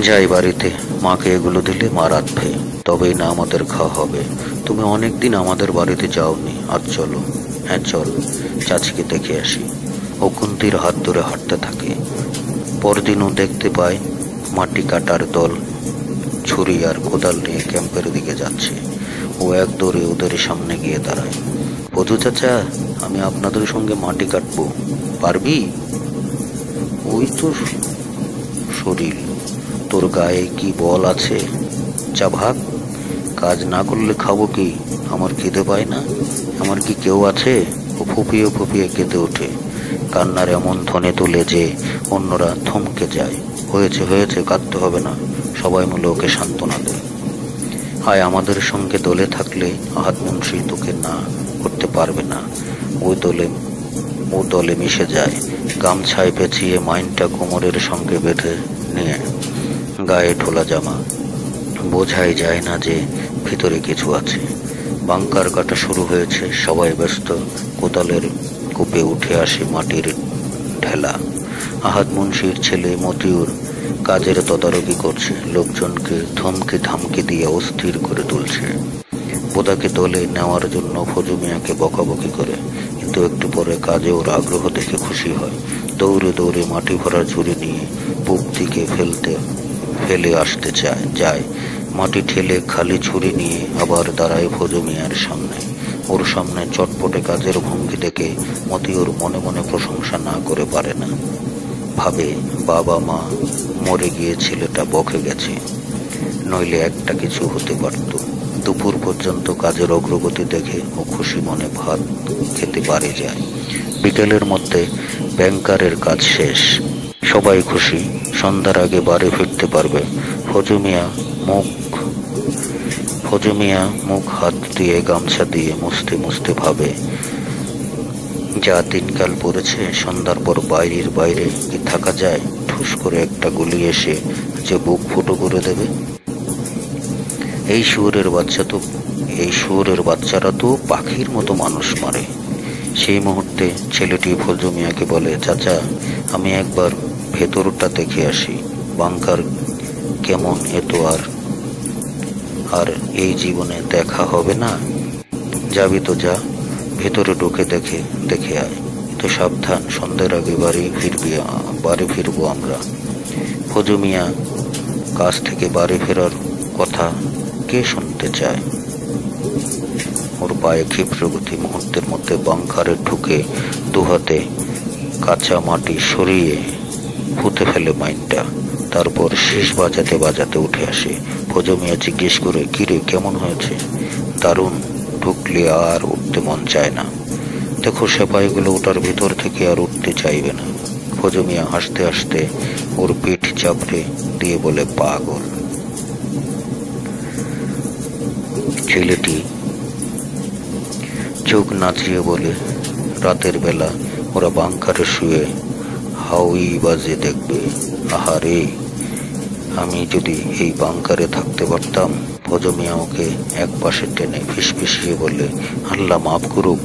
যাই বাড়িতে, মাকে এগুলো দিলে মা রাঁধবে, তবেই না আমাদের খাওয়া হবে। তুমি অনেকদিন আমাদের বাড়িতে যাওনি, আজ চলো। হ্যাঁ চল, চাচিকে দেখে আসি। ও কুন্তির হাত ধরে হাঁটতে থাকে। পরদিনও দেখতে পায় মাটি কাটার দল ছুরি আর কোদাল নিয়ে ক্যাম্পের দিকে যাচ্ছে। ও এক দৌড়ে ওদের সামনে গিয়ে দাঁড়ায়। বধূ চাচা, আমি আপনাদের সঙ্গে মাটি কাটবো, পারবি? ওই তোর শরীর, তোর গায়ে কি বল আছে? যা ভাগ। কাজ না করলে খাবো কি? আমার খিদে পায় না? আমার কি কেউ আছে? ও ফুপিয়ে ফুপিয়ে কেঁদে ওঠে। কান্নার এমন ধ্বনি তুলে যে অন্যরা থমকে যায়। হয়েছে হয়েছে, কাঁদতে হবে না। সবাই মিলে ওকে সান্ত্বনা দেয়। আয় আমাদের সঙ্গে দলে থাকলে আহাদ মুন্সি তোকে না করতে পারবে না। ও দলে মিশে যায়। গামছায় পেঁচিয়ে মাইনটা কোমরের সঙ্গে বেঁধে নিয়ে গায়ে ঢোলা জামা। বোঝাই যায় না যে ভিতরে কিছু আছে। বাংকার কাটা শুরু হয়েছে। সবাই ব্যস্ত। কোদালের কূপে উঠে আসে মাটির ঢেলা। আহাদ মুন্সির ছেলে মতিউর কাজের তদারকি করছে। লোকজনকে ধমকি ধামকি দিয়ে অস্থির করে তুলছে। বোধাকে দলে নেওয়ার জন্য ফজু মিয়াকে বকাবকি করে, কিন্তু একটু পরে কাজে ওর আগ্রহ দেখে খুশি হয়। দৌড়ে দৌড়ে মাটি ভরা ঝুড়ি নিয়ে বুক দিকে ফেলে আসতে যায়। মাটি ঠেলে খালি ঝুড়ি নিয়ে আবার দাঁড়ায় ফজু মিয়ার সামনে। ওর সামনে চটপটে কাজের ভঙ্গি দেখে মতিউর মনে মনে প্রশংসা না করে পারে না। ভাবে, বাবা মা মরে গিয়ে ছেলেটা বকে গেছে, নইলে একটা কিছু হতে পারত। দুপুর পর্যন্ত কাজের অগ্রগতি দেখে ও খুশি মনে ভাত খেতে পারে যায়। বিকেলের মধ্যে ব্যাংকারের কাজ শেষ। সবাই খুশি, সন্ধ্যার আগে বাড়ি ফিরতে পারবে। ফজু মিয়া মুখ হাত দিয়ে গামছা দিয়ে মুছতে মুছতে ভাবে, যা দিনকাল পড়েছে, সন্ধ্যার পর বাইরে কি থাকা যায়? ঠুস করে একটা গুলি এসে যে বুক ফুটো করে দেবে। এই শুয়োরের বাচ্চারা তো পাখির মতো মানুষ মারে। সেই মুহূর্তে ছেলেটি ফজলু মিয়াকে বলে, চাচা, আমি একবার ভেতরটা দেখে আসি, বাংকার কেমন, এ তো আর এই জীবনে দেখা হবে না। যাবি তো যা, ভেতরে ঢুকে দেখে আয়। তো সাবধান, সন্ধ্যের আগে বাড়ি ফিরবো আমরা। ফজলু মিয়া কাজ থেকে বাড়ি ফেরার কথা কে শুনতে চায়? ওর পায়ে ক্ষিপ্র গতি। মুহূর্তের মধ্যে বাংকারে ঢুকে দুহাতে কাঁচা মাটি সরিয়ে পুঁতে ফেলে মাইনটা। তারপর শেষ বাজাতে বাজাতে উঠে আসে। ফজলু মিয়া জিজ্ঞেস করে, কিরে, কেমন হয়েছে? দারুণ, ঢুকলে আর উঠতে মন চায় না। দেখো, সেপাইগুলো ওটার ভিতর থেকে আর উঠতে চাইবে না। ফজলু মিয়া হাসতে হাসতে ওর পিঠ চাপড়ে দিয়ে বলে, পাগল। ছেলেটি চোখ নাচিয়ে বলে, রাতের বেলা ওরা বাংকারে শুয়ে হাউই বাজে দেখবে। আহারে, আমি যদি এই বাংকারে থাকতে পারতাম। ফজলু মিয়া ওকে এক পাশে টেনে ফিসফিসিয়ে বলে, আল্লাহ মাফ করুক,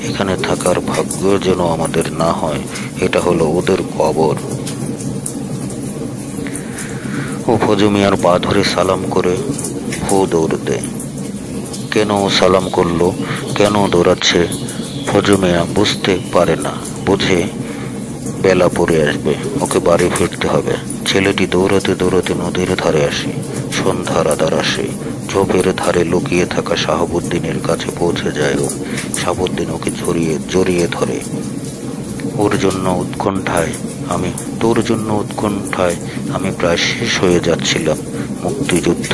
এখানে থাকার ভাগ্য যেন আমাদের না হয়। এটা হলো ওদের কবর। ও ফজলু মিয়ার পা ধরে সালাম করে দৌড় দেয়। কেন ও সালাম করলো, কেন দৌড়াচ্ছে, ফজলু মিয়া বুঝতে পারে না। বুঝে বেলা পড়ে আসবে, ওকে বাড়ি ফিরতে হবে। ছেলেটি দৌড়াতে দৌড়াতে নদীর ধারে আসে। সন্ধ্যার আধার আসে। ঝোপের ধারে লুকিয়ে থাকা শাহাবুদ্দিনের কাছে পৌঁছে যায় ও। শাহাবুদ্দিন ওকে জড়িয়ে ধরে। তোর জন্য উৎকণ্ঠায় আমি প্রায় শেষ হয়ে যাচ্ছিলাম। মুক্তিযুদ্ধ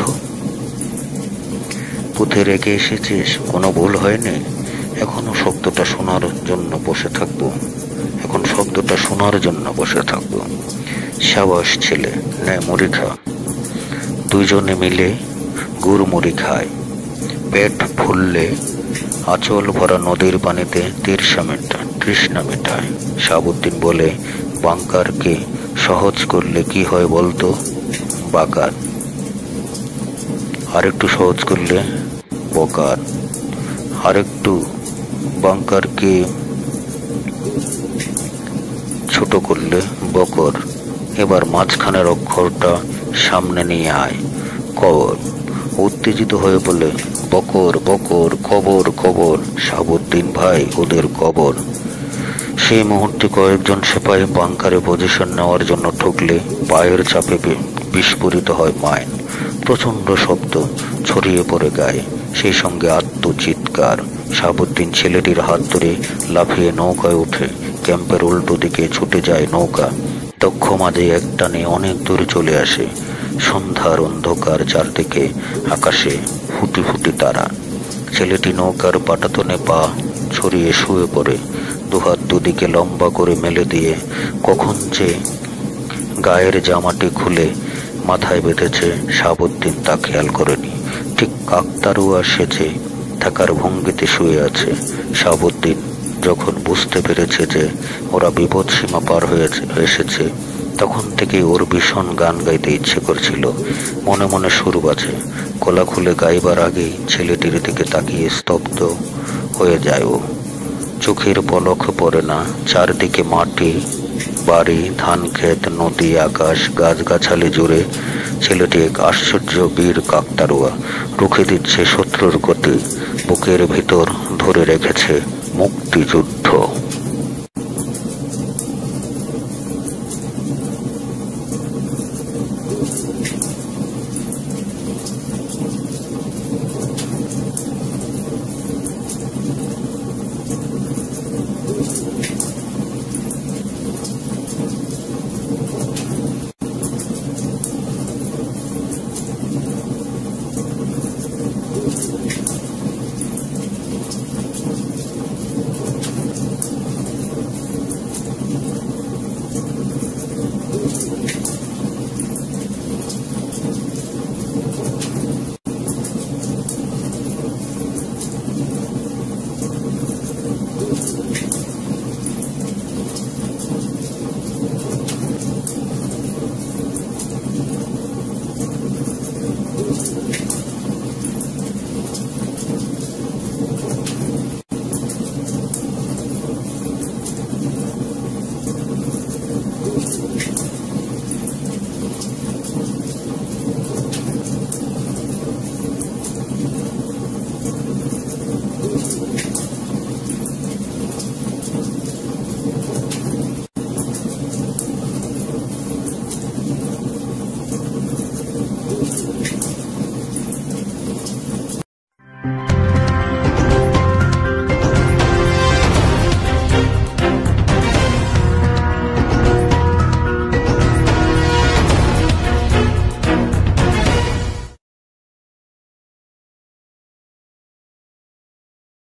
পুঁতে রেখে এসেছিস, কোনো ভুল হয়নি। এখন শব্দটা শোনার জন্য বসে থাকবো। সাবাস ছেলে, নে মুড়ি খা। দুইজনে মিলে গুড় মুড়ি খায়। পেট ফুললে আঁচল ভরা নদীর পানিতে তৃষ্ণা মেটায়। শাহাবুদ্দিন বলে, বাংকারকে সহজ করলে কি হয় বলতো? বাকার। আরেকটু সহজ করলে বকার। আরেকটু বাংকারকে ছোট করলে বকর। এবার মাঝখানের অক্ষরটা সামনে নিয়ে আয়, কবর। উত্তেজিত হয়ে বলে, বকর বকর, কবর কবর। শাহাবুদ্দিন ভাই, ওদের কবর। সেই মুহূর্তে কয়েকজন সেপাই বাংকারে পজিশন নেওয়ার জন্য ঢুকলে পায়ের চাপে বিস্ফোরিত হয় মাইন। প্রচন্ড শব্দ ছড়িয়ে পড়ে গায়ে, সেই সঙ্গে আত্মচিৎকার। শাহাবুদ্দিন ছেলেটির হাত ধরে লাফিয়ে নৌকায় উঠে। ক্যাম্পের উল্টো দিকে ছুটে যায় নৌকা। দক্ষ মাঝে এক টানে অনেক দূর চলে আসে। সন্ধ্যার অন্ধকার, চারদিকে আকাশে ফুটি ফুটি তারা। ছেলেটি নৌকার পাটাতনে পা ছড়িয়ে শুয়ে পড়ে, দুহাত দুদিকে লম্বা করে মেলে দিয়ে। কখন যে গায়ের জামাটি খুলে মাথায় বেঁধেছে শাহাবুদ্দিন তা খেয়াল করেনি। ঠিক কাকতারুয়া সেজে থাকার ভঙ্গিতে শুয়ে আছে। শাহাবুদ্দিন যখন বুঝতে পেরেছে যে ওরা বিপদ সীমা পার হয়ে এসেছে, তখন থেকেই ওর ভীষণ গান গাইতে ইচ্ছে করছিল। মনে মনে সুর বাজে। গলা খুলে গাইবার আগেই ছেলেটির দিকে তাকিয়ে স্তব্ধ হয়ে যায় ও। চোখের পলক পড়ে না। চারদিকে মাটি, বাড়ি, ধান ক্ষেত, নদী, আকাশ, গাছগাছালি জুড়ে ছেলেটি এক আশ্চর্য বীর কাকতারুয়া। রুখে দিচ্ছে শত্রুর গতি। বুকের ভিতর ধরে রেখেছে মুক্তিযুদ্ধ।